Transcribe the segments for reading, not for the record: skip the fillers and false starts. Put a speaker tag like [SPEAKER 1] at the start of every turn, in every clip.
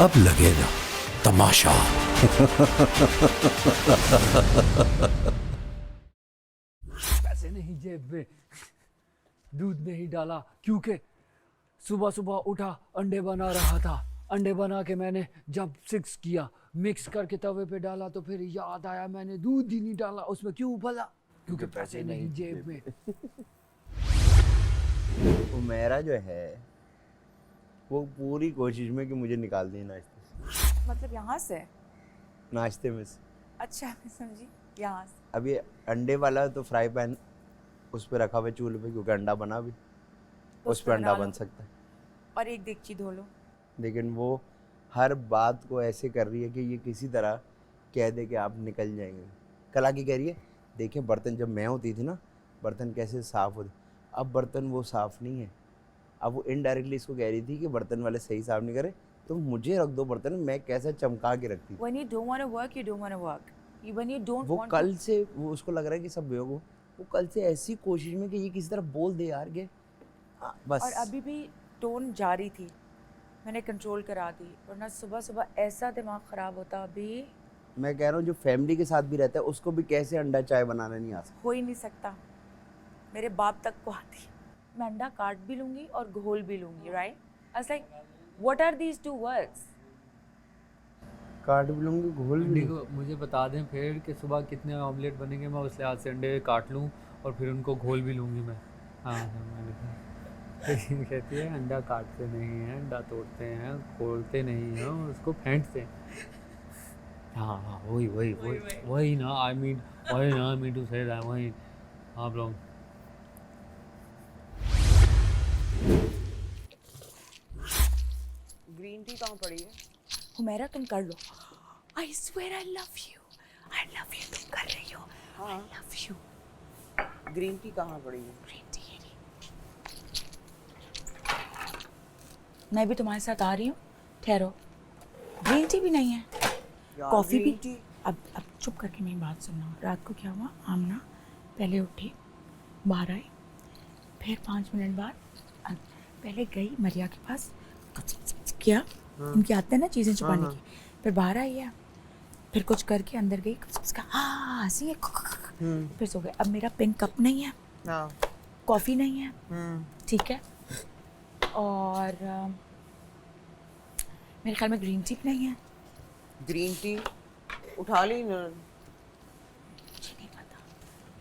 [SPEAKER 1] अब लगेगा तमाशा।
[SPEAKER 2] पैसे नहीं जेब में, दूध में ही डाला, क्योंकि सुबह सुबह उठा, अंडे बना रहा था। अंडे बना के मैंने जब मिक्स किया, मिक्स करके तवे पे डाला, तो फिर याद आया मैंने दूध ही नहीं डाला उसमें। क्यों भला? क्योंकि पैसे नहीं जेब में।
[SPEAKER 3] उमेरा जो है वो पूरी कोशिश में कि मुझे निकाल दिए नाश्ते से।
[SPEAKER 4] मतलब यहाँ से?
[SPEAKER 3] नाश्ते में से।
[SPEAKER 4] अच्छा मैं समझी यहाँ से।
[SPEAKER 3] अब ये अंडे वाला तो फ्राई पैन उस पर रखा हुआ है चूल्हे पे, क्योंकि अंडा बना भी उस पर अंडा बन सकता है।
[SPEAKER 4] और एक देगची धो लो।
[SPEAKER 3] लेकिन वो हर बात को ऐसे कर रही है कि ये किसी तरह कह दे कि आप निकल जाएंगे। कल आके कह रही है देखिए बर्तन जब मैं होती थी ना, बर्तन कैसे साफ़ होते, अब बर्तन वो साफ़ नहीं है। अब वो इनडायरेक्टली इसको कह रही थी कि बर्तन वाले सही साफ़ नहीं करे तो मुझे रख दो बर्तन, मैं कैसे चमका के रखती।
[SPEAKER 4] When you don't want to work, you don't want to work. When you don't
[SPEAKER 3] वो
[SPEAKER 4] want
[SPEAKER 3] कल से वो उसको लग रहा है कि सब बेवकूफ़, वो कल से ऐसी कोशिश में कि ये किसी तरह बोल दे यार के बस।
[SPEAKER 4] और अभी भी टोन जारी थी, मैंने कंट्रोल करा दी, वरना सुबह सुबह ऐसा दिमाग ख़राब होता। अभी
[SPEAKER 3] मैं कह रहा हूँ जो फैमिली के साथ भी रहता है उसको भी कैसे अंडा चाय बनाना नहीं आ सकता।
[SPEAKER 4] हो ही नहीं सकता, मेरे बाप तक को आती। मैं अंडा काट भी लूँगी और घोल भी लूँगी, right? I was like what are these two words?
[SPEAKER 3] काट भी लूँगी घोल भी
[SPEAKER 2] देखो मुझे बता दें फिर कि सुबह कितने ऑमलेट बनेंगे, मैं उस लिहाज से अंडे काट लूँ और फिर उनको घोल भी लूँगी मैं। हाँ मैंने कहा। कहती है अंडा काटते नहीं हैं, अंडा तोड़ते हैं, खोलते नहीं हैं, उसको फेंटते हैं। हाँ वही ना, I mean to say that, वही आप लोग।
[SPEAKER 5] ग्रीन टी कहाँ पड़ी है?
[SPEAKER 4] हुमैरा तुम कर लो। I swear I love you, तुम कर रही हो। I love you.
[SPEAKER 5] Green tea कहाँ पड़ी है?
[SPEAKER 4] ग्रीन टी ये रही। मैं भी तुम्हारे साथ आ रही हूँ, ठहरो। ग्रीन टी भी नहीं है, कॉफ़ी भी।
[SPEAKER 5] टी
[SPEAKER 4] अब चुप करके मेरी बात सुनना। रात को क्या हुआ, आमना पहले उठी, बाहर आई, फिर 5 मिनट बाद पहले गई मरिया के पास, किया, इनकी आदत है ना चीज़ें छुपाने की, फिर बाहर आई है, फिर कुछ करके अंदर गई, हाँ हंसी है, फिर सो गए। अब मेरा पिंक कप नहीं है, कॉफ़ी नहीं है, ठीक है, और मेरे ख्याल में ग्रीन टी भी नहीं है।
[SPEAKER 5] ग्रीन टी उठा ली ना?
[SPEAKER 4] मुझे नहीं पता,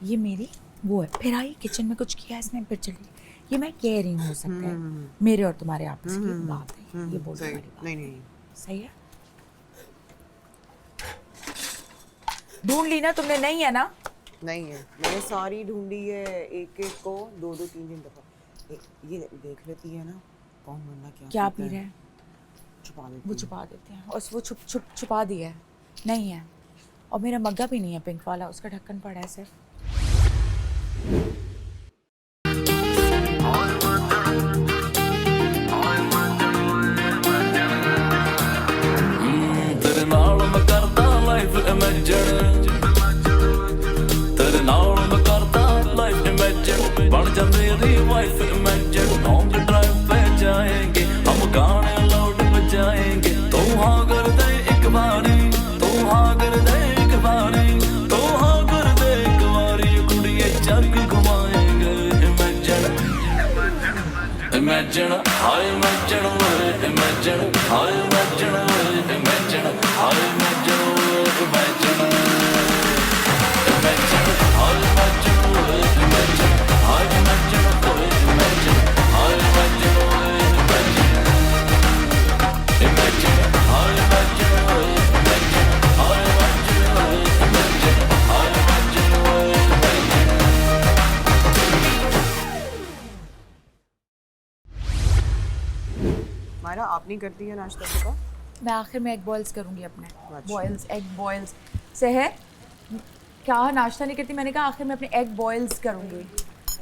[SPEAKER 4] ये मेरी वो है। फिर आई किचन में कुछ किया इसने, फिर चली। ये मैं कह रही हूँ, हो सकता है मेरे और तुम्हारे आपस की बात है, ये बोल रही बात।
[SPEAKER 5] नहीं
[SPEAKER 4] सही है। ढूंढ ली ना तुमने? नहीं है ना?
[SPEAKER 5] नहीं है, मैंने सारी ढूंढी है, एक एक को 2-2 3-3 दफा। ये देख लेती है ना कौन बंदा क्या
[SPEAKER 4] पी रहे हैं,
[SPEAKER 5] छुपा देती
[SPEAKER 4] वो छुपा देते हैं, और वो छुपा दिया है, नहीं है। और मेरा मग्गा भी नहीं है पिंक वाला, उसका ढक्कन पड़ा है सिर्फ।
[SPEAKER 6] बन जा मेरी वाइफ इमेजिन, लॉन्ग ड्राइव पे जाएंगे हम, गाने लाउड बजाएंगे, तू हाँ कर दे एक बारी, तू हाँ कर दे एक बारी, तू हाँ कर दे एक बारी, कुड़िए जग घुमाएंगे। इमेजिन इमेजिन हाय इमेजिन, इमेजिन हाय इमेजिन, इमेजिन हाय इमेजिन, इमेजिन इमेजिन हाय इमेजिन, इमेजिन हाय इमेजिन, इमेजिन हाय इमेजिन, इमेजिन इमेजिन हाय इमेजिन, इमेजिन हाय इमेजिन, इमेजिन हाय इमेजिन,
[SPEAKER 5] मायरा आप नहीं करती है नाश्ता सुबह?
[SPEAKER 4] मैं आखिर में एग बॉयल्स करूँगी अपने।
[SPEAKER 5] अच्छा।
[SPEAKER 4] Boils, egg boils. सेहर क्या नाश्ता नहीं करती? मैंने कहा आखिर में अपने एग बॉयल्स करूँगी।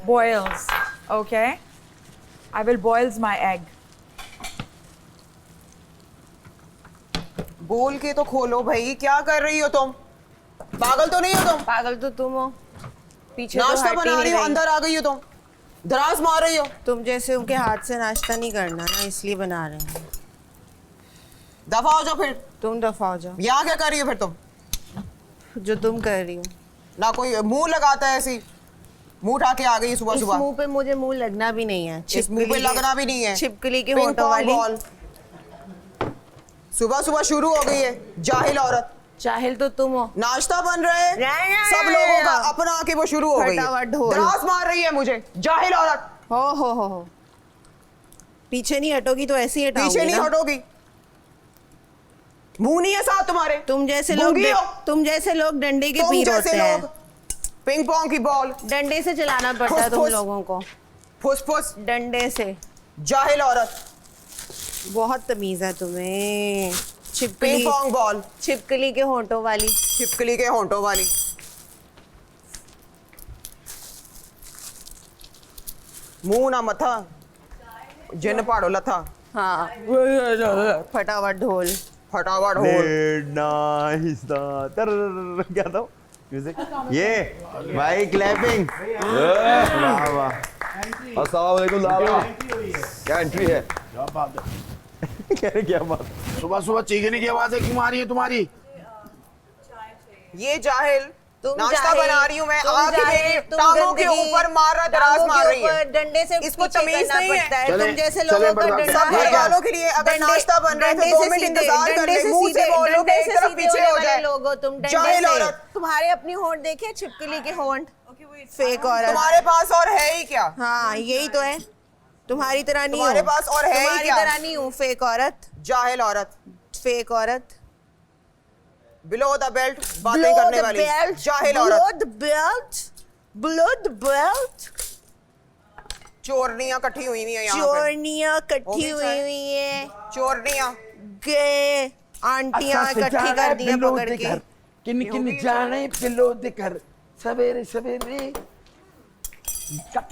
[SPEAKER 4] Boils, okay, I will boils my egg.
[SPEAKER 5] बोल के तो खोलो भाई, क्या कर रही हो तुम? पागल तो नहीं हो तुम?
[SPEAKER 7] पागल तो तुम हो, पीछे
[SPEAKER 5] नाश्ता
[SPEAKER 7] तो हट ही
[SPEAKER 5] बना रही
[SPEAKER 7] नहीं
[SPEAKER 5] हो,
[SPEAKER 7] रही।
[SPEAKER 5] अंदर आ गई हो तुम, दराज मार रही हो।
[SPEAKER 7] तुम जैसे उनके हाथ से नाश्ता नहीं करना ना, इसलिए बना रहे हैं।
[SPEAKER 5] दफा हो जाओ फिर।
[SPEAKER 7] तुम दफा हो जाओ।
[SPEAKER 5] यहाँ क्या कर रही हो फिर तुम?
[SPEAKER 7] जो तुम कर रही हो।
[SPEAKER 5] ना कोई मुंह लगाता है ऐसी, मुंह उठा के आ गई सुबह
[SPEAKER 7] इस
[SPEAKER 5] सुबह।
[SPEAKER 7] मुंह पे मुझे मुंह लगना भी नहीं है।
[SPEAKER 5] इस मुंह पे लगना भी नहीं है।
[SPEAKER 7] छिपकली के
[SPEAKER 5] पिंग
[SPEAKER 7] होठों
[SPEAKER 5] पोंग
[SPEAKER 7] वाली।
[SPEAKER 5] बॉल। सुबह सुबह शुरू हो गई है जाहिल औरत।
[SPEAKER 7] चाहिल तो तुम हो।
[SPEAKER 5] नाश्ता बन रहे हैं
[SPEAKER 7] नहीं,
[SPEAKER 5] सब
[SPEAKER 7] नहीं,
[SPEAKER 5] लोगों का,
[SPEAKER 7] नहीं।
[SPEAKER 5] अपना आके वो शुरू हो गई है।
[SPEAKER 7] फटाफट ढोल।
[SPEAKER 5] दराज मार रही है मुझे, जाहिल औरत।
[SPEAKER 7] हो। पीछे नहीं हटोगी तो ऐसे ही हटाऊंगी
[SPEAKER 5] पीछे नहीं
[SPEAKER 7] ना।
[SPEAKER 5] हटोगी। मुंह नहीं है साथ तुम्हारे।
[SPEAKER 7] तुम जैसे
[SPEAKER 5] गूंगी हो।
[SPEAKER 7] लोग डंडे के
[SPEAKER 5] तुम
[SPEAKER 7] पीर
[SPEAKER 5] जैसे
[SPEAKER 7] होते हैं।
[SPEAKER 5] लोग पिंग पोंग की बॉल
[SPEAKER 7] डंडे से चलाना पड़ता है तुम
[SPEAKER 5] फुस।
[SPEAKER 7] लोगों को।
[SPEAKER 5] फुस फुस।
[SPEAKER 7] डंडे से।
[SPEAKER 5] जाहिल औरत।
[SPEAKER 7] बहुत तमीज है तुम्हें।
[SPEAKER 5] पिंग
[SPEAKER 7] छिपकली
[SPEAKER 5] पोंग बॉल।
[SPEAKER 7] छिपकली के होठों वाली।
[SPEAKER 5] छिपकली के होंठों वाली। मुंह ना मथा, जिन पहाड़ो लथा।
[SPEAKER 7] हाँ फटाफट ढोल।
[SPEAKER 5] फटाफट हो।
[SPEAKER 3] क्या था म्यूजिक? ये भाई क्लैपिंग। वाह वाह।
[SPEAKER 8] अस्सलाम वालेकुम लाला। क्या एंट्री है?
[SPEAKER 3] क्या बात।
[SPEAKER 9] सुबह सुबह चीखने की आवाज़ क्यों आ रही है तुम्हारी?
[SPEAKER 5] ये जाहिल
[SPEAKER 7] तुम
[SPEAKER 5] नाश्ता
[SPEAKER 7] जाहिल,
[SPEAKER 5] बना रही हूँ मैं,
[SPEAKER 7] तुम
[SPEAKER 5] आके
[SPEAKER 7] जाहिल,
[SPEAKER 5] मेरी
[SPEAKER 7] तुम
[SPEAKER 5] टांगों के
[SPEAKER 7] गंदगी,
[SPEAKER 5] ऊपर मार रहा, दराज
[SPEAKER 7] टांगों
[SPEAKER 5] मार
[SPEAKER 7] के
[SPEAKER 5] रही है।
[SPEAKER 7] ऊपर डंडे से
[SPEAKER 5] इसको
[SPEAKER 7] पीछे
[SPEAKER 5] तमीज
[SPEAKER 7] करना
[SPEAKER 5] नहीं है।
[SPEAKER 7] पड़ता है।
[SPEAKER 9] चले-
[SPEAKER 7] तुम जैसे
[SPEAKER 9] चले
[SPEAKER 7] लोगों को
[SPEAKER 9] बड़बाद।
[SPEAKER 7] डंडे
[SPEAKER 5] सब घर वालों के लिए अगर नाश्ता बन रहा है तो
[SPEAKER 7] डंडे
[SPEAKER 5] 2
[SPEAKER 7] से
[SPEAKER 5] मिनट
[SPEAKER 7] सीधे-
[SPEAKER 5] इंतजार कर
[SPEAKER 7] डंडे
[SPEAKER 5] ले।
[SPEAKER 7] से
[SPEAKER 5] मुंह से
[SPEAKER 7] सीधे-
[SPEAKER 5] बोलो कि
[SPEAKER 7] डंडे
[SPEAKER 5] एक
[SPEAKER 7] से
[SPEAKER 5] तरफ
[SPEAKER 7] सीधे
[SPEAKER 5] पीछे
[SPEAKER 7] होने
[SPEAKER 5] हो
[SPEAKER 7] वाले
[SPEAKER 5] जाए।
[SPEAKER 7] लोग हो तुम। डंडे
[SPEAKER 5] जाहिल
[SPEAKER 7] से।
[SPEAKER 5] औरत।
[SPEAKER 7] तुम्हारे अपनी होंठ देखे छिपकली के होंठ। फेक औरत।
[SPEAKER 5] तुम्हारे पास और है ही क्या?
[SPEAKER 7] हाँ यही तो है। तुम्हारी तरह नहीं
[SPEAKER 5] तुम्हारे
[SPEAKER 7] हूँ।
[SPEAKER 5] पास और है ही
[SPEAKER 7] तुम्हारी
[SPEAKER 5] क्या?
[SPEAKER 7] तरह नहीं हूँ। फेक औरत।
[SPEAKER 5] जाहिल औरत।
[SPEAKER 7] फेक औरत।
[SPEAKER 5] बिलो द बेल्ट बातें करने वाली जाहिल औरत।
[SPEAKER 7] Below the belt. Below the belt.
[SPEAKER 5] चोरनियां इकट्ठी हुई नहीं है यहाँ पे।
[SPEAKER 7] चोरनियाँ इकट्ठी
[SPEAKER 5] होगी
[SPEAKER 7] हुई
[SPEAKER 5] चाहे।
[SPEAKER 7] हुई है।
[SPEAKER 5] चोरनियां।
[SPEAKER 7] गे आंटियाँ इकट्ठी कर दी हैं पकड़ के।
[SPEAKER 9] किन किन जाने पिलो दिखर सवेरे सवेरे।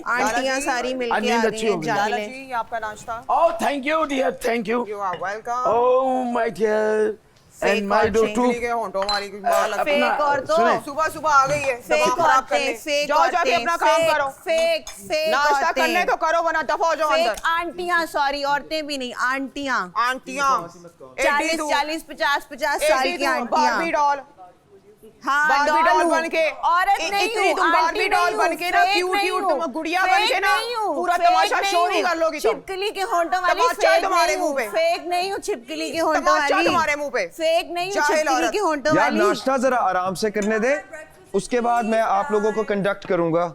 [SPEAKER 7] आंटियाँ सारी मिलके
[SPEAKER 9] नींद
[SPEAKER 7] आ गई
[SPEAKER 9] अच्छी हो
[SPEAKER 7] हैं
[SPEAKER 9] गई।
[SPEAKER 5] लाला
[SPEAKER 7] जाहिलें।
[SPEAKER 5] जी ये आपका नाश्ता।
[SPEAKER 9] Oh, thank you, dear. Thank you.
[SPEAKER 5] You are welcome.
[SPEAKER 9] Oh, my dear.
[SPEAKER 7] Fake
[SPEAKER 9] And my
[SPEAKER 7] और
[SPEAKER 9] daughter.
[SPEAKER 5] छिपकली के होंठों वाली की माँ लगती है।
[SPEAKER 7] फेक और तो
[SPEAKER 9] सुने।
[SPEAKER 5] सुबह सुबह आ गई है
[SPEAKER 7] फेक
[SPEAKER 5] दिमाग खराब करने।
[SPEAKER 7] औरतें। फेक
[SPEAKER 5] जाओ जाके
[SPEAKER 7] औरतें।
[SPEAKER 5] अपना काम करो।
[SPEAKER 7] फेक फेक
[SPEAKER 5] नाश्ता
[SPEAKER 7] औरतें।
[SPEAKER 5] करने तो करो वरना दफा हो जाओ
[SPEAKER 7] फेक
[SPEAKER 5] अंदर।
[SPEAKER 7] आंटियाँ सॉरी औरतें भी नहीं आंटियाँ।
[SPEAKER 5] आंटियां
[SPEAKER 7] 40 50 साल की
[SPEAKER 5] बारबी
[SPEAKER 7] आंटियाँ।
[SPEAKER 5] डॉल।
[SPEAKER 7] हाँ
[SPEAKER 5] बारबी डॉल
[SPEAKER 7] हूँ।
[SPEAKER 5] बन के
[SPEAKER 7] औरत नहीं
[SPEAKER 5] इतनी
[SPEAKER 7] हूँ,
[SPEAKER 5] तुम
[SPEAKER 7] आंटी
[SPEAKER 5] बारबी डॉल
[SPEAKER 7] नहीं
[SPEAKER 5] बन
[SPEAKER 7] हूँ,
[SPEAKER 5] के ना
[SPEAKER 7] फेक
[SPEAKER 5] क्यूट
[SPEAKER 7] नहीं
[SPEAKER 5] क्यूट
[SPEAKER 7] हूँ,
[SPEAKER 5] तुम गुड़िया बन
[SPEAKER 7] फेक
[SPEAKER 5] के ना
[SPEAKER 7] नहीं हूँ,
[SPEAKER 5] पूरा
[SPEAKER 7] फेक
[SPEAKER 5] तमाशा
[SPEAKER 7] नहीं
[SPEAKER 5] शो नहीं
[SPEAKER 7] हूँ।
[SPEAKER 5] कर लोगी तुम।
[SPEAKER 7] छिपकली के होंठों वाली
[SPEAKER 5] तमाचा है
[SPEAKER 7] फेक
[SPEAKER 5] तुम्हारे
[SPEAKER 7] नहीं
[SPEAKER 5] मुंह
[SPEAKER 7] हूँ,
[SPEAKER 5] पे।
[SPEAKER 7] फेक नहीं हूँ छिपकली के होंठों
[SPEAKER 5] तमाचा
[SPEAKER 7] वाली।
[SPEAKER 5] तुम्हारे मुंह पे।
[SPEAKER 7] फेक नहीं हूँ
[SPEAKER 5] जाहिल
[SPEAKER 7] छिपकली
[SPEAKER 5] औरत।
[SPEAKER 7] के होंठों
[SPEAKER 8] यार
[SPEAKER 7] वाली।
[SPEAKER 8] नाश्ता जरा आराम से करने दे, उसके बाद मैं आप लोगों को कंडक्ट करूंगा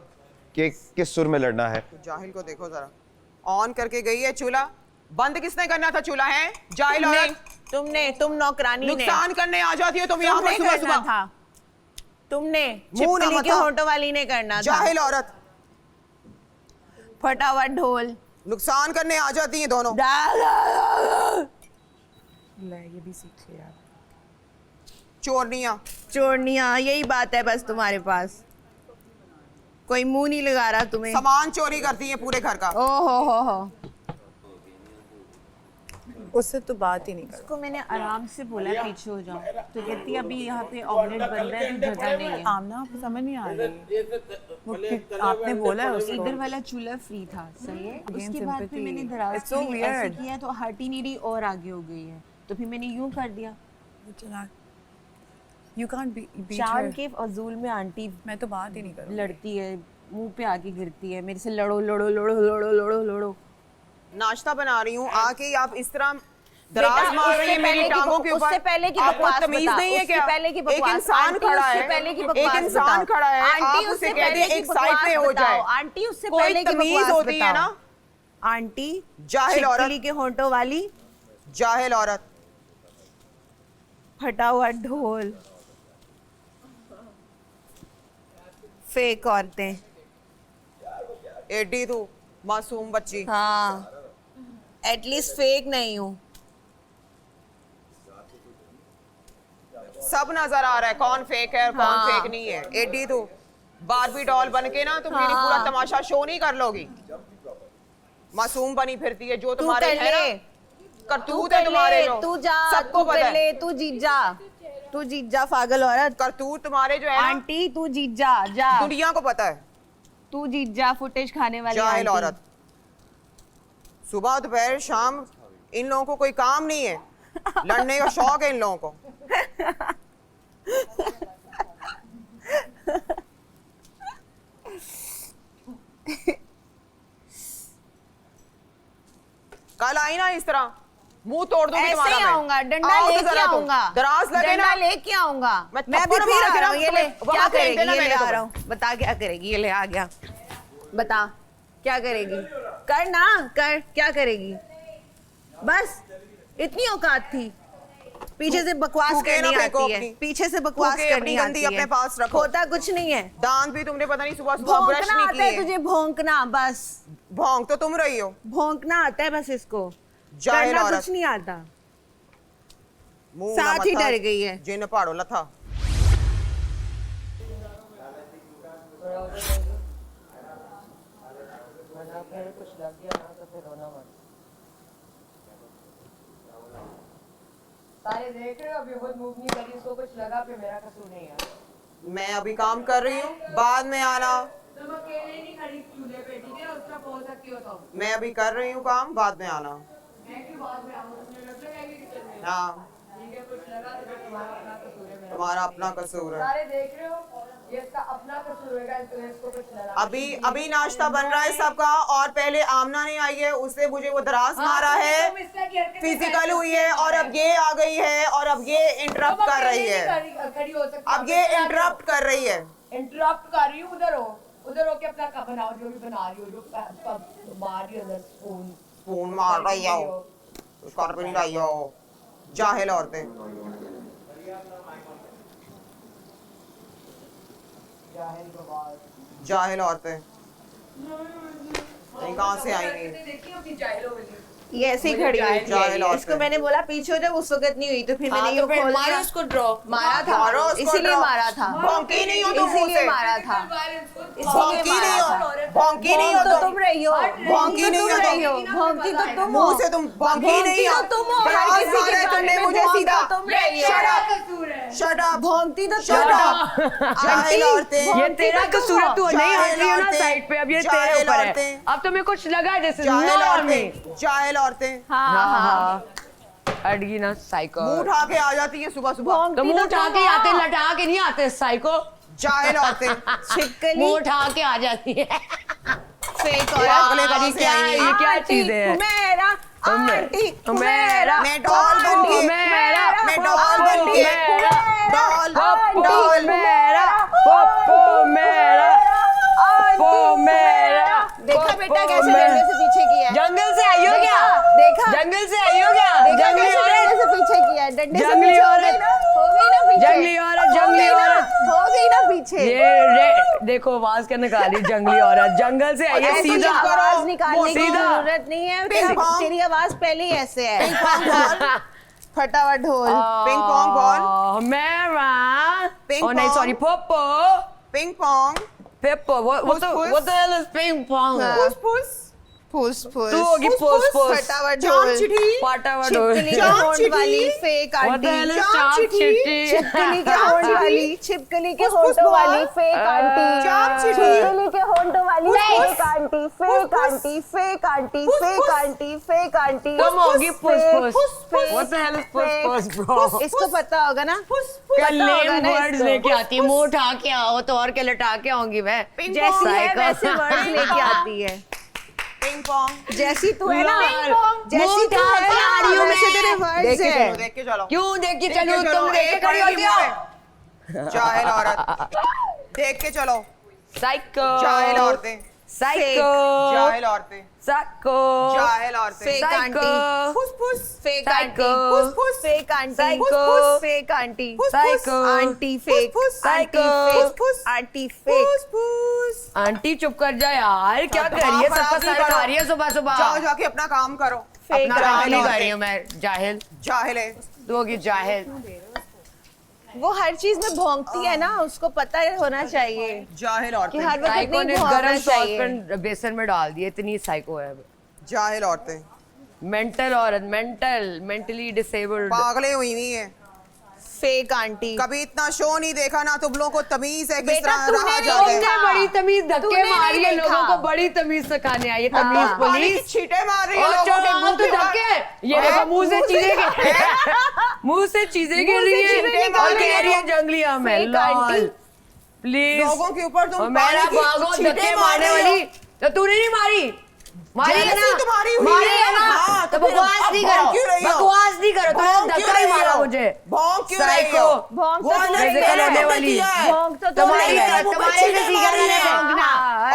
[SPEAKER 8] कि किस सुर में लड़ना है।
[SPEAKER 5] जाहिल को देखो जरा, ऑन करके गई है चूल्हा। बंद किसने करना था चूल्हा है? जाहिल औरत।
[SPEAKER 7] तुम नौकरानी ने
[SPEAKER 5] नुकसान करने आ जाती हो तुम यहाँ पर
[SPEAKER 7] तुमने
[SPEAKER 5] सुबह
[SPEAKER 7] करना
[SPEAKER 5] सुबह।
[SPEAKER 7] था। तुमने
[SPEAKER 5] मुंह ना
[SPEAKER 7] छिपकली के
[SPEAKER 5] मथा।
[SPEAKER 7] होंठों वाली ने करना था।
[SPEAKER 5] जाहिल औरत।
[SPEAKER 7] फटाफट ढोल।
[SPEAKER 5] नुकसान करने आ जाती हैं दोनों। चोरनियां।
[SPEAKER 7] चोरनियाँ यही बात है बस तुम्हारे पास। कोई मुंह नहीं लगा रहा तुम्हें।
[SPEAKER 5] सामान चोरी करती हैं पूरे घर का।
[SPEAKER 7] ओ हो।
[SPEAKER 10] उससे तो बात ही नहीं कर।
[SPEAKER 11] उसको मैंने आराम से बोला पीछे हो जाओ तो कहती है अभी यहाँ पे ऑमलेट बन रहा है तो जगह नहीं है।
[SPEAKER 10] आमना आपको समझ नहीं आ रही। आपने बोला है उसको।
[SPEAKER 11] इधर वाला चूल्हा फ्री था सही है। उसके बाद फिर
[SPEAKER 10] sympathy.
[SPEAKER 11] मैंने दराज
[SPEAKER 10] It's so
[SPEAKER 11] के लिए ऐसे
[SPEAKER 10] weird.
[SPEAKER 11] किया तो हटी नहीं रही और आगे हो गई है तो फिर मैंने यूं कर दिया।
[SPEAKER 10] You can't beat
[SPEAKER 11] चांद
[SPEAKER 10] her.
[SPEAKER 11] के फजूल में आंटी
[SPEAKER 10] मैं तो बात ही नहीं करूँ।
[SPEAKER 11] लड़ती है मुंह पे आके गिरती है मेरे से लड़ो।
[SPEAKER 5] नाश्ता बना रही हूँ आके ही आप इस तरह दराज मार रही है मेरी टांगों के ऊपर।
[SPEAKER 7] उससे पहले की
[SPEAKER 5] आपको
[SPEAKER 7] बकवास
[SPEAKER 5] तमीज
[SPEAKER 7] बता,
[SPEAKER 5] नहीं है
[SPEAKER 7] उससे
[SPEAKER 5] क्या?
[SPEAKER 7] पहले की
[SPEAKER 5] एक
[SPEAKER 7] बकवास।
[SPEAKER 5] इंसान
[SPEAKER 7] आंटी,
[SPEAKER 5] खड़ा
[SPEAKER 7] उससे
[SPEAKER 5] है,
[SPEAKER 7] पहले की
[SPEAKER 5] एक
[SPEAKER 7] बकवास
[SPEAKER 5] इंसान
[SPEAKER 7] बताओ।
[SPEAKER 5] खड़ा है,
[SPEAKER 7] आंटी,
[SPEAKER 5] आप
[SPEAKER 7] उससे
[SPEAKER 5] उसे कह
[SPEAKER 7] पहले
[SPEAKER 5] दें
[SPEAKER 7] की
[SPEAKER 5] एक साइड पे
[SPEAKER 7] बकवास
[SPEAKER 5] हो जाए।
[SPEAKER 7] बताओ। आंटी उससे
[SPEAKER 5] कोई
[SPEAKER 7] पहले की
[SPEAKER 5] तमीज
[SPEAKER 7] बकवास
[SPEAKER 5] होती है ना?
[SPEAKER 7] बताओ। आंटी
[SPEAKER 5] जाहिल औरत।
[SPEAKER 7] छिपकली के होंठों वाली
[SPEAKER 5] जाहिल औरत।
[SPEAKER 7] फटा हुआ ढोल। फेक औरतें।
[SPEAKER 5] एडी तू मासूम बच्ची।
[SPEAKER 7] हाँ एटलीस्ट फेक नहीं हूँ।
[SPEAKER 5] सब नजर आ रहा है कौन फेक है और कौन
[SPEAKER 7] हाँ।
[SPEAKER 5] फेक नहीं है। एडी तू बारबी डॉल बन के ना तुम मेरी पूरा तमाशा शो नहीं कर लोगी। मासूम बनी फिरती है जो
[SPEAKER 7] तू
[SPEAKER 5] तुम्हारे
[SPEAKER 7] कर
[SPEAKER 5] है
[SPEAKER 7] ले।
[SPEAKER 5] ना करतूत है तुम्हारे जो
[SPEAKER 7] तू जा
[SPEAKER 5] सबको
[SPEAKER 7] तू
[SPEAKER 5] पता
[SPEAKER 7] कर
[SPEAKER 5] है।
[SPEAKER 7] ले तू जीत जा पागल औरत।
[SPEAKER 5] करतूत तुम्हारे जो है ना
[SPEAKER 7] आंटी तू जीत जा जा
[SPEAKER 5] दुनिया को पता है।
[SPEAKER 7] तू जीत जा फुटेज खाने वाली
[SPEAKER 5] जाहिल
[SPEAKER 7] आंटी।
[SPEAKER 5] औरत। सुबह दोपहर शाम इन लोगों को कोई काम नहीं है। लड़ने का शौक है इन लोगों को। कल आई ना इस तरह मुंह तोड़ दूंगी
[SPEAKER 7] ऐसे
[SPEAKER 5] तुम्हारा
[SPEAKER 7] ही
[SPEAKER 5] मैं।
[SPEAKER 7] आऊंगा, डंडा
[SPEAKER 5] आओ तो
[SPEAKER 7] लेके
[SPEAKER 5] जरा तुम।
[SPEAKER 7] आऊंगा,
[SPEAKER 5] दराज लगे
[SPEAKER 7] डंडा
[SPEAKER 5] ना
[SPEAKER 7] लेके आऊंगा।
[SPEAKER 5] मैं
[SPEAKER 7] मैं भी
[SPEAKER 5] थप्पड़
[SPEAKER 7] फिर
[SPEAKER 5] मार
[SPEAKER 7] आ
[SPEAKER 5] के
[SPEAKER 7] रहा
[SPEAKER 5] ना
[SPEAKER 7] हूँ, ये ले
[SPEAKER 5] तुम्हें
[SPEAKER 7] क्या
[SPEAKER 5] वहाँ फेंक
[SPEAKER 7] करेगी,
[SPEAKER 5] देना
[SPEAKER 7] ये ले
[SPEAKER 5] मैंने
[SPEAKER 7] आ
[SPEAKER 5] तुम्हें।
[SPEAKER 7] रहा हूँ, बता क्या करेगी, ये ले आ गया, बता क्या करेगी, कर ना कर, क्या करेगी, बस इतनी औकात थी। पीछे से बकवास
[SPEAKER 5] थूके ना
[SPEAKER 7] करनी
[SPEAKER 5] फेंको
[SPEAKER 7] आती है,
[SPEAKER 5] अपनी।
[SPEAKER 7] पीछे से बकवास
[SPEAKER 5] थूके
[SPEAKER 7] करनी
[SPEAKER 5] अपनी
[SPEAKER 7] आती
[SPEAKER 5] गंदी
[SPEAKER 7] है,
[SPEAKER 5] अपने पास रखो।
[SPEAKER 7] होता कुछ नहीं है।
[SPEAKER 5] दांत भी तुमने पता नहीं सुबह सुबह ब्रश
[SPEAKER 7] भौंकना
[SPEAKER 5] नहीं
[SPEAKER 7] आता है
[SPEAKER 5] किए।
[SPEAKER 7] तुझे, भौंकना, बस
[SPEAKER 5] भौंक तो तुम रही हो।
[SPEAKER 7] भौंकना आता है बस इसको,
[SPEAKER 5] जाहिल
[SPEAKER 7] करना
[SPEAKER 5] औरत।
[SPEAKER 7] कुछ नहीं आता।
[SPEAKER 5] मुंह ना
[SPEAKER 7] साथ ही
[SPEAKER 5] मथा,
[SPEAKER 7] डर गई है।
[SPEAKER 5] जिन पहाड़ों लथा।
[SPEAKER 12] सारे देख रहे हो, अभी बहुत मूव नहीं करी, इसको कुछ लगा पे मेरा कसूर नहीं है।
[SPEAKER 5] मैं अभी काम कर रही हूँ, बाद में आना।
[SPEAKER 12] तुम अकेले नहीं खड़ी चूल्हे पे, ठीक है, उसका बोल सकती हो तुम।
[SPEAKER 5] मैं अभी कर रही हूँ काम, बाद में आना।
[SPEAKER 12] मैं क्यों बाद में आऊँ, मुझे लग लगाएगी किचन में।
[SPEAKER 5] हाँ,
[SPEAKER 12] ठीक है, कुछ लगा तो फिर तुम्हारा अपना कसूर है, मेरा
[SPEAKER 5] तुम्हारा अपना कसूर है।
[SPEAKER 12] सारे देख रहे हो, ये इसका अपना कसूर होगा, इसको कुछ लगा।
[SPEAKER 5] अभी नाश्ता बन रहा है सबका, और पहले आमना नहीं आई है, उससे मुझे वो दराज मारा है, फिजिकल हुई है, और अब ये आ गई है, और अब ये इंटरप्ट कर रही है,
[SPEAKER 12] खड़ी हो सकती,
[SPEAKER 5] अब ये इंटरप्ट कर रही है।
[SPEAKER 12] इंटरप्ट कर रही हूँ, उधर हो के अपना कप बनाओ, जो भी बना रही हो, जो मार रही हो उधर
[SPEAKER 5] स्पून मार रही हो, कर भी नहीं रही हो, जाहिल औरतें। जाहिल औरतें नहीं कहाँ से आएंगी।
[SPEAKER 7] ये ऐसे ही खड़ी हुई
[SPEAKER 5] जाहिल
[SPEAKER 7] थी,
[SPEAKER 5] औरतें।
[SPEAKER 7] इसको मैंने बोला पीछे हो जा, उस वक्त नहीं हुई, तो फिर मैंने ये खोल
[SPEAKER 5] मारो
[SPEAKER 7] दिया।
[SPEAKER 5] उसको ड्रॉ,
[SPEAKER 7] मारा था,
[SPEAKER 5] मारो उसको
[SPEAKER 7] इसीलिए
[SPEAKER 5] draw।
[SPEAKER 7] मारा था,
[SPEAKER 5] भौंकी नहीं हो तुम मुंह
[SPEAKER 7] इसीलिए
[SPEAKER 5] से।
[SPEAKER 7] मारा था,
[SPEAKER 5] भौंकी नहीं हो, भौंकी नहीं हो
[SPEAKER 7] तो तुम रही हो,
[SPEAKER 5] भौंकी नहीं हो
[SPEAKER 7] भौंकी तो तुम
[SPEAKER 5] मुंह से तुम भौंकी नहीं हो।
[SPEAKER 7] तो तुम हो, हर
[SPEAKER 5] दराज
[SPEAKER 7] किसी के
[SPEAKER 5] मारा है
[SPEAKER 7] बारे
[SPEAKER 5] तुमने
[SPEAKER 7] में
[SPEAKER 5] मुझे
[SPEAKER 7] भौंकते
[SPEAKER 5] सीधा।
[SPEAKER 7] तुम रही हो।
[SPEAKER 5] शट अप,
[SPEAKER 7] भौंकती तो
[SPEAKER 5] शट
[SPEAKER 7] तुम
[SPEAKER 5] अप। जाहिल औरतें,
[SPEAKER 12] ये तेरा कसूर है, तू नहीं हट रही है ना
[SPEAKER 5] औरतें,
[SPEAKER 12] साइड पे, अब ये तेरे
[SPEAKER 5] जाहिल
[SPEAKER 12] ऊपर है।
[SPEAKER 5] औरतें।
[SPEAKER 12] अब तुम्हें कुछ लगा है जैसे
[SPEAKER 5] जाहिल
[SPEAKER 12] नॉर्मल
[SPEAKER 5] औरतें, जाहिल औरतें
[SPEAKER 7] हाँ,
[SPEAKER 12] अड़गी ना साइको।
[SPEAKER 5] मुंह उठा के आ जाती है सुबह सुबह।
[SPEAKER 12] तो मुंह उठा के आते, लटा के नहीं आते साइको।
[SPEAKER 5] जाहिल औरतें,
[SPEAKER 7] छिपकली,
[SPEAKER 12] मुंह उठा के आ जाती है।
[SPEAKER 7] फेक
[SPEAKER 5] ये अगले कहीं से
[SPEAKER 12] क्या
[SPEAKER 5] आएंगी।
[SPEAKER 12] ये क्या चीजें हैं?
[SPEAKER 7] मेरा आंटी
[SPEAKER 12] मेरा,
[SPEAKER 5] मैं डॉल बन के,
[SPEAKER 12] मेरा,
[SPEAKER 5] मैं डॉल बन के, डॉल,
[SPEAKER 12] पप्पू
[SPEAKER 5] डॉल,
[SPEAKER 12] मेरा, पप्पू मेरा, पप्पू मेरा।
[SPEAKER 7] देखा बेटा कैसे डंडे से पीछे किया है?
[SPEAKER 12] जंगल से आई हो क्या?
[SPEAKER 7] देखा
[SPEAKER 12] जंगल से आई हो क्या?
[SPEAKER 7] देखा
[SPEAKER 12] जंगली
[SPEAKER 7] कैसे
[SPEAKER 12] औरत,
[SPEAKER 7] डंडे से पीछे किया है? डंडे से
[SPEAKER 12] जंगली
[SPEAKER 7] पीछे हो
[SPEAKER 12] औरत,
[SPEAKER 7] गई ना, हो गई ना पीछे,
[SPEAKER 12] जंगली औरत,
[SPEAKER 7] हो
[SPEAKER 12] जंगली
[SPEAKER 7] गई ना,
[SPEAKER 12] औरत।
[SPEAKER 7] हो गई ना पीछे।
[SPEAKER 12] ये देखो आवाज क्या निकाली, जंगली औरत जंगल से आई है
[SPEAKER 7] ऐसी
[SPEAKER 12] सीधा।
[SPEAKER 7] आवाज निकालने की
[SPEAKER 12] सीधा।
[SPEAKER 7] जरूरत नहीं है,
[SPEAKER 5] पिंग पोंग।
[SPEAKER 7] तेरी आवाज पहले ही ऐसे है।
[SPEAKER 5] पिंग पोंग बॉल,
[SPEAKER 7] फटा हुआ ढोल,
[SPEAKER 5] पिंग पोंग बॉल,
[SPEAKER 12] मेरा,
[SPEAKER 5] पिंग
[SPEAKER 12] oh नहीं
[SPEAKER 5] Pong.
[SPEAKER 12] Sorry, Poopó,
[SPEAKER 5] ping pong,
[SPEAKER 12] Pippo, what
[SPEAKER 5] Puss.
[SPEAKER 12] the hell is ping pong?
[SPEAKER 5] पुस पुस,
[SPEAKER 7] फूस फूस,
[SPEAKER 12] तू होगी पुस पुस,
[SPEAKER 7] फटा हुआ
[SPEAKER 5] चाम
[SPEAKER 7] ढोल,
[SPEAKER 5] चिठी,
[SPEAKER 12] पाटा हुआ ढोल।
[SPEAKER 7] छिपकली के
[SPEAKER 5] चाम
[SPEAKER 7] होंठ
[SPEAKER 5] चिठी।
[SPEAKER 7] वाली fake
[SPEAKER 12] What the
[SPEAKER 7] aunty,
[SPEAKER 12] hell is
[SPEAKER 5] चाम
[SPEAKER 12] चाम
[SPEAKER 5] चिठी?
[SPEAKER 12] चिट्टी?
[SPEAKER 7] छिपकली के होंठ वाली, छिपकली के
[SPEAKER 5] फुस फुस
[SPEAKER 7] होंठों वाली
[SPEAKER 5] बॉल।
[SPEAKER 7] फेक आंटी,
[SPEAKER 5] चाम चिठी।
[SPEAKER 7] छिपकली के होंठों वाली
[SPEAKER 5] फुस
[SPEAKER 7] फेक
[SPEAKER 5] फुस।
[SPEAKER 7] आंटी,
[SPEAKER 5] फुस
[SPEAKER 7] फेक
[SPEAKER 5] फुस।
[SPEAKER 7] आंटी, फेक आंटी,
[SPEAKER 5] फुस
[SPEAKER 7] फेक
[SPEAKER 5] फुस।
[SPEAKER 7] आंटी, फेक आंटी,
[SPEAKER 12] तुम होगी पुस पुस।
[SPEAKER 5] फुस फुस।
[SPEAKER 12] What the hell is पुस
[SPEAKER 7] फेक।
[SPEAKER 12] पुस, bro?
[SPEAKER 7] इसको पता होगा ना,
[SPEAKER 12] क्या
[SPEAKER 7] पता होगा
[SPEAKER 12] लेम
[SPEAKER 7] ना
[SPEAKER 12] वर्ड्स
[SPEAKER 7] इसको।
[SPEAKER 12] लेके आती है, मुंह उठा के आओ तो और क्या लटा के आऊंगी मैं।
[SPEAKER 5] पिंग
[SPEAKER 7] जैसी
[SPEAKER 5] पोंग,
[SPEAKER 7] है
[SPEAKER 12] Psycho.
[SPEAKER 7] वैसे वर्ड्स लेके आती है,
[SPEAKER 5] पिंग पोंग।
[SPEAKER 7] जैसी तू है ना,
[SPEAKER 12] यार,
[SPEAKER 7] जैसी
[SPEAKER 12] मुंह
[SPEAKER 7] तू
[SPEAKER 12] उठा
[SPEAKER 7] है
[SPEAKER 12] के आ रही
[SPEAKER 7] ना
[SPEAKER 12] हूँ
[SPEAKER 7] वैसे
[SPEAKER 12] मैं।
[SPEAKER 7] तेरे वर्ड्स
[SPEAKER 5] देख के चलो,
[SPEAKER 7] हैं।
[SPEAKER 5] देख के चलो।
[SPEAKER 12] क्यों देख के
[SPEAKER 5] देख के
[SPEAKER 12] चलो, तुम देख के
[SPEAKER 5] एक
[SPEAKER 12] खड़ी हो
[SPEAKER 5] पड़ेगी
[SPEAKER 12] क्या?
[SPEAKER 5] मुंह में। जाहिल औरत, देख के चलो।
[SPEAKER 12] साइको,
[SPEAKER 5] जाहिल औरतें,
[SPEAKER 12] साइको,
[SPEAKER 5] जाहिल औरतें,
[SPEAKER 12] साइको,
[SPEAKER 5] जाहिल औरतें।
[SPEAKER 7] फेक आंटी,
[SPEAKER 5] फुस फुस,
[SPEAKER 7] फेक
[SPEAKER 12] Psycho.
[SPEAKER 7] आंटी,
[SPEAKER 5] फुस फुस,
[SPEAKER 7] fake aunty,
[SPEAKER 12] Psycho.
[SPEAKER 7] Fake aunty,
[SPEAKER 12] Psycho.
[SPEAKER 7] Aunty fake,
[SPEAKER 5] फुस,
[SPEAKER 7] aunty
[SPEAKER 12] Psycho.
[SPEAKER 7] Fake, aunty fake.
[SPEAKER 5] फुस फुस।
[SPEAKER 12] आंटी चुप कर जा यार, क्या कर रही है, सबका सर खा रही है सुबह सुबह।
[SPEAKER 5] जाओ जाके अपना काम करो।
[SPEAKER 7] फेक
[SPEAKER 12] अपना काम
[SPEAKER 5] जाहिल
[SPEAKER 12] नहीं कर
[SPEAKER 5] औरतें।
[SPEAKER 12] रही हूँ मैं, जाहिल।
[SPEAKER 5] जाहिल है।
[SPEAKER 12] तू होगी जाहिल।
[SPEAKER 7] वो हर चीज में भौंकती है ना, उसको पता होना चाहिए
[SPEAKER 5] जाहिल
[SPEAKER 7] कि
[SPEAKER 5] औरतें,
[SPEAKER 7] हर वक्त
[SPEAKER 12] साइको
[SPEAKER 7] नहीं
[SPEAKER 12] ने
[SPEAKER 7] भौंकना
[SPEAKER 12] गरम
[SPEAKER 7] चाहिए।
[SPEAKER 12] सॉसपैन बेसन में डाल दिए, इतनी साइको है।
[SPEAKER 5] जाहिल औरतें,
[SPEAKER 12] मेंटल औरत, मेंटली डिसेबल्ड।
[SPEAKER 5] पागलें हुई नहीं है।
[SPEAKER 7] Fake aunty.
[SPEAKER 5] कभी इतना शो नहीं देखा ना, तुम लोगों को तमीज है किस
[SPEAKER 7] बेटा,
[SPEAKER 5] तरह
[SPEAKER 7] तूने
[SPEAKER 5] रहा
[SPEAKER 7] नहीं
[SPEAKER 5] जाता है।
[SPEAKER 7] देखा।
[SPEAKER 12] बड़ी तमीज धक्के
[SPEAKER 7] तूने
[SPEAKER 12] मार रही है
[SPEAKER 7] नहीं
[SPEAKER 12] लोगों
[SPEAKER 7] देखा।
[SPEAKER 12] को, बड़ी तमीज सिखाने आई है तमीज
[SPEAKER 5] पानी की
[SPEAKER 12] पुलिस।
[SPEAKER 5] छींटे मार रही है
[SPEAKER 12] और
[SPEAKER 5] लोगों के मुंह
[SPEAKER 12] तो
[SPEAKER 5] पे।
[SPEAKER 12] धक्के, ये देखो मुंह से चीजें मुंह से चीजें गिर रही है और कह रही है जंगली आम है।
[SPEAKER 7] Fake aunty.
[SPEAKER 12] प्लीज
[SPEAKER 5] लोगों के ऊपर तुम
[SPEAKER 12] मेरा
[SPEAKER 5] पानी की
[SPEAKER 12] भागो
[SPEAKER 5] छींटे
[SPEAKER 12] धक्के
[SPEAKER 5] मार
[SPEAKER 12] मारने
[SPEAKER 5] रही हो।
[SPEAKER 12] वाली तो तूने नहीं मारी, मारी है
[SPEAKER 5] जैसी
[SPEAKER 12] ना,
[SPEAKER 5] तुम्हारी हुई
[SPEAKER 12] मारी
[SPEAKER 5] है
[SPEAKER 12] है ना,
[SPEAKER 5] हाँ,
[SPEAKER 12] तो
[SPEAKER 5] फिर
[SPEAKER 12] बकवास
[SPEAKER 5] अब
[SPEAKER 12] नहीं
[SPEAKER 5] भौंक क्यों
[SPEAKER 12] करो,
[SPEAKER 5] रही हो?
[SPEAKER 12] बकवास नहीं करो,
[SPEAKER 5] भौंक
[SPEAKER 12] तुमने
[SPEAKER 5] क्यों
[SPEAKER 12] धक्का ही
[SPEAKER 5] रही
[SPEAKER 12] मारा
[SPEAKER 5] हो?
[SPEAKER 12] मुझे।
[SPEAKER 5] भौंक क्यों रही हो?
[SPEAKER 12] साइको।
[SPEAKER 7] भौंक तो
[SPEAKER 5] वो
[SPEAKER 7] तुमने
[SPEAKER 5] नहीं,
[SPEAKER 12] फिजिकल
[SPEAKER 5] मेरे
[SPEAKER 12] होने
[SPEAKER 5] मुंह पे
[SPEAKER 12] वाली।
[SPEAKER 5] किया है।
[SPEAKER 7] भौंक तो
[SPEAKER 12] तुम्हारी
[SPEAKER 7] तुमने
[SPEAKER 5] मेरे मुंह पे
[SPEAKER 12] तुम्हारे
[SPEAKER 5] छींटे
[SPEAKER 12] से सीखा
[SPEAKER 5] मारी
[SPEAKER 12] मैंने
[SPEAKER 5] है।
[SPEAKER 12] भौंकना।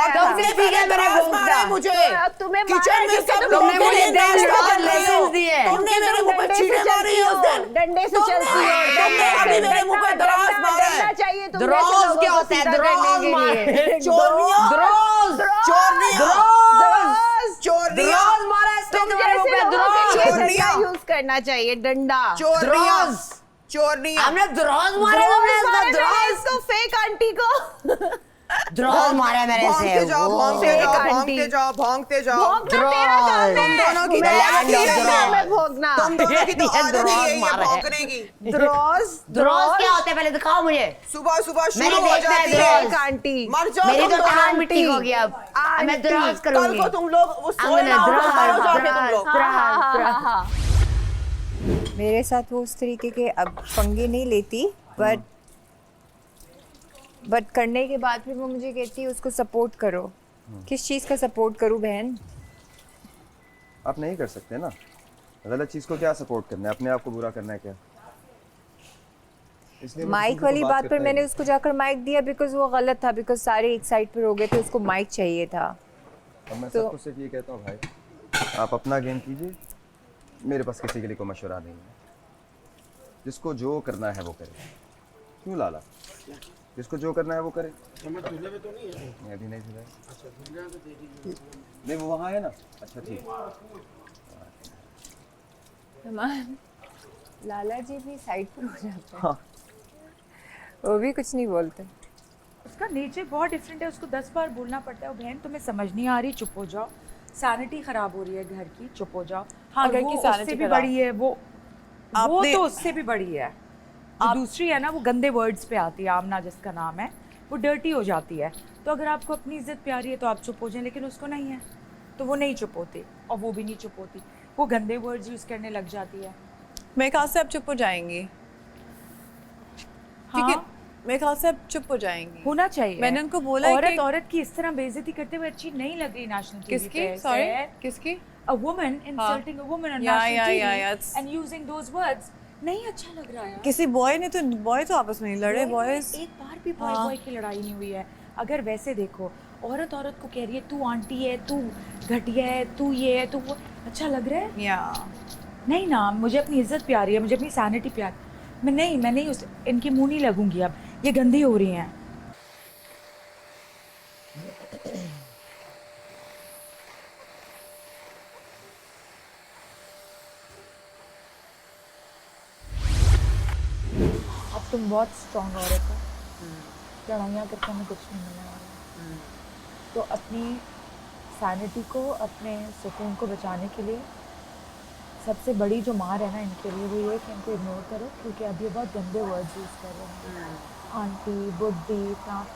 [SPEAKER 5] और
[SPEAKER 12] तुमसे
[SPEAKER 5] तुमसे
[SPEAKER 12] सीखा
[SPEAKER 5] पहले
[SPEAKER 12] मैंने
[SPEAKER 5] दराज
[SPEAKER 12] भौंकना।
[SPEAKER 5] मारा है मुझे।
[SPEAKER 7] अब तुम्हें
[SPEAKER 5] किचन
[SPEAKER 7] मारा
[SPEAKER 5] में
[SPEAKER 7] किसने?
[SPEAKER 5] सब
[SPEAKER 7] तुमने
[SPEAKER 5] लोगों
[SPEAKER 12] मुझे
[SPEAKER 5] के लिए
[SPEAKER 12] दे
[SPEAKER 5] नाश्ता कर रही
[SPEAKER 12] लेसन
[SPEAKER 5] हो।
[SPEAKER 12] दिए।
[SPEAKER 5] तुमने मेरे मुंह पे
[SPEAKER 7] डंडे से
[SPEAKER 5] छींटे
[SPEAKER 7] चलती
[SPEAKER 5] मारी है
[SPEAKER 7] हो,
[SPEAKER 5] उस दिन।
[SPEAKER 7] डंडे से चलती हो।
[SPEAKER 5] तुमने अभी मेरे मुंह पे दराज मारा है।
[SPEAKER 7] डरना चाहिए तुम
[SPEAKER 12] द्रोज
[SPEAKER 7] जैसे लोगों
[SPEAKER 12] क्या
[SPEAKER 7] को
[SPEAKER 12] होता है?
[SPEAKER 7] सीधा
[SPEAKER 12] द्रोज
[SPEAKER 7] करने के
[SPEAKER 12] मारे।
[SPEAKER 7] लिए।
[SPEAKER 5] चोरनिया।
[SPEAKER 12] द्रोज
[SPEAKER 5] चोरनिया। चोरनिया।
[SPEAKER 12] द्रोज मारा है इसने
[SPEAKER 7] तुम
[SPEAKER 12] तुम्हारे मुंह
[SPEAKER 7] जैसे
[SPEAKER 12] पे,
[SPEAKER 7] लोगों के लिए
[SPEAKER 12] द्रोज।
[SPEAKER 7] डंडा यूज करना चाहिए, डंडा।
[SPEAKER 5] चोरनिया।
[SPEAKER 12] द्रोज।
[SPEAKER 5] चोरनिया।
[SPEAKER 12] हमने द्रोज मारे, तुमने इसको द्रोज
[SPEAKER 7] इसको फेक आंटी को
[SPEAKER 12] द्रोज मारा है मेरे
[SPEAKER 5] भौंकते
[SPEAKER 12] से।
[SPEAKER 5] जाओ,
[SPEAKER 12] वो।
[SPEAKER 5] भौंकते
[SPEAKER 7] फेक
[SPEAKER 5] जाओ,
[SPEAKER 7] आंटी।
[SPEAKER 5] भौंकते जाओ, भौंकते जाओ।
[SPEAKER 7] भौंकना तेरा काम है।
[SPEAKER 5] तुम दोनों की तो
[SPEAKER 7] मेरा
[SPEAKER 5] आदत
[SPEAKER 7] क्या
[SPEAKER 5] ही
[SPEAKER 7] काम है
[SPEAKER 5] है।
[SPEAKER 7] भौंकना?
[SPEAKER 5] तुम दोनों की तो
[SPEAKER 12] ये
[SPEAKER 5] आदत ही
[SPEAKER 12] द्रोज
[SPEAKER 5] है ये
[SPEAKER 12] मारा है।
[SPEAKER 5] भौंकने की।
[SPEAKER 7] द्रोज
[SPEAKER 12] द्रोज क्या होता है पहले दिखाओ मुझे।
[SPEAKER 5] सुबह सुबह
[SPEAKER 12] मैंने
[SPEAKER 5] शुरू हो
[SPEAKER 12] देखना है
[SPEAKER 5] जाती है।
[SPEAKER 12] द्रोज।
[SPEAKER 7] आंटी।
[SPEAKER 5] मर जाओ
[SPEAKER 12] मेरी
[SPEAKER 5] तुम
[SPEAKER 12] तो
[SPEAKER 5] दोनों।
[SPEAKER 12] टांग भी ठीक हो गई अब मैं द्रोज
[SPEAKER 5] कल
[SPEAKER 12] करूंगी।
[SPEAKER 5] को तुम लोग वो सोए ना हो तो मरो जाके तुम लोग।
[SPEAKER 13] मेरे साथ वो उस तरीके के अब पंगे नहीं लेती, बट करने के बाद फिर वो मुझे कहती है उसको सपोर्ट करो। किस चीज़ का सपोर्ट करूँ बहन?
[SPEAKER 8] आप नहीं कर सकते ना, गलत चीज़ को क्या सपोर्ट करना है, अपने आप को बुरा करना है क्या? इसलिए मैं
[SPEAKER 13] माइक
[SPEAKER 8] किसी को
[SPEAKER 13] वाली बात
[SPEAKER 8] करता
[SPEAKER 13] पर
[SPEAKER 8] ही
[SPEAKER 13] मैंने
[SPEAKER 8] नहीं।
[SPEAKER 13] उसको जाकर माइक दिया बिकॉज वो गलत था, बिकॉज सारे एक साइड पर हो गए थे, उसको माइक चाहिए था।
[SPEAKER 8] अब मैं
[SPEAKER 13] तो-
[SPEAKER 8] सबको सिर्फ ये कहता हूँ भाई, आप अपना गेम कीजिए, मेरे पास किसी के लिए कोई मशवरा नहीं है। जिसको जो करना है वो करे। क्यों लाला? जिसको जो करना है वो करे।
[SPEAKER 10] समझ चूल्हे में तो नहीं है?
[SPEAKER 8] नहीं अभी नहीं सुना।
[SPEAKER 10] अच्छा चूल्हे में तो तेरी
[SPEAKER 8] नहीं वो वहाँ है ना। अच्छा ठीक।
[SPEAKER 13] लाला जी भी साइड पर हो जाते हैं।
[SPEAKER 8] हाँ।
[SPEAKER 13] वो भी कुछ नहीं बोलते।
[SPEAKER 4] उसका नेचर बहुत डिफरेंट है, उसको 10 बार बोलना पड़ता है, वो बहन तुम्हें समझ नहीं आ रही, चुप हो जाओ, सैनिटी खराब हो रही है घर की, चुप हो जाओ।
[SPEAKER 11] हाँ,
[SPEAKER 4] और
[SPEAKER 11] घर
[SPEAKER 4] वो
[SPEAKER 11] की
[SPEAKER 4] उससे
[SPEAKER 11] sanity
[SPEAKER 4] भी
[SPEAKER 11] खराब।
[SPEAKER 4] बड़ी है, वो
[SPEAKER 11] आपने-
[SPEAKER 4] तो उससे भी बड़ी है। जो दूसरी है ना वो गंदे वर्ड्स पे आती है, आमना जिसका नाम है, वो डर्टी हो जाती है। तो अगर आपको अपनी इज्जत प्यारी है तो आप चुप हो जाएं, लेकिन उसको नहीं है तो वो नहीं चुप होती, और वो भी नहीं चुप होती, वो गंदे वर्ड्स यूज़ करने लग जाती है।
[SPEAKER 11] मेरे ख्याल से आप चुप हो जाएंगी। ठीक है,
[SPEAKER 4] हाँ।
[SPEAKER 11] मेरे ख्याल से आप चुप हो जाएंगी।
[SPEAKER 4] होना चाहिए।
[SPEAKER 11] मैंने उनको बोला है
[SPEAKER 4] औरत
[SPEAKER 11] कि
[SPEAKER 4] औरत की इस तरह बेइज्जती करते हुए अच्छी नहीं लग रही नेशनल टीवी
[SPEAKER 11] किसकी?
[SPEAKER 4] पे।
[SPEAKER 11] सॉरी, किसकी?
[SPEAKER 4] A woman insulting a woman on national TV and using those words नहीं अच्छा लग रहा है।
[SPEAKER 11] किसी बॉय ने तो बॉय तो आपस में नहीं लड़े, बॉयज
[SPEAKER 4] एक बार भी बॉय बॉय की लड़ाई नहीं हुई है। अगर वैसे देखो, औरत औरत को कह रही है तू आंटी है, तू घटिया है, तू ये है, तू वो, अच्छा लग रहा है?
[SPEAKER 11] या
[SPEAKER 4] नहीं ना, मुझे अपनी इज्जत प्यारी है, मुझे अपनी सैनिटी प्यारी। मैं नहीं उस इनके मुंह नहीं लगूंगी अब, ये गंदी हो रही हैं। अब तुम बहुत स्ट्रॉन्ग औरत हो, लड़ाइयाँ करके हमें कुछ नहीं मिलने वाला। तो अपनी सैनिटी को, अपने सुकून को बचाने के लिए सबसे बड़ी जो मार है ना इनके लिए वो ये है कि इनको इग्नोर करो, क्योंकि अब ये बहुत गंदे वर्ड्स यूज़ कर रहे हैं। आंटी, बुड्ढी, ना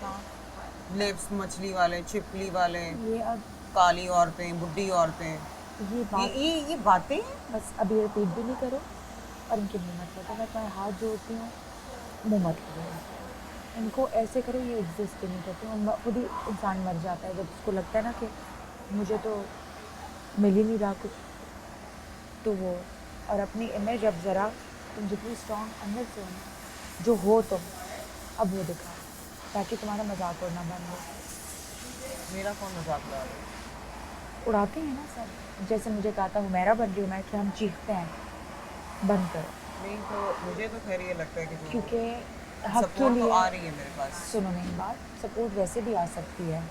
[SPEAKER 5] लिप्स मछली वाले, छिपली वाले,
[SPEAKER 4] ये अब
[SPEAKER 5] काली औरतें, बुढ़ी औरतें,
[SPEAKER 4] ये बात
[SPEAKER 5] ये बातें
[SPEAKER 4] बस अब ये रिपीट भी नहीं करो और इनके मुँह मत लगाओ। मैं तुम्हारे हाथ जोड़ती हूँ, मुँह मत लगाओ। इनको ऐसे करो, ये एग्जिस्ट ही नहीं करते। वो खुद ही इंसान मर जाता है जब उसको लगता है ना कि मुझे तो मिल ही नहीं रहा कुछ, तो वो। और अपनी इमेज अब ज़रा तुम जितनी स्ट्रॉन्ग अंदर से हो ना, जो हो तुम, अब वो दिखाओ, ताकि तुम्हारा मजाक उड़ना बंद हो।
[SPEAKER 5] मेरा कौन मजाक उड़ा रहा है?
[SPEAKER 4] उड़ाते हैं ना सब, जैसे मुझे कहा था हुमैरा बन रही हूँ मैं, कि हम चीखते हैं, बंद करो।
[SPEAKER 5] नहीं तो मुझे तो खैर ये लगता है कि जो
[SPEAKER 4] क्योंकि हक के
[SPEAKER 5] सपोर्ट
[SPEAKER 4] लिए
[SPEAKER 5] तो आ रही है मेरे पास।
[SPEAKER 4] सुनो मेरी बात, सपोर्ट वैसे भी आ सकती है,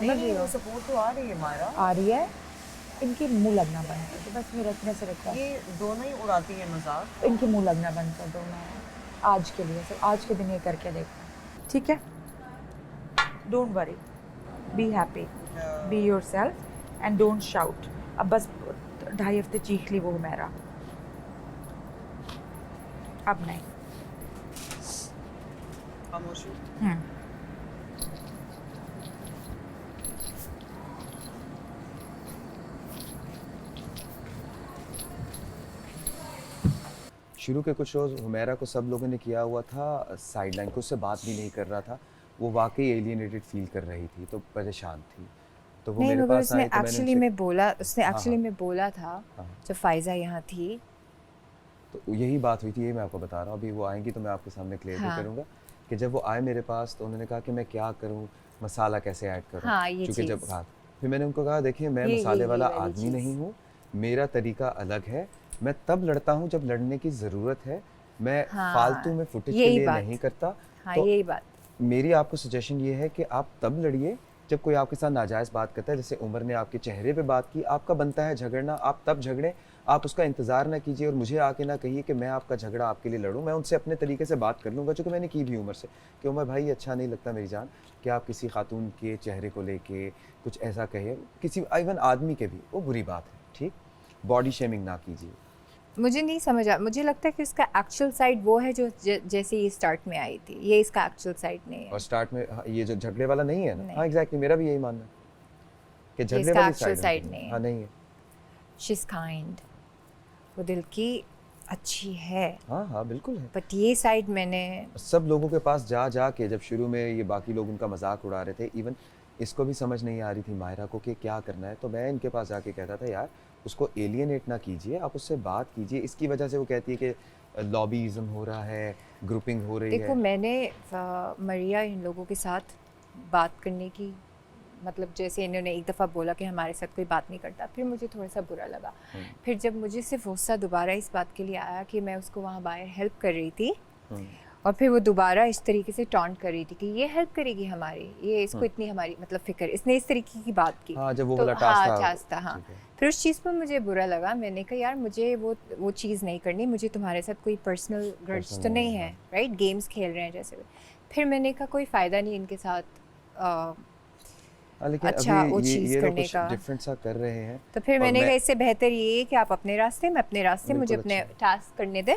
[SPEAKER 5] नहीं वो सपोर्ट तो आ रही है मायरा।
[SPEAKER 4] आ रही है, इनके मुंह लगना बंद कर दो, बस मेरे रखने से रखता है।
[SPEAKER 5] ये दोनों ही उड़ाती है मजाक।
[SPEAKER 4] इनके मुंह लगना बंद कर दो, मैं आज के लिए, सिर्फ आज के दिन ये करके देखो, ठीक है? Don't worry, be happy, be your self and don't shout. अब बस 2.5 हफ्ते चीख ली वो मेरा, अब नहीं।
[SPEAKER 5] खामोशी।
[SPEAKER 8] शुरू के कुछ शोज हुमैरा को सब लोगों ने किया हुआ था साइड लाइन को, उससे बात भी नहीं कर रहा था, वो वाकई एलियनेटेड फील कर रही थी, तो परेशान थी। तो वो
[SPEAKER 13] नहीं,
[SPEAKER 8] मेरे
[SPEAKER 13] मगर
[SPEAKER 8] पास
[SPEAKER 13] उसने
[SPEAKER 8] आई तो मैंने
[SPEAKER 13] एक्चुअली
[SPEAKER 8] उनसे-
[SPEAKER 13] में बोला, उसने
[SPEAKER 8] हाँ,
[SPEAKER 13] एक्चुअली
[SPEAKER 8] हाँ।
[SPEAKER 13] में बोला था
[SPEAKER 8] हाँ।
[SPEAKER 13] जब फाइजा यहाँ थी।
[SPEAKER 8] तो यही बात हुई थी, ये मैं आपको बता रहा हूँ। अभी वो आएंगी तो मैं आपके सामने क्लियर भी
[SPEAKER 13] हाँ।
[SPEAKER 8] करूँगा कि जब वो आए मेरे पास तो उन्होंने कहा कि मैं क्या करूँ, मसाला कैसे ऐड करूँ।
[SPEAKER 13] हाँ, ये
[SPEAKER 8] क्योंकि जब
[SPEAKER 13] चीज़।
[SPEAKER 8] हाँ, फिर मैंने उनको कहा देखिए मैं
[SPEAKER 13] ये
[SPEAKER 8] मसाले वाला
[SPEAKER 13] वाली
[SPEAKER 8] आदमी
[SPEAKER 13] चीज़।
[SPEAKER 8] नहीं हूँ, मेरा तरीका अलग है। मैं तब लड़ता हूँ जब लड़ने की ज़रूरत है, मैं
[SPEAKER 13] हाँ,
[SPEAKER 8] फालतू में फुटेज के
[SPEAKER 13] यही
[SPEAKER 8] लिए
[SPEAKER 13] बात।
[SPEAKER 8] नहीं करता।
[SPEAKER 13] हाँ,
[SPEAKER 8] तो
[SPEAKER 13] यही बात।
[SPEAKER 8] मेरी आपको सजेशन ये है कि आप तब लड़िए जब कोई आपके साथ नाजायज़ बात करता है। जैसे उमर ने आपके चेहरे पे बात की, आपका बनता है झगड़ना, आप तब झगड़ें, आप उसका इंतज़ार ना कीजिए और मुझे आके ना कहिए कि मैं आपका झगड़ा आपके लिए लड़ूं। मैं उनसे अपने तरीके से बात कर लूँगा, जो कि मैंने की भी उमर से, कि उमर भाई अच्छा नहीं लगता मेरी जान कि आप किसी खातून के चेहरे को लेके कुछ ऐसा कहे, किसी इवन आदमी के भी, वो बुरी बात है, ठीक? बॉडी शेमिंग ना कीजिए।
[SPEAKER 13] मुझे नहीं समझ आ, मुझे लगता है कि उसका एक्चुअल साइड वो है जो जैसे ये स्टार्ट में आई थी, ये इसका एक्चुअल साइड नहीं है।
[SPEAKER 8] और स्टार्ट में हाँ, ये जो झगड़े वाला नहीं है ना,
[SPEAKER 13] नहीं।
[SPEAKER 8] हाँ एग्जैक्टली, मेरा भी यही मानना है कि झगड़े
[SPEAKER 13] इसका
[SPEAKER 8] वाली
[SPEAKER 13] actual
[SPEAKER 8] साइड
[SPEAKER 13] side नहीं है।
[SPEAKER 8] हाँ नहीं है।
[SPEAKER 13] शी इज काइंड, वो दिल की अच्छी है,
[SPEAKER 8] हाँ हाँ बिल्कुल है।
[SPEAKER 13] बट ये साइड मैंने
[SPEAKER 8] सब लोगों के पास जा जा के, जब शुरू में ये बाकी लोग उनका मजाक उड़ा रहे थे, इवन इसको भी समझ नहीं आ रही थी मायरा को कि क्या करना है, तो मैं इनके पास जाके कहता था यार उसको एलियनेट ना कीजिए, आप उससे बात कीजिए। इसकी वजह से वो कहती है कि लॉबीज़म हो रहा है, ग्रुपिंग हो रही
[SPEAKER 13] देखो
[SPEAKER 8] है।
[SPEAKER 13] मैंने मरिया इन लोगों के साथ बात करने की, मतलब जैसे इन्होंने एक दफ़ा बोला कि हमारे साथ कोई बात नहीं करता, फिर मुझे थोड़ा सा बुरा लगा। फिर जब मुझे सिर्फ गुस्सा दोबारा इस बात के लिए आया कि मैं उसको वहाँ बाहर हेल्प कर रही थी, और फिर वो दोबारा इस तरीके से टॉन्ट कर रही थी कि ये हेल्प करेगी हमारी, ये इसको इतनी हमारी मतलब फ़िक्र, इसने इस तरीके की बात की।
[SPEAKER 8] हाँ, जब वो
[SPEAKER 13] तो
[SPEAKER 8] वाला टास्क था,
[SPEAKER 13] टास्क था, हाँ।
[SPEAKER 8] ठीक है।
[SPEAKER 13] फिर उस चीज़ पर मुझे बुरा लगा, मैंने कहा यार मुझे वो चीज़ नहीं करनी, मुझे तुम्हारे साथ कोई पर्सनल ग्रज तो नहीं है, राइट? गेम्स खेल रहे हैं जैसे भी। फिर मैंने कहा कोई फ़ायदा नहीं इनके साथ
[SPEAKER 8] लेकिन
[SPEAKER 13] अच्छा
[SPEAKER 8] अभी
[SPEAKER 13] वो
[SPEAKER 8] ये
[SPEAKER 13] चीज़
[SPEAKER 8] तो
[SPEAKER 13] करने
[SPEAKER 8] कुछ
[SPEAKER 13] का।
[SPEAKER 8] डिफरेंट सा कर रहे हैं।
[SPEAKER 13] तो फिर
[SPEAKER 8] और
[SPEAKER 13] मैंने कहा इससे बेहतर ये है कि आप अपने रास्ते, मैं अपने रास्ते, मुझे
[SPEAKER 8] बिल्कुल
[SPEAKER 13] अपने
[SPEAKER 8] अच्छा।
[SPEAKER 13] टास्क करने दे।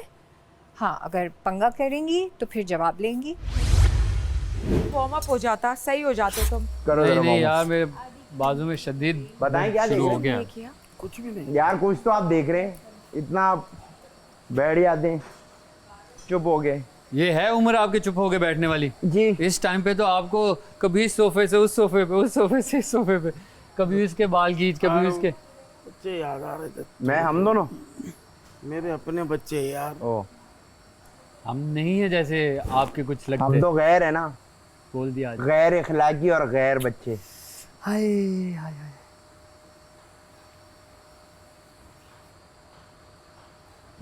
[SPEAKER 13] हाँ, अगर पंगा करेंगी तो फिर जवाब लेंगी।
[SPEAKER 12] वार्म अप हो जाता, सही हो जाते तुम।
[SPEAKER 3] करो
[SPEAKER 2] नहीं
[SPEAKER 3] जरा
[SPEAKER 2] नहीं
[SPEAKER 3] मामू।
[SPEAKER 2] यार, मेरे बाजू में शदीद
[SPEAKER 3] बताएं क्या
[SPEAKER 2] शुरू हो
[SPEAKER 3] देख
[SPEAKER 2] गया।
[SPEAKER 3] रहे हैं? कुछ भी नहीं यार, कुछ तो आप देख रहे हैं, इतना आप बैठ जाते हैं, चुप हो गए।
[SPEAKER 2] ये है उम्र आपके चुप होके बैठने वाली
[SPEAKER 3] जी।
[SPEAKER 2] इस टाइम पे तो आपको कभी इस सोफे से उस सोफे पे, उस सोफे से इस सोफे पे, कभी इसके बाल खींच, कभी इसके।
[SPEAKER 10] बच्चे याद आ रहे थे।
[SPEAKER 3] मैं हम दोनों
[SPEAKER 10] मेरे अपने बच्चे यार।
[SPEAKER 3] ओ,
[SPEAKER 2] हम नहीं है जैसे आपके कुछ लगते।
[SPEAKER 3] हम तो गैर है ना,
[SPEAKER 2] बोल दिया आज।
[SPEAKER 3] गैर इखलाकी और गैर बच्चे।
[SPEAKER 2] हाय हाय हाय।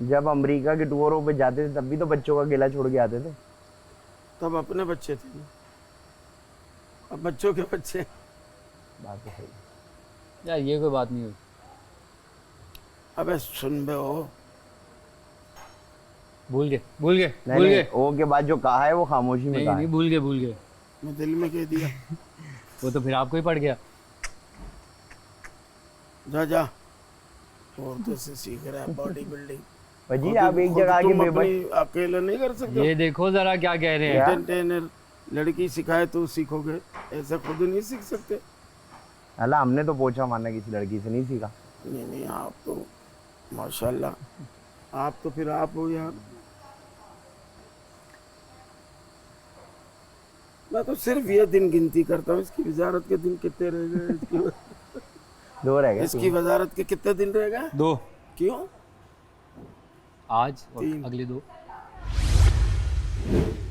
[SPEAKER 3] जब अमेरिका के टूरों पे जाते थे तब भी तो बच्चों का गिला छोड़ के आते थे।
[SPEAKER 10] तब अपने बच्चे थे ना, अब बच्चों के बच्चे।
[SPEAKER 3] बात तो सही।
[SPEAKER 2] यार ये कोई बात नहीं हुई।
[SPEAKER 10] अबे सुन बे हो,
[SPEAKER 2] भूल गए भूल गए
[SPEAKER 3] नहीं
[SPEAKER 2] भूल
[SPEAKER 3] नहीं,
[SPEAKER 2] गए।
[SPEAKER 3] ओ के बाद जो कहा है वो खामोशी में
[SPEAKER 2] नहीं
[SPEAKER 3] कहा
[SPEAKER 2] नहीं,
[SPEAKER 3] है।
[SPEAKER 2] भूल गए भूल गए।
[SPEAKER 10] मैं दिल में कह दिया।
[SPEAKER 2] वो तो फिर आपको ही पड़ गया।
[SPEAKER 10] जा जा, औरतों से सीख रहा है बॉडी बिल्डिंग।
[SPEAKER 3] भाजी आप एक जगह आके बेबस
[SPEAKER 10] अकेले नहीं कर सकते।
[SPEAKER 2] ये देखो जरा क्या कह रहे हैं।
[SPEAKER 10] एंटरटेनर लड़की सिखाए तो सीखोगे, ऐसा खुद नहीं सीख सकते।
[SPEAKER 3] अल्लाह, हमने तो पोछा मारना किसी लड़की से नहीं सीखा।
[SPEAKER 10] नहीं नहीं, आप तो माशाल्लाह, आप तो फिर आप हो यार। मैं तो सिर्फ ये दिन गिनती करता हूँ, इसकी वजारत के दिन कितने रह गए,
[SPEAKER 3] दो रह गए।
[SPEAKER 10] इसकी वजारत के कितने दिन रह गए?
[SPEAKER 2] 2।
[SPEAKER 10] क्यों?
[SPEAKER 2] आज और अगले 2।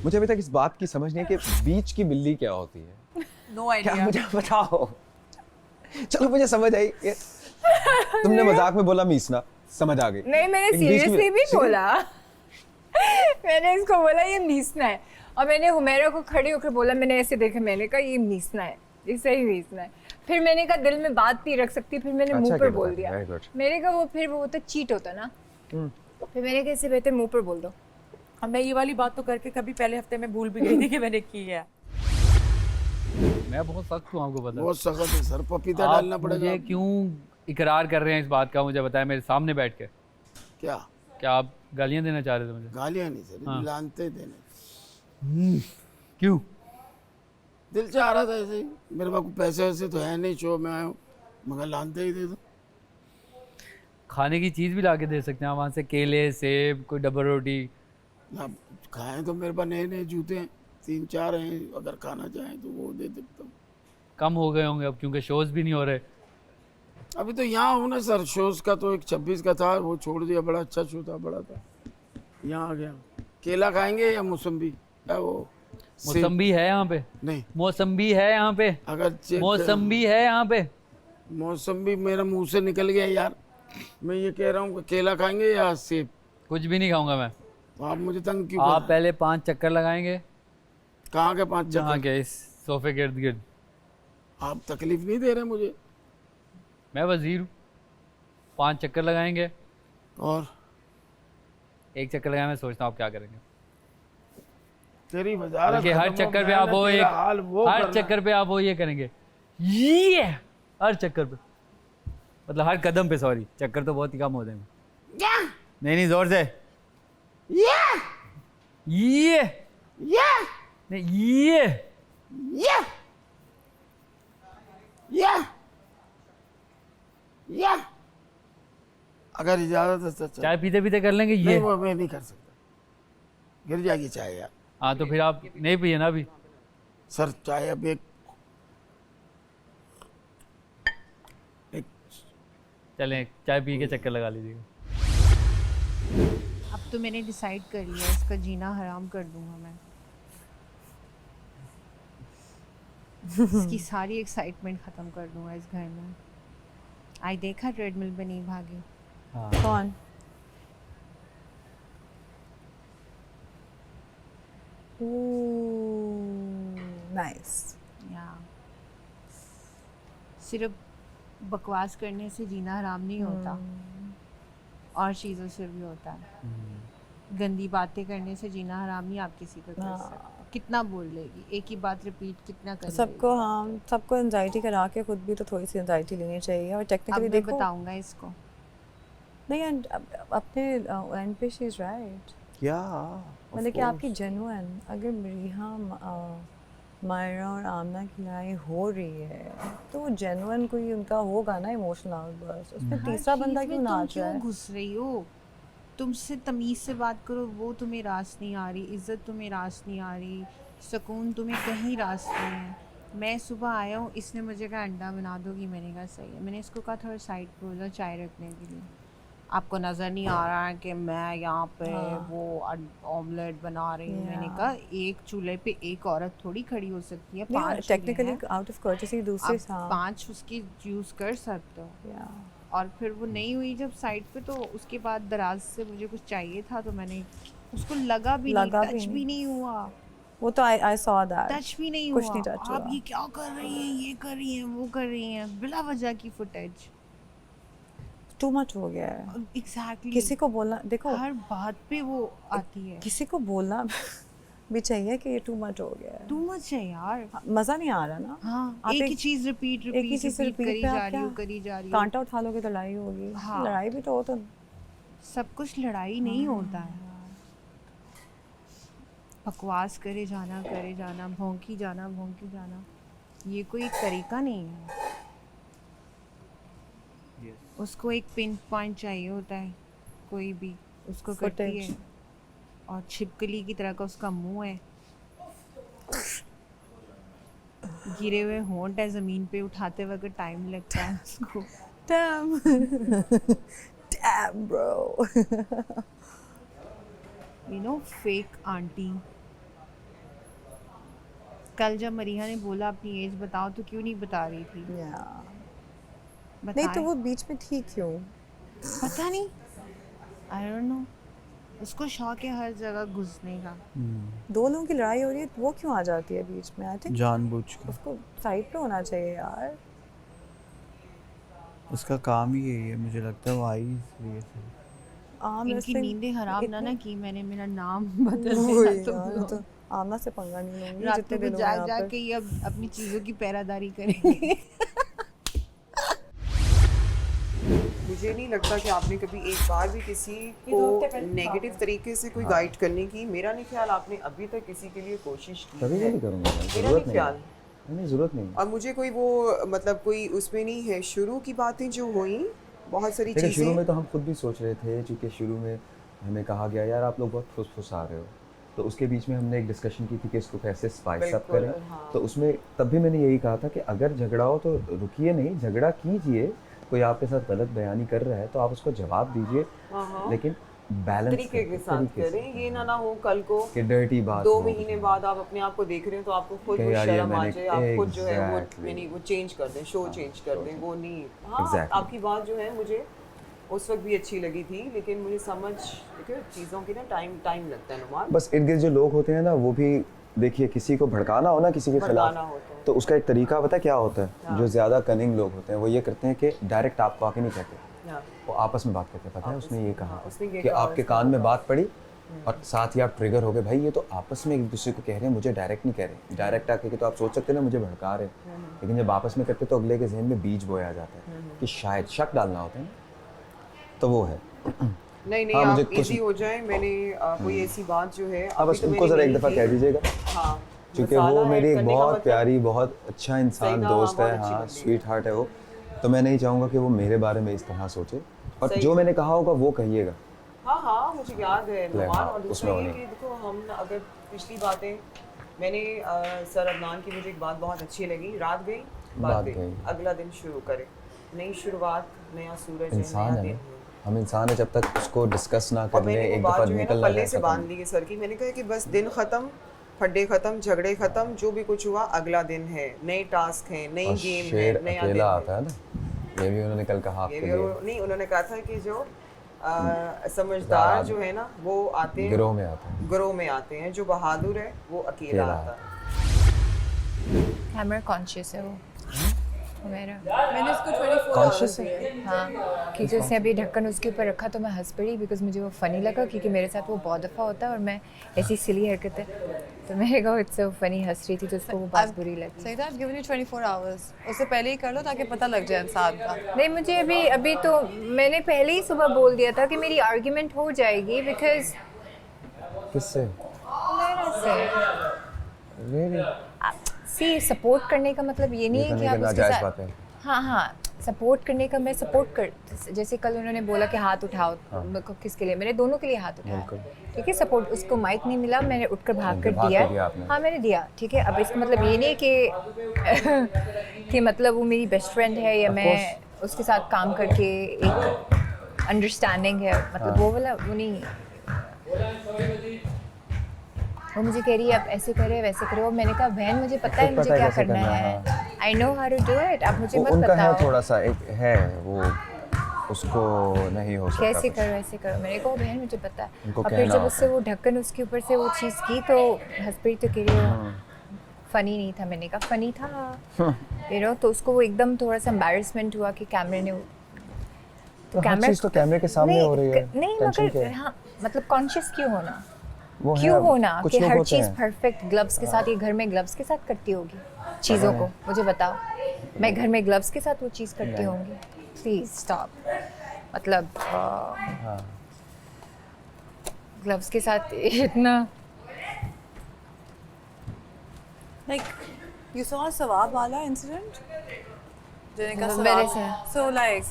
[SPEAKER 8] मुझे अभी तक इस बात की समझ नहीं है कि बीच की बिल्ली क्या होती है।
[SPEAKER 12] नो
[SPEAKER 8] क्या
[SPEAKER 12] आइडिया।
[SPEAKER 8] मुझे बताओ। चलो मुझे समझ आई। तुमने मजाक में बोला मीसना, समझ आ गई।
[SPEAKER 13] नहीं, मैंने
[SPEAKER 8] एक बीच की
[SPEAKER 13] सीरियसली भी
[SPEAKER 8] बिल्ली-
[SPEAKER 13] बोला। मैंने इसको बोला ये मीसना है, और मैंने हुमैरा को खड़ी होकर बोला, मैंने ऐसे देखा, मैंने कहा ये मीसना है, ये सही मीसना है। फिर मैंने कहा दिल में बात नहीं रख सकती, फिर मैंने
[SPEAKER 8] अच्छा
[SPEAKER 13] मुंह पर
[SPEAKER 8] किया,
[SPEAKER 13] बोल दिया।
[SPEAKER 8] very good।
[SPEAKER 13] मैंने कहा वो फिर वो तो चीट होता ना, फिर मैंने कहा इससे बेहतर मुंह पर बोल दो।
[SPEAKER 12] अब मैं ये वाली बात तो करके कभी पहले हफ्ते में भूल भी गई थी कि मैंने की है।
[SPEAKER 2] मैं बहुत सख्त हूँ, आपको पता
[SPEAKER 10] बहुत सख्त है सर, पपीता
[SPEAKER 2] आप
[SPEAKER 10] डालना पड़ेगा।
[SPEAKER 2] मुझे क्यों इकरार कर रहे हैं इस बात का, मुझे बताया मेरे सामने बैठ के।
[SPEAKER 10] क्या
[SPEAKER 2] आप गालियां देना चाह रहे थे मुझे?
[SPEAKER 10] गालियां नहीं सर,
[SPEAKER 2] हाँ।
[SPEAKER 10] लानते देने।
[SPEAKER 2] क्यों?
[SPEAKER 10] दिल चाह रहा था ऐसे ही। मेरे पास पैसे वैसे तो है नहीं, शो में आया हूँ, मगर लानते ही दे दो।
[SPEAKER 2] खाने की चीज़ भी ला के दे सकते हैं वहाँ से, केले, सेब, कोई डबल रोटी।
[SPEAKER 10] ना खाएं तो मेरे पास नए नए जूते हैं, 3-4 हैं, अगर खाना चाहें तो वो दे सकता हूँ।
[SPEAKER 2] कम हो गए होंगे अब क्योंकि शोज़ भी नहीं हो रहे।
[SPEAKER 10] अभी तो यहाँ हूँ ना सर, शोज़ का तो एक 26 का था, वो छोड़ दिया, बड़ा अच्छा शो था, बड़ा था, यहाँ आ गया। केला खाएंगे या मौसम्बी या वो
[SPEAKER 2] मौसम्बी है यहाँ पे?
[SPEAKER 10] नहीं,
[SPEAKER 2] मौसम्बी है यहाँ पे?
[SPEAKER 10] अगर
[SPEAKER 2] मौसम्बी है यहाँ पे?
[SPEAKER 10] मौसम्बी मेरा मुंह से निकल गया यार। मैं ये कह रहा हूँ कि केला खाएंगे या सेब?
[SPEAKER 2] कुछ भी नहीं खाऊंगा मैं।
[SPEAKER 10] तो आप मुझे तंग क्यों?
[SPEAKER 2] आप पहले 5 चक्कर लगाएंगे।
[SPEAKER 10] कहाँ के 5 चक्कर?
[SPEAKER 2] यहाँ के, इस सोफे के इर्द गिर्द।
[SPEAKER 10] आप तकलीफ नहीं दे रहे मुझे?
[SPEAKER 2] मैं वजीर हूँ। 5 चक्कर लगाएंगे
[SPEAKER 10] और
[SPEAKER 2] 1 चक्कर लगाए, मैं सोचता हूँ आप क्या करेंगे।
[SPEAKER 10] तेरी वजारत
[SPEAKER 2] हर चक्कर पे आप वो एक, हर चक्कर पे आप वो ये करेंगे, ये हर चक्कर पे, मतलब हर कदम पे। सॉरी, चक्कर तो बहुत ही कम होते हैं। नहीं जोर से। ये नहीं,
[SPEAKER 10] ये अगर इजाजत है तो
[SPEAKER 2] चाय पीते पीते कर लेंगे। ये
[SPEAKER 10] नहीं, वो मैं नहीं कर सकता, गिर जाएगी चाय यार।
[SPEAKER 2] हाँ तो फिर आप नहीं पिए ना अभी।
[SPEAKER 10] सर चाय अब एक
[SPEAKER 2] चलें, चाय पी के चक्कर लगा लीजिएगा।
[SPEAKER 11] अब तो मैंने डिसाइड कर लिया, इसका जीना हराम कर दूंगा मैं। इसकी सारी एक्साइटमेंट ख़त्म कर दूंगा इस घर में। आई देखा ट्रेडमिल पे नहीं भागी।
[SPEAKER 2] हाँ।
[SPEAKER 11] कौन?
[SPEAKER 14] नाइस।
[SPEAKER 11] या सिर्फ बकवास करने से जीना हराम नहीं होता, और चीज़ों से भी होता है। गंदी बातें करने से जीना हराम नहीं आप किसी को कर सकते। कितना बोल लेगी, एक ही बात रिपीट कितना कर
[SPEAKER 14] सबको। हाँ, सबको एंजाइटी करा के खुद भी तो थोड़ी सी एंजाइटी लेनी चाहिए। और टेक्निकली देखो,
[SPEAKER 11] बताऊंगा इसको।
[SPEAKER 14] नहीं, अपने एंड पे शी इज राइट। मतलब कि आपकी जेन्युइन, अगर रिहा, मायरा और आमना की लड़ाई हो रही है तो वो जेन्युइन कोई उनका होगा ना इमोशनल आउटबर्स्ट। उसमें तीसरा बंदा क्यों नाच रहा है?
[SPEAKER 11] क्यों घुस रही हो? तुमसे तमीज़ से बात करो, वो तुम्हें रास नहीं आ रही, इज़्ज़त तुम्हें रास नहीं आ रही, सुकून तुम्हें कहीं रास नहीं है। मैं सुबह आया हूँ, इसने मुझे कहा अंडा बना दोगी, मैंने कहा सही है। मैंने इसको कहा थोड़ा साइड पर हो जाओ चाय रखने के लिए। आपको नज़र नहीं आ रहा है कि मैं यहाँ पे वो ऑमलेट बना रही हूँ? मैंने कहा एक चूल्हे पे एक औरत थोड़ी खड़ी हो सकती है, 5
[SPEAKER 14] टेक्निकली आउट ऑफ कर्टसी दूसरे
[SPEAKER 11] 5 उसकी यूज़ कर सकते हो। और फिर वो नहीं हुई जब साइड पे, तो उसके बाद दराज से मुझे कुछ चाहिए था तो मैंने उसको लगा भी नहीं, टच भी नहीं हुआ।
[SPEAKER 14] वो तो आई सॉ दैट,
[SPEAKER 11] टच भी नहीं
[SPEAKER 14] कुछ
[SPEAKER 11] हुआ।
[SPEAKER 14] नहीं टच हुआ।
[SPEAKER 11] आप ये क्या कर रही हैं, ये कर रही हैं, वो कर रही हैं, बिला वजह की फुटेज।
[SPEAKER 14] टू मच हो गया है।
[SPEAKER 11] एग्जैक्टली।
[SPEAKER 14] किसी को बोलना, देखो
[SPEAKER 11] हर बात पे वो आती है।
[SPEAKER 14] किसी को बोलना भी चाहिए कि ये टू मच हो गया है।
[SPEAKER 11] टू मच है यार,
[SPEAKER 14] मज़ा नहीं आ रहा ना।
[SPEAKER 11] हाँ, एक ही चीज़ रिपीट करी जा रही हो।
[SPEAKER 14] कांटा उठा लोगे तो लड़ाई होगी।
[SPEAKER 11] हाँ,
[SPEAKER 14] लड़ाई भी तो हो, तो
[SPEAKER 11] सब कुछ लड़ाई नहीं होता है। बकवास करे जाना, भौंकी जाना, ये कोई एक तरीका नहीं है। उसको एक पिन पॉइंट चाहिए होता है, कोई भी उसको करती है। और छिपकली की तरह का उसका मुंह है, गिरे हुए होंठ है, ज़मीन पे उठाते वक्त टाइम लगता है उसको।
[SPEAKER 14] Damn bro।
[SPEAKER 11] You know, fake aunty. कल जब मरीहा ने बोला अपनी एज बताओ तो क्यों नहीं बता रही थी?
[SPEAKER 14] नहीं तो वो बीच में थी क्यों?
[SPEAKER 11] पता नहीं, आई डोंट नो। उसको शौक है हर जगह घुसने का।
[SPEAKER 14] दो लोगों की लड़ाई हो रही है, वो क्यों आ जाती है बीच में? आई थिंक
[SPEAKER 15] जानबूझ के
[SPEAKER 14] उसको साइड पे होना चाहिए यार।
[SPEAKER 15] उसका काम ही यही है, मुझे लगता है वो आई इसलिए।
[SPEAKER 11] इनकी नींदें हराम ना की मैंने मेरा नाम बदल दिया तो
[SPEAKER 14] आमना से पंगा नहीं लूंगी।
[SPEAKER 11] रात को जाग के ये अब अपनी चीज़ों की पैरादारी करेंगे।
[SPEAKER 5] मुझे नहीं लगता कि आपने कभी एक बार भी किसी को नेगेटिव तरीके से कोई गाइड करने की, मेरा नहीं ख्याल आपने अभी तक किसी के लिए कोशिश की
[SPEAKER 8] कभी
[SPEAKER 5] है।
[SPEAKER 8] नहीं करूँगा,
[SPEAKER 5] मेरा नहीं ख्याल।
[SPEAKER 8] नहीं, ज़रूरत नहीं।
[SPEAKER 5] और मुझे कोई वो मतलब कोई उसमें नहीं है, शुरू की बातें जो हुई बहुत सारी
[SPEAKER 8] लेकिन शुरू में
[SPEAKER 5] चीज़ें।
[SPEAKER 8] तो हम खुद भी सोच रहे थे, क्योंकि शुरू में हमें कहा गया यार आप लोग बहुत फुस आ रहे हो, तो उसके बीच में हमने एक डिस्कशन की थी कि इसको कैसे स्पाइस अप
[SPEAKER 5] बिल्कुल,
[SPEAKER 8] करें।
[SPEAKER 5] हाँ।
[SPEAKER 8] तो उसमें तब भी मैंने यही कहा था कि अगर झगड़ा हो तो रुकिए नहीं, झगड़ा कीजिए। कोई आपके साथ गलत बयानी कर रहा है तो आप उसको जवाब दीजिए, लेकिन बैलेंस
[SPEAKER 5] तरीके के साथ करें। ये ना हो कल को
[SPEAKER 8] कि डर्टी बात
[SPEAKER 5] 2
[SPEAKER 8] हो।
[SPEAKER 5] महीने बाद आप अपने आप को देख रहे हो तो आपको खुद
[SPEAKER 8] कि
[SPEAKER 5] वो
[SPEAKER 8] यार ये
[SPEAKER 5] शर्म आ
[SPEAKER 8] मैंने-
[SPEAKER 5] जाए, आप खुद जो है वो
[SPEAKER 8] Exactly.
[SPEAKER 5] यानी वो चेंज कर दें, शो चेंज कर दें, वो नहीं। हाँ,
[SPEAKER 8] Exactly.
[SPEAKER 5] आपकी बात जो है मुझे उस वक्त भी अच्छी लगी थी, लेकिन मुझे समझ देखिए चीज़ों की ना टाइम लगता है नुमान।
[SPEAKER 8] बस इर्द गिर्द जो लोग होते हैं ना, वो भी देखिए किसी को भड़काना हो ना किसी के
[SPEAKER 5] भड़काना
[SPEAKER 8] खिलाफ,
[SPEAKER 5] होता है।
[SPEAKER 8] तो उसका एक तरीका पता है क्या होता है?
[SPEAKER 5] हाँ।
[SPEAKER 8] जो ज़्यादा कनिंग लोग होते हैं वो ये करते हैं कि डायरेक्ट आपको आके नहीं कहते,
[SPEAKER 5] हाँ।
[SPEAKER 8] वो आपस में बात करते हैं। पता है उसने ये कहा
[SPEAKER 5] उसने ये
[SPEAKER 8] कि
[SPEAKER 5] कहा,
[SPEAKER 8] आपके कान में बात पड़ी और साथ ही आप ट्रिगर हो गए, भाई ये तो आपस में एक दूसरे को कह रहे हैं, मुझे डायरेक्ट नहीं कह रहे। डायरेक्ट आके तो आप सोच सकते हैं ना मुझे भड़का रहे, लेकिन जब आपस में करते तो अगले के जहन में बीज बोया जाता है कि शायद शक डालना होता है, तो वो है।
[SPEAKER 5] नहीं
[SPEAKER 8] हाँ, मुझे
[SPEAKER 5] आप
[SPEAKER 8] कुछ-
[SPEAKER 5] इजी हो जाए। मैंने कोई ऐसी बात जो है
[SPEAKER 8] हाँ,
[SPEAKER 5] अभी
[SPEAKER 8] बस
[SPEAKER 5] तो
[SPEAKER 8] उनको
[SPEAKER 5] मैंने
[SPEAKER 8] ज़रा एक
[SPEAKER 5] नहीं
[SPEAKER 8] दफ़ा
[SPEAKER 5] की।
[SPEAKER 8] कह दीजिएगा,
[SPEAKER 5] हाँ,
[SPEAKER 8] क्योंकि
[SPEAKER 5] मसाला
[SPEAKER 8] वो
[SPEAKER 5] ऐड
[SPEAKER 8] मेरी एक
[SPEAKER 5] करने का
[SPEAKER 8] बहुत
[SPEAKER 5] मतलब-
[SPEAKER 8] प्यारी, बहुत अच्छा इंसान
[SPEAKER 5] सही ना,
[SPEAKER 8] दोस्त
[SPEAKER 5] बहुत
[SPEAKER 8] है।
[SPEAKER 5] अच्छी
[SPEAKER 8] हाँ,
[SPEAKER 5] बंदी है।
[SPEAKER 8] स्वीट हार्ट है वो। तो मैं नहीं चाहूँगा कि वो मेरे बारे में इस तरह सोचे, और
[SPEAKER 5] सही
[SPEAKER 8] जो
[SPEAKER 5] है।
[SPEAKER 8] मैंने कहा होगा वो कहिएगा।
[SPEAKER 5] हाँ मुझे याद है
[SPEAKER 8] ले,
[SPEAKER 5] नुमान।
[SPEAKER 8] हाँ,
[SPEAKER 5] और दूसरा
[SPEAKER 8] उसमें
[SPEAKER 5] ये
[SPEAKER 8] होनी।
[SPEAKER 5] कि देखो हम अगर पिछली बातें मैंने सर अदनान की मुझे एक बात बहुत अच्छी लगी, रात गई बात
[SPEAKER 8] बात
[SPEAKER 5] गई,
[SPEAKER 8] गई।
[SPEAKER 5] अगला दिन शुरू करें, नई शुरुआत, नया सूरज है,
[SPEAKER 8] इंसान
[SPEAKER 5] नया
[SPEAKER 8] है
[SPEAKER 5] दिन
[SPEAKER 8] ना,
[SPEAKER 5] है।
[SPEAKER 8] हम इंसान है, जब तक उसको डिस्कस ना
[SPEAKER 5] और
[SPEAKER 8] कर ले,
[SPEAKER 5] मैंने वो
[SPEAKER 8] एक
[SPEAKER 5] बात
[SPEAKER 8] दफ़ा
[SPEAKER 5] जो है ना
[SPEAKER 8] निकल
[SPEAKER 5] पल्ले
[SPEAKER 8] जाए
[SPEAKER 5] से बांध ली है सर की। मैंने कहा कि बस दिन ख़त्म, खड्डे ख़त्म, झगड़े ख़त्म, जो भी कुछ हुआ अगला दिन है, नए टास्क हैं, नई
[SPEAKER 8] और
[SPEAKER 5] गेम है,
[SPEAKER 8] शेर
[SPEAKER 5] नया दिन
[SPEAKER 8] अकेला
[SPEAKER 5] है।
[SPEAKER 8] आता है ना, ये भी उन्होंने कल कहा
[SPEAKER 5] ये
[SPEAKER 8] आपके
[SPEAKER 5] भी
[SPEAKER 8] लिए।
[SPEAKER 5] नहीं, उन्होंने कहा था कि जो समझदार
[SPEAKER 8] समझदार
[SPEAKER 5] जो है ना वो आते हैं
[SPEAKER 8] गिरोह में आते हैं,
[SPEAKER 5] ग्रोह में आते हैं, जो बहादुर है वो अकेला
[SPEAKER 8] अकेला
[SPEAKER 5] आता है।
[SPEAKER 13] कैमरा कॉन्शियस है वो मेरा।
[SPEAKER 11] मैंने इसको 24
[SPEAKER 8] Conscious
[SPEAKER 11] hours दिए।
[SPEAKER 13] हाँ, क्योंकि उसने अभी ढक्कन उसके ऊपर रखा तो मैं हंस पड़ी, बिकॉज मुझे वो फ़नी लगा, क्योंकि मेरे साथ वो बहुत दफ़ा होता है और मैं ऐसी सिली हरकतें, तो मैं कहा इट्स सो फनी, हंस रही थी तो उसको वो बात बुरी लगी।
[SPEAKER 14] सही था, I've given you 24 hours. उससे पहले ही कर लो ताकि पता लग जाए इंसान का।
[SPEAKER 13] नहीं, मुझे अभी तो मैंने पहले ही सुबह बोल दिया था कि मेरी आर्ग्यूमेंट हो जाएगी, बिकॉज
[SPEAKER 8] किससे?
[SPEAKER 13] मेरे से सी सपोर्ट करने का मतलब ये नहीं है कि आप उसके
[SPEAKER 8] नाजायज़
[SPEAKER 13] साथ,
[SPEAKER 8] बात है।
[SPEAKER 13] हाँ सपोर्ट करने का, मैं सपोर्ट कर, जैसे कल उन्होंने बोला कि हाथ उठाओ, किसके लिए? मैंने दोनों के लिए हाथ उठाया, ठीक है। सपोर्ट, उसको माइक नहीं मिला, मैंने उठकर भाग कर दिया, हाँ मैंने दिया, ठीक है। अब इसका मतलब ये नहीं कि कि मतलब वो मेरी बेस्ट फ्रेंड है या मैं उसके साथ काम करके एक अंडरस्टैंडिंग है, मतलब वो वाला वो नहीं। वो मुझे कह रही है आप ऐसे करे वैसे करे, और मैंने कहा बहन मुझे पता है मुझे क्या करना है, I know how to do it, आप मुझे मत
[SPEAKER 8] उनका
[SPEAKER 13] बताओ
[SPEAKER 8] है थोड़ा सा एक है वो, उसको नहीं हो सकता
[SPEAKER 13] कैसे
[SPEAKER 8] कुछ।
[SPEAKER 13] करो ऐसे करो, मैंने कहा बहन मुझे पता है।
[SPEAKER 8] उनको
[SPEAKER 13] और फिर
[SPEAKER 8] कहना
[SPEAKER 13] जब
[SPEAKER 8] होता
[SPEAKER 13] उससे वो ढक्कन उसके ऊपर से वो चीज़ की तो हंस पड़ी, तो कह रही हो फनी नहीं था, मैंने कहा फनी था यू नो। तो उसको वो एकदम थोड़ा सा एम्बैरेसमेंट हुआ कि कैमरे ने
[SPEAKER 8] तो हर चीज़ तो कैमरे के सामने हो रही है,
[SPEAKER 13] नहीं
[SPEAKER 8] टेंशन क्या
[SPEAKER 13] मगर
[SPEAKER 8] है?
[SPEAKER 13] हाँ मतलब कॉन्शियस क्यों होना,
[SPEAKER 8] वो है,
[SPEAKER 13] क्यों होना
[SPEAKER 8] कुछ
[SPEAKER 13] कि
[SPEAKER 8] लोग
[SPEAKER 13] हर
[SPEAKER 8] होते
[SPEAKER 13] चीज़
[SPEAKER 8] हैं।
[SPEAKER 13] परफेक्ट ग्लव्स के साथ, ये घर में ग्लव्स के साथ करती होगी चीज़ों को, मुझे बताओ मैं घर में ग्लव्स के साथ वो चीज़ करती होंगी? प्लीज़ स्टॉप, मतलब ग्लव्स के साथ इतना
[SPEAKER 14] Like, you saw सवाब वाला incident? जिन्हें का
[SPEAKER 13] मेरे से
[SPEAKER 14] So like,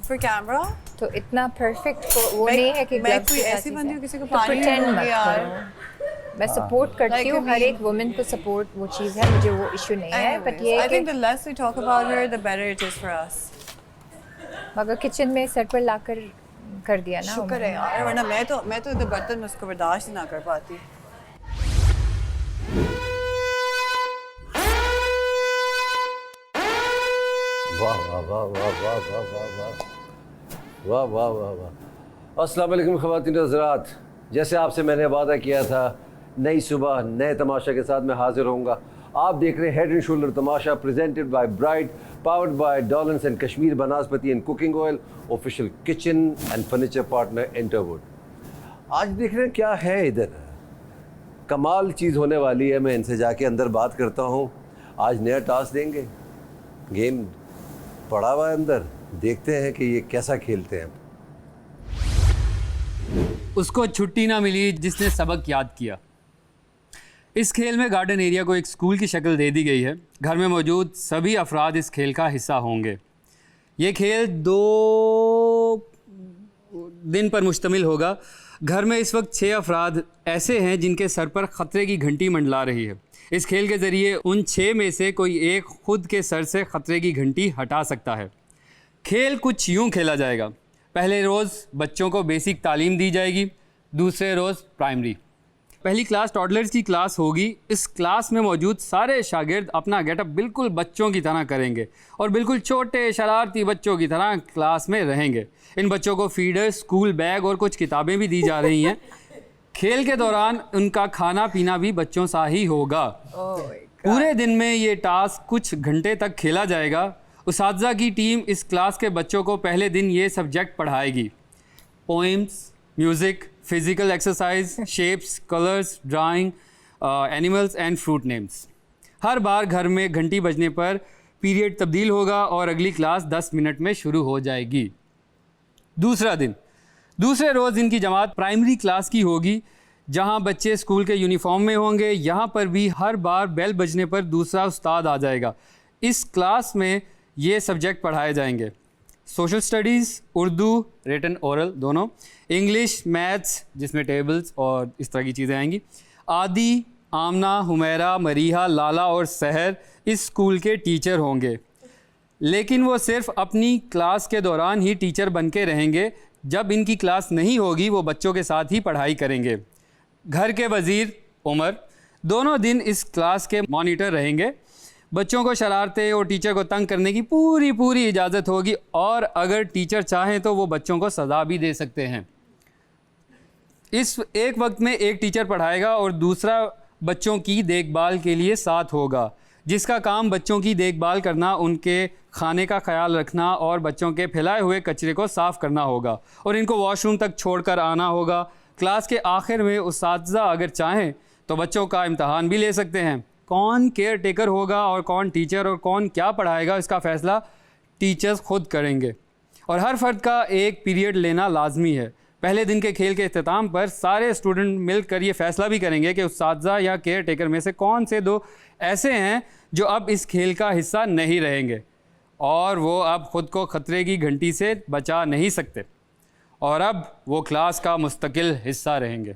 [SPEAKER 14] for camera?
[SPEAKER 13] तो इतना परफेक्ट वो नहीं है कि
[SPEAKER 14] मैं
[SPEAKER 13] gloves
[SPEAKER 14] कोई
[SPEAKER 13] के साथ
[SPEAKER 14] ऐसी
[SPEAKER 13] चीज़ें-
[SPEAKER 14] बंदी हूँ किसी को
[SPEAKER 13] तो
[SPEAKER 14] पानी
[SPEAKER 13] pretend
[SPEAKER 14] नहीं
[SPEAKER 13] मत
[SPEAKER 14] दूंगी यार।
[SPEAKER 13] करो। मैं सपोर्ट करती हूँ हर एक वुमेन को, सपोर्ट वो चीज़ है, मुझे वो इशू नहीं है, बट ये
[SPEAKER 14] I
[SPEAKER 13] है
[SPEAKER 14] think
[SPEAKER 13] कि
[SPEAKER 14] the less we talk about her, the better it is for us.
[SPEAKER 13] मगर किचन में सर पर लाकर कर दिया ना
[SPEAKER 14] शुक्र है यार, वरना मैं तो इधर बर्तन में उसको बर्दाश्त ही ना कर पाती।
[SPEAKER 1] वाह वाह वाह वाह वाह वाह वाह वाह वाह वाह वाह वाह। अस्सलाम वालेकुम ख़वातीन हज़रात, जैसे आपसे मैंने वादा किया था नई सुबह नए तमाशा के साथ मैं हाजिर होऊंगा। आप देख रहे हैं head and shoulder Tamasha presented by bright, powered by डॉलन्स and Kashmir Vanaspati and cooking oil, official kitchen and furniture partner Interwood. आज देख रहे हैं क्या है इधर, कमाल चीज़ होने वाली है। मैं इनसे जाके अंदर बात करता हूँ। आज नया टास्क देंगे, गेम पड़ा हुआ है अंदर, देखते हैं कि ये कैसा खेलते हैं।
[SPEAKER 2] उसको छुट्टी ना मिली जिसने सबक याद किया। इस खेल में गार्डन एरिया को एक स्कूल की शक्ल दे दी गई है। घर में मौजूद सभी अफराद इस खेल का हिस्सा होंगे। ये खेल 2 दिन पर मुश्तमिल होगा। घर में इस वक्त 6 अफराद ऐसे हैं जिनके सर पर ख़तरे की घंटी मंडला रही है। इस खेल के ज़रिए उन 6 में से कोई एक खुद के सर से ख़तरे की घंटी हटा सकता है। खेल कुछ यूँ खेला जाएगा। पहले रोज़ बच्चों को बेसिक तालीम दी जाएगी, दूसरे रोज़ प्राइमरी। पहली क्लास टॉडलर्स की क्लास होगी। इस क्लास में मौजूद सारे शागिर्द अपना गेटअप बिल्कुल बच्चों की तरह करेंगे और बिल्कुल छोटे शरारती बच्चों की तरह क्लास में रहेंगे। इन बच्चों को फीडर, स्कूल बैग और कुछ किताबें भी दी जा रही हैं। खेल के दौरान उनका खाना पीना भी बच्चों सा ही होगा। पूरे दिन में ये टास्क कुछ घंटे तक खेला जाएगा। उस्ताज़ा की टीम इस क्लास के बच्चों को पहले दिन ये सब्जेक्ट पढ़ाएगी: poems, music, physical exercise, shapes, colours, drawing, animals and fruit names. हर बार घर में घंटी बजने पर पीरियड तब्दील होगा और अगली क्लास 10 मिनट में शुरू हो जाएगी। दूसरा दिन, दूसरे रोज़ इनकी जमात प्राइमरी क्लास की होगी, जहां बच्चे स्कूल के यूनिफॉर्म में होंगे। यहाँ पर भी हर बार बेल बजने पर दूसरा उस्ताद आ जाएगा। इस क्लास में ये सब्जेक्ट पढ़ाए जाएंगे: social studies, Urdu, written oral दोनों, इंग्लिश, मैथ्स जिसमें टेबल्स और इस तरह की चीज़ें आएंगी। आदि, आमना, हुमैरा, मरीहा, लाला और सहर इस स्कूल के टीचर होंगे, लेकिन वो सिर्फ अपनी क्लास के दौरान ही टीचर बन के रहेंगे। जब इनकी क्लास नहीं होगी वो बच्चों के साथ ही पढ़ाई करेंगे। घर के वज़ीर उमर दोनों दिन इस क्लास के मॉनिटर रहेंगे। बच्चों को शरारतें और टीचर को तंग करने की पूरी इजाज़त होगी और अगर टीचर चाहें तो वो बच्चों को सज़ा भी दे सकते हैं। इस एक वक्त में एक टीचर पढ़ाएगा और दूसरा बच्चों की देखभाल के लिए साथ होगा, जिसका काम बच्चों की देखभाल करना, उनके खाने का ख्याल रखना और बच्चों के फैलाए हुए कचरे को साफ़ करना होगा और इनको वॉशरूम तक छोड़कर आना होगा। क्लास के आखिर में उस्ताज़ा अगर चाहें तो बच्चों का इम्तहान भी ले सकते हैं। कौन केयर टेकर होगा और कौन टीचर और कौन क्या पढ़ाएगा, इसका फ़ैसला टीचर्स खुद करेंगे और हर फर्द का एक पीरियड लेना लाजमी है। पहले दिन के खेल के अख्ताम पर सारे स्टूडेंट मिलकर ये फ़ैसला भी करेंगे कि उस्ताज़ा या केयर टेकर में से कौन से 2 ऐसे हैं जो अब इस खेल का हिस्सा नहीं रहेंगे और वो अब ख़ुद को ख़तरे की घंटी से बचा नहीं सकते और अब वो क्लास का मुस्तकिल हिस्सा रहेंगे।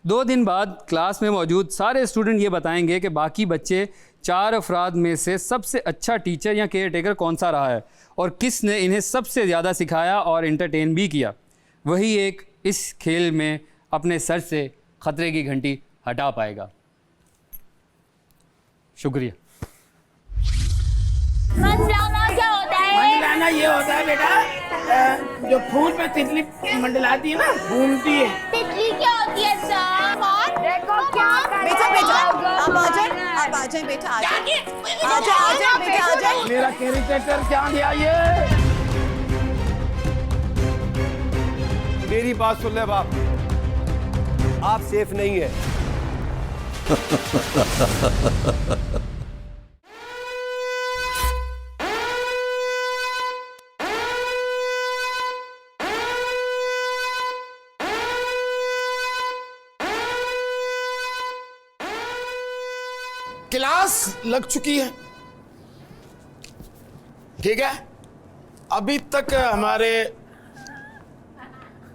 [SPEAKER 2] 2 दिन बाद क्लास में मौजूद सारे स्टूडेंट ये बताएंगे कि बाकी बच्चे 4 अफराद में से सबसे अच्छा टीचर या केयर टेकर कौन सा रहा है और किसने इन्हें सबसे ज़्यादा सिखाया और एंटरटेन भी किया। वही एक इस खेल में अपने सर से ख़तरे की घंटी हटा पाएगा। शुक्रिया।
[SPEAKER 16] मंडलाना क्या होता है?
[SPEAKER 10] मंडलाना ये होता है बेटा, जो फूल पे तितली मंडलाती है ना, घूमती है।
[SPEAKER 16] तितली क्या होती है सर? और देखो क्या
[SPEAKER 5] बेटा आप आ जाए बेटा, आ जाए बेटा, आ जाए।
[SPEAKER 10] मेरा कैरिकेचर क्या दिया ये?
[SPEAKER 1] मेरी बात सुन ले बाप, आप सेफ नहीं है।
[SPEAKER 10] क्लास लग चुकी है, ठीक है। अभी तक हमारे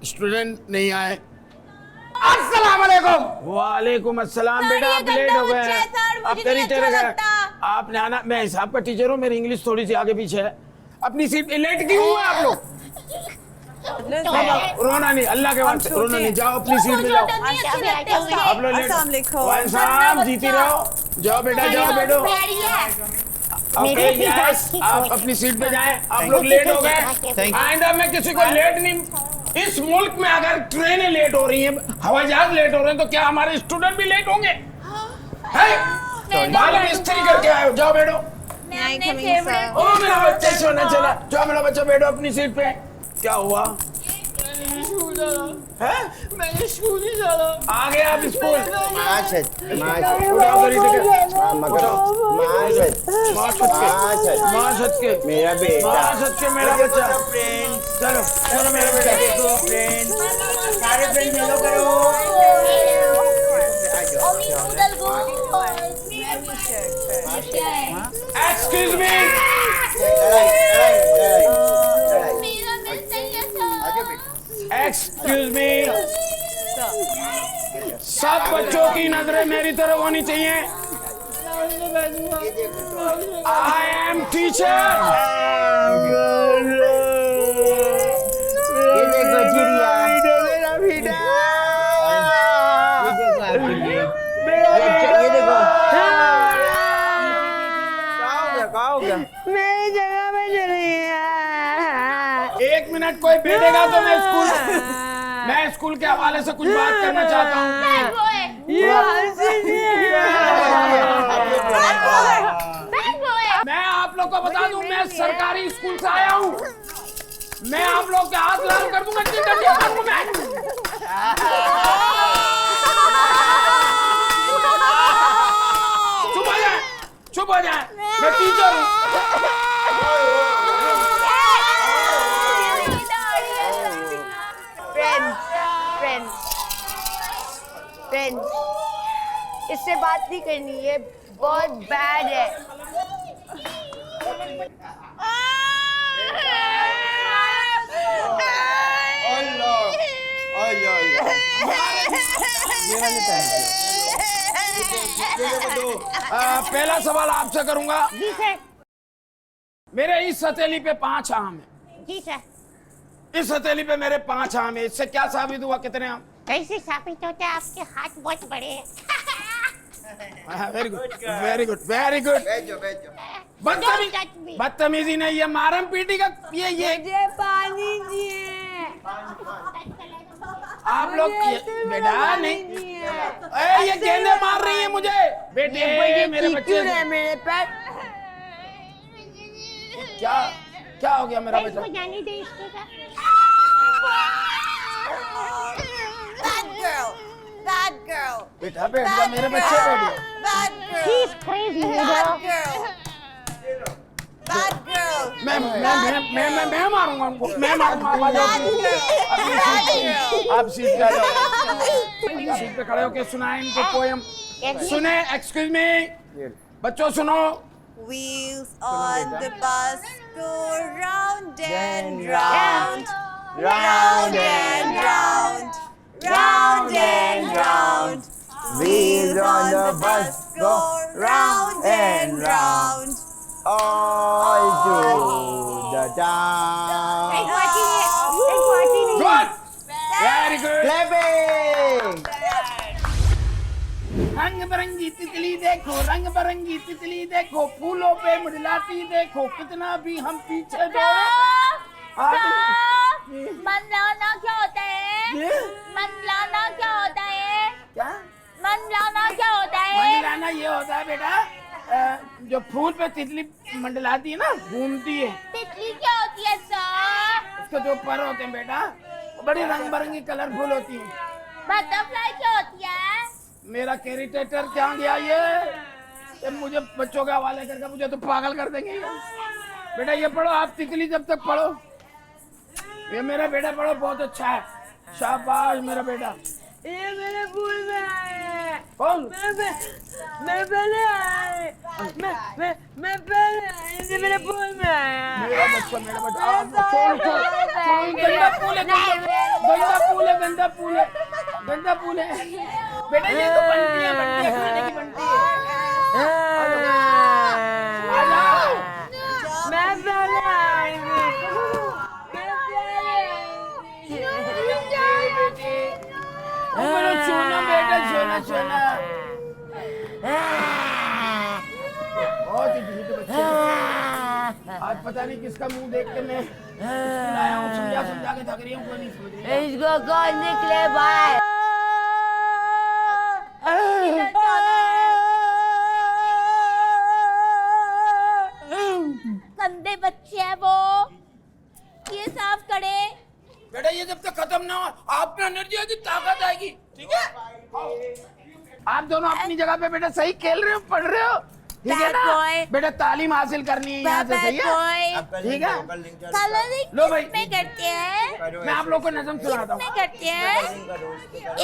[SPEAKER 10] स्टूडेंट नहीं आए। अस्सलाम वालेकुम। वालेकुम अस्सलाम। बेटा आप लेट हो गए। आप टीचर है, आपने आना। मैं हिसाब का टीचर हूँ, मेरी इंग्लिश थोड़ी सी आगे पीछे है। अपनी सीट लेट क्यों हुए आप लोग? रोना नहीं, अल्लाह के वास्ते रोना नहीं। जाओ अपनी सीट पे जाओ। आप लोग लेट, वाइन साहब जीती रहो। जाओ बेटा, जाओ बैठो। ओके यस, आप अपनी सीट पे जाएं। आप लोग लेट हो गए, आइंदा मैं किसी को लेट नहीं। इस मुल्क में अगर ट्रेनें लेट हो रही हैं, हवाई जहाज लेट हो रहे हैं, तो क्या हमारे स्टूडेंट भी लेट होंगे? मालूम इस्त्री करके आए हो, जाओ बैठो। ओ मेरा बच्चा सोने चला। जाओ मेरा बच्चा बैठो अपनी सीट पे। क्या हुआ? मैंने स्कूल नहीं जाना। आ गए आप स्कूल?
[SPEAKER 3] माशत
[SPEAKER 10] उठाओ करी
[SPEAKER 3] माशत के मेरा बेटा,
[SPEAKER 10] माशत के मेरा बच्चा। चलो चलो मेरा बेटा।
[SPEAKER 3] देखो फ्रेंड, सारे फ्रेंड मिलो करो।
[SPEAKER 10] एक्सक्यूज मी, एक्सक्यूज मी, सब बच्चों की नजरें मेरी तरफ होनी चाहिए। I am teacher.
[SPEAKER 3] ये देखो चिड़िया, मेरा बेटा। ये देखो क्या हो गया?
[SPEAKER 12] मेरी जगह पे चली है।
[SPEAKER 10] एक मिनट, कोई बैठेगा तो मैं स्कूल के हवाले से कुछ बात करना चाहता हूँ। मैं आप लोग को बता दूं, मैं सरकारी स्कूल से आया हूँ। मैं आप लोग के हाथ लाल कर दूंगा। चुप हो जाए, चुप हो जाए, मैं टीचर हूँ।
[SPEAKER 12] फ्रेंड्स, इससे बात नहीं करनी है, बहुत बैड है।
[SPEAKER 10] पहला सवाल आपसे करूंगा।
[SPEAKER 16] जी सर।
[SPEAKER 10] मेरे इस हथेली पे 5 आम है।
[SPEAKER 16] जी सर।
[SPEAKER 10] इस हथेली पे मेरे 5 आम है। इससे क्या साबित हुआ? कितने आम?
[SPEAKER 16] कैसे साबित होता है? आपके हाथ बहुत बड़े हैं।
[SPEAKER 10] Very good, very good, very good. बदतमीजी नहीं, ये मारम पीटी का ये
[SPEAKER 12] मुझे पानी चाहिए।
[SPEAKER 10] आप लोग बेटा नहीं, ये गेंदे मार रही है मुझे। बेटे मेरे बच्चे
[SPEAKER 12] मेरे पैर।
[SPEAKER 10] क्या क्या हो गया मेरा बेटा?
[SPEAKER 16] जाने दे इसको।
[SPEAKER 7] Bad girl.
[SPEAKER 10] बेटा बैठ जा, मेरे बच्चे बैठ जा।
[SPEAKER 7] Bad girl.
[SPEAKER 16] She's crazy.
[SPEAKER 7] Bad girl. Bad girl.
[SPEAKER 10] मैं मारूंगा उनको, मैं मारूंगा। आप सीट पे आ जाओ। सीट पे खड़े होके सुनाए इनको पोयम। सुने, एक्सक्यूज मी, बच्चों सुनो।
[SPEAKER 7] Wheels on the bus go round and round, round and round, round and round.
[SPEAKER 3] Wheels on the bus go
[SPEAKER 7] round and round.
[SPEAKER 3] all through the town.
[SPEAKER 10] Good. Very good.
[SPEAKER 3] Clapping.
[SPEAKER 10] रंग बिरंगी तितली देखो, रंग बिरंगी तितली देखो, फूलों पे मुड़लाती देखो, कितना भी हम पीछे दौड़े।
[SPEAKER 16] मन लाना क्या होता है? मन लाना क्या होता है?
[SPEAKER 10] क्या?
[SPEAKER 16] मन लाना क्या होता है?
[SPEAKER 10] मन लाना ये होता है बेटा, जो फूल पे तितली मंडलाती है ना, घूमती है।
[SPEAKER 16] तितली क्या होती है सर?
[SPEAKER 10] उसके जो पर होते हैं बेटा, बड़ी रंग बिरंगी कलरफुल होती है।
[SPEAKER 16] बटरफ्लाई क्या होती है?
[SPEAKER 10] मेरा कैरिटेटर क्या गया ये मुझे बच्चों के हवाले करके मुझे तो पागल कर देंगे ये। बेटा ये पढ़ो आप, तितली जब तक पढ़ो। ये मेरा बेटा पढ़ो, बहुत अच्छा है, शाबाश मेरा बेटा।
[SPEAKER 12] ये मेरे फूल में आए हैं।
[SPEAKER 10] कौन?
[SPEAKER 12] मैं पहले आए, मैं पहले आए, ये मेरे फूल में आए हैं।
[SPEAKER 10] मेरा बच्चा छोड़ गंदा फूल है, गंदा फूल है, गंदा फूल है, गंदा फूल है बेटा। ये तो बनती है, खाने की बनती है। आ जाओ।
[SPEAKER 12] मैं पहले आई
[SPEAKER 10] सोना बेटा, सोना सोना। बहुत ही ढीठ बच्चे। आज पता नहीं किसका मुंह देख के मैं आया हूँ, समझा के थक रही हूँ, कोई नहीं समझ रही।
[SPEAKER 12] इसको कौन निकले भाई?
[SPEAKER 16] गंदे बच्चे हैं वो, ये साफ करे।
[SPEAKER 10] बेटा ये जब तक खत्म ना हो आप में एनर्जी आएगी, ताकत आएगी, ठीक है? आप दोनों अपनी जगह पे बेटा सही खेल रहे हो, पढ़ रहे हो, ठीक है ना? बेटा तालीम हासिल करनी है यहाँ से, सही है? ठीक है? लो भाई,
[SPEAKER 16] इसमें करते हैं,
[SPEAKER 10] मैं आप लोग को नज़म सुनाता हूँ।
[SPEAKER 16] इसमें करते हैं,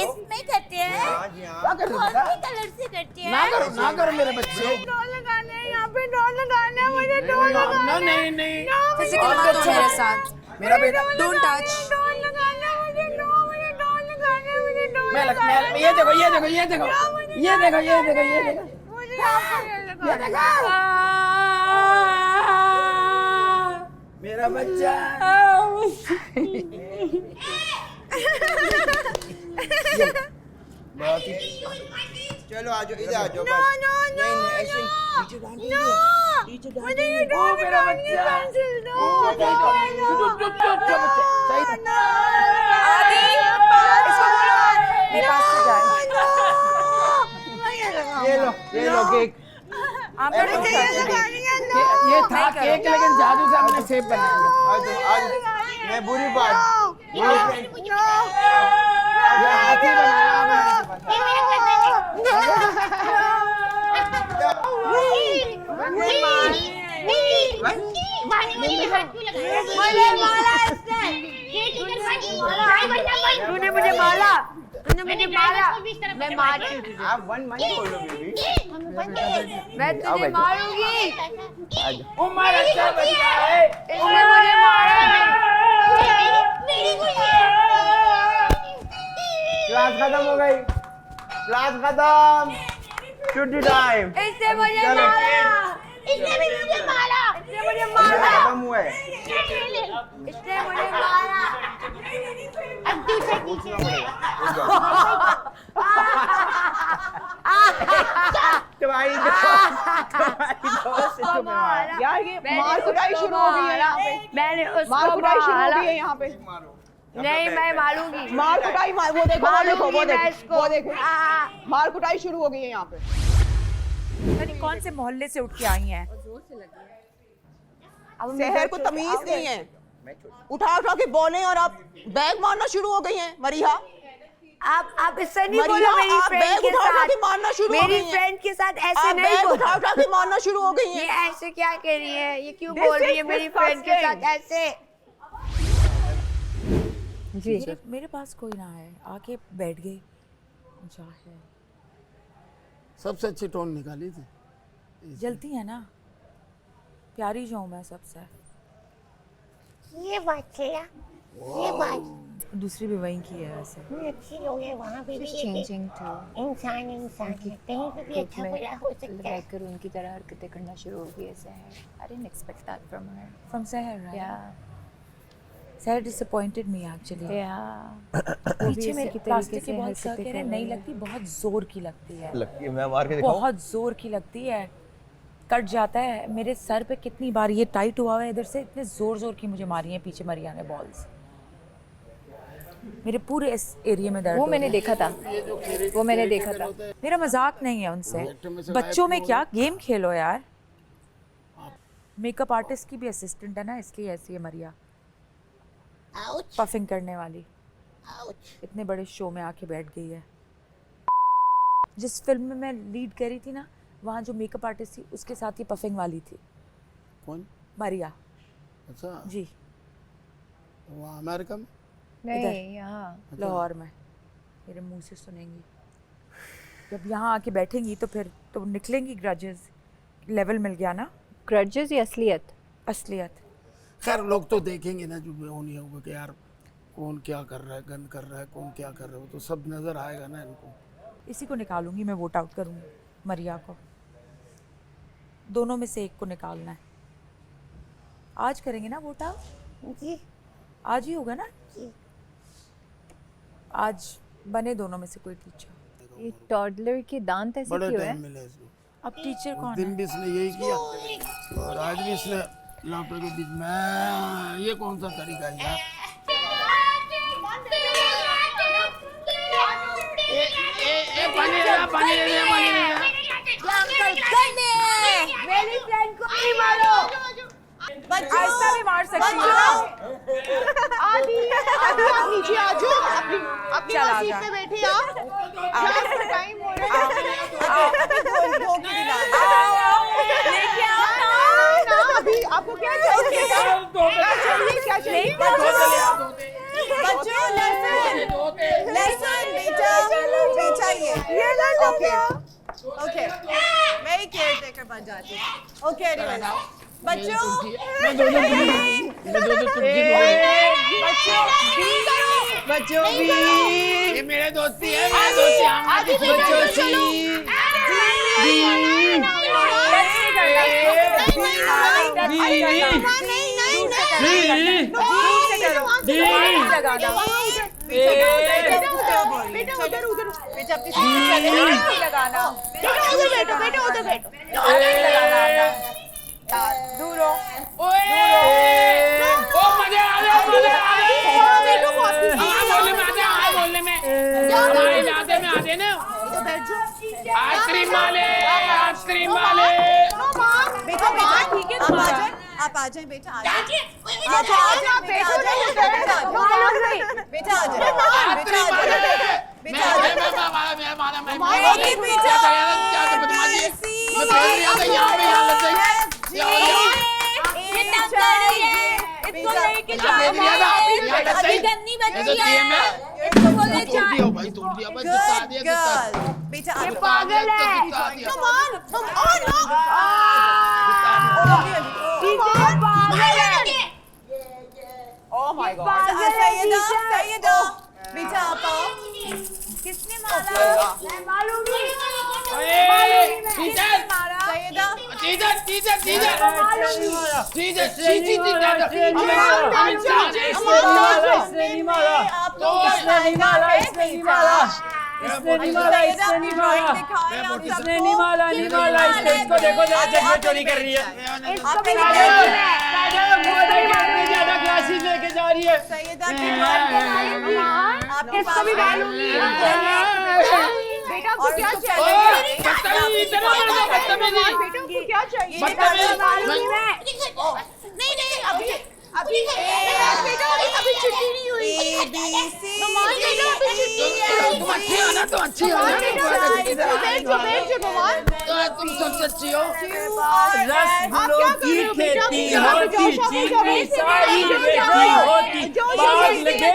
[SPEAKER 16] इसमें करते हैं,
[SPEAKER 10] क्या कर रहे हो
[SPEAKER 16] कौन
[SPEAKER 10] बेटा?
[SPEAKER 16] से कलर से करते हैं?
[SPEAKER 10] ना करो मेरे बच्चे।
[SPEAKER 16] डॉल लगाना है यहाँ पे, डॉल लगाना है मुझे, डॉल लगाना है।
[SPEAKER 10] नहीं।
[SPEAKER 14] फिजिकल मत हो मेरे साथ।
[SPEAKER 10] मेरा बेटा
[SPEAKER 14] डोंट टच।
[SPEAKER 16] डॉल लगाना है मुझे, मुझे डॉल लगाना है, मुझे डॉल
[SPEAKER 10] मैं ये देखो मेरा बच्चा।
[SPEAKER 3] चलो आ जाओ, इधर आ जाओ, बस। नहीं ऐसे नीचे डाल दीजिए।
[SPEAKER 10] ओ मेरा बच्चा।
[SPEAKER 14] मेरे पास से जाए।
[SPEAKER 3] ये लो केक।
[SPEAKER 10] ये था केक, लेकिन जादू से हमने सेब बनाया।
[SPEAKER 3] मैं बुरी बात
[SPEAKER 10] ये हाथी बनाया हमने।
[SPEAKER 16] तूने मुझे मारा, मैं मारती हूँ तुझे।
[SPEAKER 3] आप वन मन बोलो बेबी।
[SPEAKER 16] मैं तुझे मारूंगी।
[SPEAKER 10] उमर अच्छा बच्चा है।
[SPEAKER 16] इसने मुझे मारा है।
[SPEAKER 3] क्लास खत्म हो गई, क्लास खत्म, छुट्टी टाइम।
[SPEAKER 16] इसने मुझे मारा, इसने भी मुझे मारा, इसने मुझे मारा,
[SPEAKER 3] खत्म हुआ है।
[SPEAKER 16] इसने मुझे मारा। अब दूसरे
[SPEAKER 5] यार ये मार कुटाई शुरू हो गई है यहाँ पे।
[SPEAKER 16] मैंने उसको
[SPEAKER 5] मार कुटाई शुरू हो
[SPEAKER 16] मारा।
[SPEAKER 5] गई है यहाँ पे।
[SPEAKER 16] नहीं मैं मारूंगी।
[SPEAKER 5] मार कुटाई वो देखो, वो देखो, वो
[SPEAKER 16] मारूंगी मैं
[SPEAKER 5] देखो,
[SPEAKER 16] इसको।
[SPEAKER 5] वो देखो। मार कुटाई शुरू हो गई है यहाँ पे।
[SPEAKER 4] पता नहीं कौन से मोहल्ले से उठ के आई हैं।
[SPEAKER 5] शहर को तमीज नहीं है, उठा उठा के बोले और आप बैग मारना शुरू हो गई हैं मरिया।
[SPEAKER 16] आप इससे नहीं
[SPEAKER 5] मरिया,
[SPEAKER 16] बोलो मेरी
[SPEAKER 5] आप
[SPEAKER 16] फ्रेंड
[SPEAKER 5] बैग
[SPEAKER 16] के
[SPEAKER 5] उठा उठा
[SPEAKER 16] साथ।
[SPEAKER 5] के मारना शुरू हो
[SPEAKER 16] मेरी
[SPEAKER 5] गई हैं।
[SPEAKER 16] फ्रेंड के साथ ऐसे
[SPEAKER 5] आप
[SPEAKER 16] नहीं
[SPEAKER 5] बैग
[SPEAKER 16] बोलो।
[SPEAKER 5] उठा उठा के मारना शुरू हो गई
[SPEAKER 16] ये
[SPEAKER 5] हैं।
[SPEAKER 16] ऐसे क्या कह रही है, ये क्यों
[SPEAKER 5] This
[SPEAKER 16] बोल रही
[SPEAKER 5] is
[SPEAKER 16] है मेरी फ्रेंड के साथ ऐसे?
[SPEAKER 13] जी
[SPEAKER 4] मेरे पास कोई ना है, आके बैठ गई। जाहिर
[SPEAKER 10] सबसे अच्छी टोन निकाली थी।
[SPEAKER 4] जलती है ना, प्यारी जो हूँ मैं सबसे।
[SPEAKER 16] ये बात है, ये बात
[SPEAKER 4] दूसरी भी वहीं की है वैसे।
[SPEAKER 16] अच्छी लोग हैं वहाँ पे भी।
[SPEAKER 13] चेंजिंग टू
[SPEAKER 16] इंसान है, कहीं पे भी अच्छा बुरा हो सकता है।
[SPEAKER 13] रहकर उनकी तरह हरकतें करना शुरू हो गई है सहर। I didn't expect that from her.
[SPEAKER 4] From Seher, right?
[SPEAKER 13] Yeah.
[SPEAKER 4] Seher disappointed me actually.
[SPEAKER 13] Yeah.
[SPEAKER 4] पीछे मेरे प्लास्टिक की बॉल सर कह रहे नहीं लगती, बहुत जोर की लगती है।
[SPEAKER 3] लगती है, मैं मार के दिखाऊं?
[SPEAKER 4] बहुत जोर की लगती है, कट जाता है। मेरे सर पे कितनी बार ये टाइट हुआ है इधर से, इतने जोर जोर की मुझे मारी है पीछे मरिया ने बॉल्स। मेरे पूरे इस एरिया में दर्द
[SPEAKER 13] वो
[SPEAKER 4] हो
[SPEAKER 13] मैंने
[SPEAKER 4] रहा है।
[SPEAKER 13] देखा था, वो मैंने देखा था।
[SPEAKER 4] मेरा मजाक नहीं है उनसे। बच्चों में क्या गेम खेलो यार। मेकअप आर्टिस्ट की भी असिस्टेंट है ना, इसलिए ऐसी है मरिया, पफिंग करने वाली। इतने बड़े शो में आके बैठ गई है। जिस फिल्म में मैं लीड कर रही थी ना, वहाँ जो मेकअप आर्टिस्ट थी उसके साथ ही पफिंग वाली थी।
[SPEAKER 10] कौन?
[SPEAKER 4] मरिया।
[SPEAKER 10] अच्छा
[SPEAKER 4] जी।
[SPEAKER 10] वहाँ अमेरिका में?
[SPEAKER 13] नहीं, यहाँ
[SPEAKER 4] लाहौर में। मेरे मुंह से सुनेंगी, जब यहाँ आके बैठेंगी तो फिर तो निकलेंगी ग्रजेस। लेवल मिल गया ना।
[SPEAKER 13] ग्रजेस या असलियत?
[SPEAKER 4] असलियत।
[SPEAKER 10] खैर लोग तो देखेंगे ना, जो होनी होगा कि यार कौन क्या कर रहा है, गन कर रहा है, कौन क्या कर रहा है, वो तो सब नजर आएगा ना इनको।
[SPEAKER 4] इसी को निकालूंगी मैं, वोट आउट करूंगी मरिया को। दोनों में से एक को निकालना है। आज करेंगे ना वोट आउट?
[SPEAKER 16] जी
[SPEAKER 4] आज ही होगा ना
[SPEAKER 16] जी।
[SPEAKER 4] आज बने दोनों में से कोई टीचर।
[SPEAKER 13] ये टॉडलर के दांत ऐसे
[SPEAKER 10] बड़े
[SPEAKER 13] क्यों है?
[SPEAKER 10] टाइम मिले इसको।
[SPEAKER 4] अब टीचर कौन
[SPEAKER 10] दिन
[SPEAKER 4] है?
[SPEAKER 10] भी इसने यही किया और आज भी इसने लापे के बीच में। ये कौन सा तरीका है यार? पानी दे दे।
[SPEAKER 16] मेरी फ्रेंड को नहीं मारो।
[SPEAKER 4] ऐसा भी मार सकती हो।
[SPEAKER 5] आदि आप नीचे आ जाओ, अपनी अपनी
[SPEAKER 7] चला
[SPEAKER 5] सीट
[SPEAKER 7] जा।
[SPEAKER 5] पे बैठे आप। टाइम हो रहा है।
[SPEAKER 7] लेके आओ
[SPEAKER 5] ना अभी आपको क्या चाहिए? क्या चाहिए?
[SPEAKER 7] बच्चों लहसुन बेटा बेटा ये ओके ओके मैं ही केयर टेकर बन जाती हूँ ओके बच्चों बच्चों भी
[SPEAKER 10] ये मेरे दोस्ती है, मेरे दोस्ती बच्चों
[SPEAKER 7] दूर हो
[SPEAKER 10] बोलने में हमारे इलाके में आते ना आइसक्रीम वाले
[SPEAKER 7] बेटा बेटा ठीक है आप आ जाए बेटा आ जाए बेटा इसको लेके जाओ अभी गन्नी बच्ची है इसको बोले जाओ भाई तोड़ दिया बस जिता दिया बेटा ये पागल है कम ऑन पागल है ओह माय गॉड सैयदा बेटा आप आओ किसने मारा मैं मारूंगी
[SPEAKER 10] इसको देखो चोरी कर रही है ज्यादा क्लासेस लेके जा रही है
[SPEAKER 7] आपको भी मारूंगी बेटा को क्या चाहिए बेटा को क्या चाहिए नहीं अभी बेटा अभी छुट्टी नहीं हुई
[SPEAKER 10] तुम अच्छी हो ना तुम अच्छी हो ना तुम सबसे अच्छी हो
[SPEAKER 17] रसगुल्लों की खेती होती चीनी सारी बेटी होती बाग लगे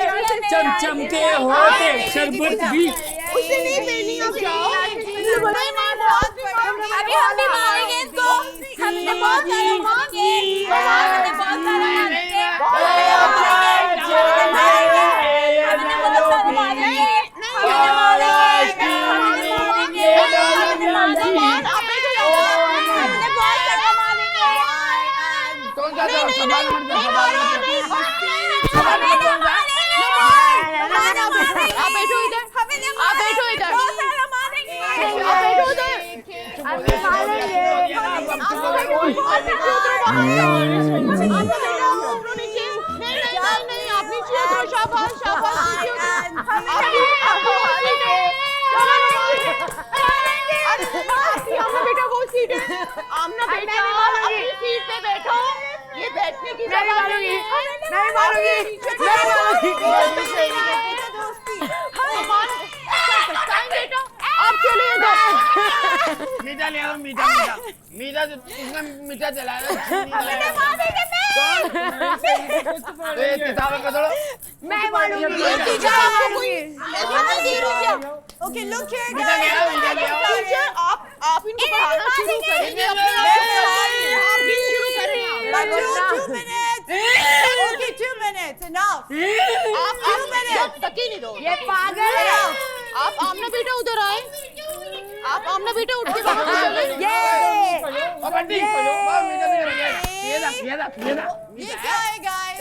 [SPEAKER 17] चमचम के होते शरबत भी
[SPEAKER 5] उसे नहीं पीनी अब जाओ
[SPEAKER 7] अभी हम भी मारेंगे इसको हमने बहुत सारा मांगे हमने बहुत सारा आमना बेटा अपनी सीट पे बैठो ये बैठने की जगह नहीं आप चले
[SPEAKER 10] मीठा ले आओ मीठा उसमें मीठा चलाया
[SPEAKER 7] मैं मारूंगी ओके लुक हियर
[SPEAKER 5] टीचर आप इनको पढ़ाना शुरू करेंगे अपने आप शुरू करें
[SPEAKER 7] ओके 2 minutes enough
[SPEAKER 5] आप 2 minutes तक ही नहीं दो
[SPEAKER 7] ये पागल है
[SPEAKER 5] आप आमना बेटा उधर आए आप आमना बेटा उठ के बाहर चले
[SPEAKER 7] ये क्या है गाइस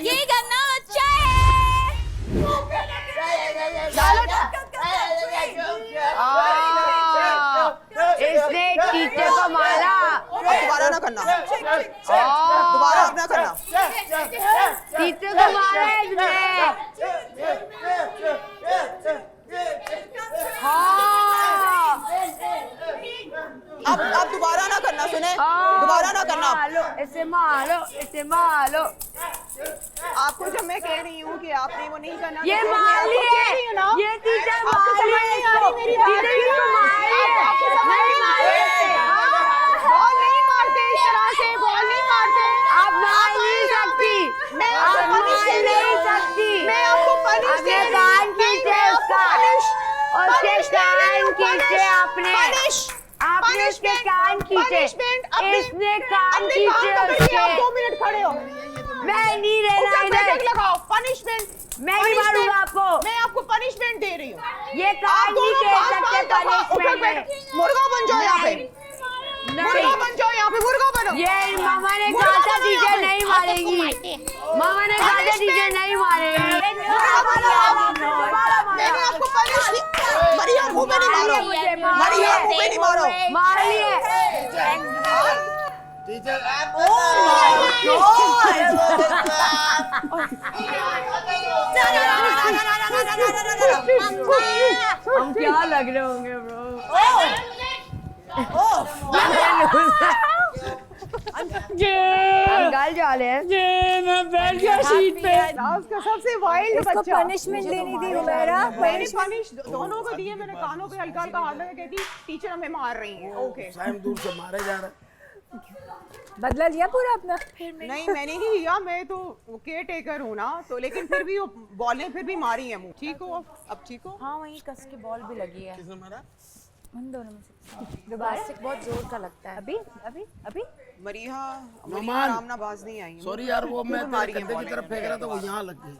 [SPEAKER 7] ये करना अच्छा है इसने टीचर को मारा
[SPEAKER 5] दोबारा ना करना दोबारा ना करना
[SPEAKER 7] टीचर को मारा इसने
[SPEAKER 5] अब दोबारा ना करना, सुने, दोबारा ना करना।
[SPEAKER 12] इसे मारो, इसे मारो।
[SPEAKER 5] आपको जब मैं कह रही हूँ कि आपने वो नहीं करना,
[SPEAKER 12] ये मार लिए, ये टीचर मार लिए इसको, टीचर इसको मार लिए, नहीं मारते,
[SPEAKER 5] बॉल नहीं मारते इस तरह से, बॉल नहीं मारते।
[SPEAKER 12] आप मार नहीं सकती, आप मार नहीं सकती।
[SPEAKER 5] मैं आपको पनिश
[SPEAKER 12] अपने कान खींचे उसका, उसके कान खींचे आपने, आपने उसके कान खींचे, इसने कान खींचे उसके।
[SPEAKER 5] 2 मिनट खड़े हो,
[SPEAKER 12] मैं नहीं रहना इधर,
[SPEAKER 5] लगाओ पनिशमेंट।
[SPEAKER 12] मैं नहीं मारूंगा आपको,
[SPEAKER 5] मैं आपको पनिशमेंट दे रही हूँ।
[SPEAKER 12] ये कान नहीं कह सकते पनिशमेंट में।
[SPEAKER 5] मुर्गा बन जाओ यहाँ पे, मुर्गा बन जाओ यहाँ पे, मुर्गा बनो।
[SPEAKER 12] ये मामा ने कहा था टीचर नहीं मारेगी, मामा ने कहा था टीचर नहीं मारेगी।
[SPEAKER 5] मैंने आपको पनिश किया। मरिया मुंह पे नहीं मारो, मरिया मुंह पे नहीं मारो।
[SPEAKER 12] मार लिए
[SPEAKER 10] टीचर।
[SPEAKER 12] हम क्या लग रहे होंगे ब्रो? हम गाल जा रहे हैं।
[SPEAKER 17] मैं बैठ गया सीट पे।
[SPEAKER 5] उसका सबसे वाइल्ड बच्चा।
[SPEAKER 7] पनिशमेंट देनी थी हुमैरा।
[SPEAKER 5] मैंने पनिश दोनों को दिए, मैंने कानों पे हल्का हल्का हाथ लगा, कहती टीचर हमें मार रही है। ओके,
[SPEAKER 10] साइम दूर से मारे जा रहा है।
[SPEAKER 7] बदला लिया पूरा अपना?
[SPEAKER 5] नहीं मैंने नहीं लिया, मैं तो केयर टेकर हूँ ना, तो लेकिन फिर भी वो बॉलें फिर भी मारी है मुँह। ठीक हो अब ठीक हो?
[SPEAKER 4] हाँ वहीं कस के बॉल भी लगी है।
[SPEAKER 10] किसने मारा?
[SPEAKER 4] उन दोनों में से दोबारा से बहुत जोर का लगता है।
[SPEAKER 7] अभी अभी अभी
[SPEAKER 5] मरिया
[SPEAKER 10] नोमान,
[SPEAKER 5] आमना बाज नहीं आई।
[SPEAKER 10] सॉरी यार, वो मैं तेरे कंधे की तरफ फेंक रहा था, वो यहाँ लग गई।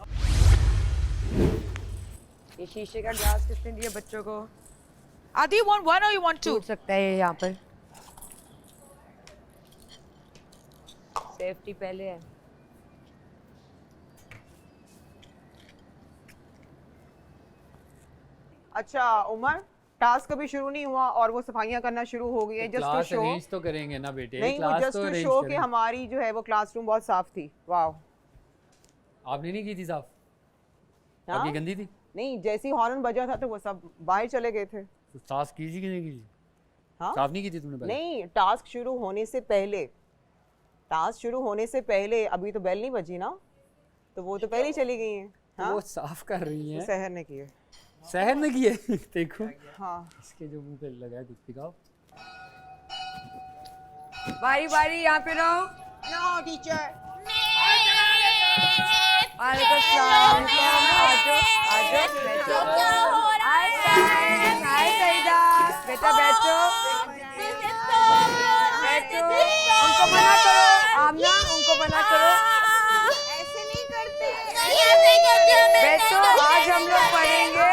[SPEAKER 12] ये शीशे का ग्लास किसने दिया बच्चों को?
[SPEAKER 5] आदि you want one or you want two?
[SPEAKER 12] टूट सकता है यहाँ पर। सेफ्टी पहले है।
[SPEAKER 5] अच्छा उमर, टास्क अभी शुरू नहीं हुआ और वो सफाइयाँ करना शुरू हो गई है। जस्ट टू शो,
[SPEAKER 2] अरेंज तो करेंगे ना बेटे,
[SPEAKER 5] नहीं वो जस्ट टू शो कि हमारी जो है वो क्लासरूम बहुत साफ थी। वाह,
[SPEAKER 2] आपने नहीं की थी साफ?
[SPEAKER 5] हाँ?
[SPEAKER 2] आपकी गंदी थी?
[SPEAKER 5] नहीं, जैसी हॉर्न बजा था तो वो सब बाहर चले गए थे।
[SPEAKER 2] तो साफ की थी कि नहीं की थी?
[SPEAKER 5] हाँ?
[SPEAKER 2] साफ नहीं की थी तुमने पहले?
[SPEAKER 5] नहीं, टास्क शुरू होने से पहले, टास्क शुरू होने से पहले, अभी तो बेल नहीं बजी ना, तो वो तो पहले ही चली गई हैं।
[SPEAKER 2] तो वो साफ कर रही हैं।
[SPEAKER 5] शहर ने किए।
[SPEAKER 2] शहर ने किए? देखो
[SPEAKER 5] हाँ, इसके
[SPEAKER 2] जो मुंह पे लगा है, कुछ दिखाओ।
[SPEAKER 12] बारी बारी यहाँ पे रहो।
[SPEAKER 5] No teacher.
[SPEAKER 12] वालेकुम सलाम। आजो आजो बैठो। हाय सईदा, बेटा बैठो बैठो। उनको मना करो आमना, उनको मना करो।
[SPEAKER 11] ऐसे नहीं करते।
[SPEAKER 12] बैठो, आज हम लोग पढ़ेंगे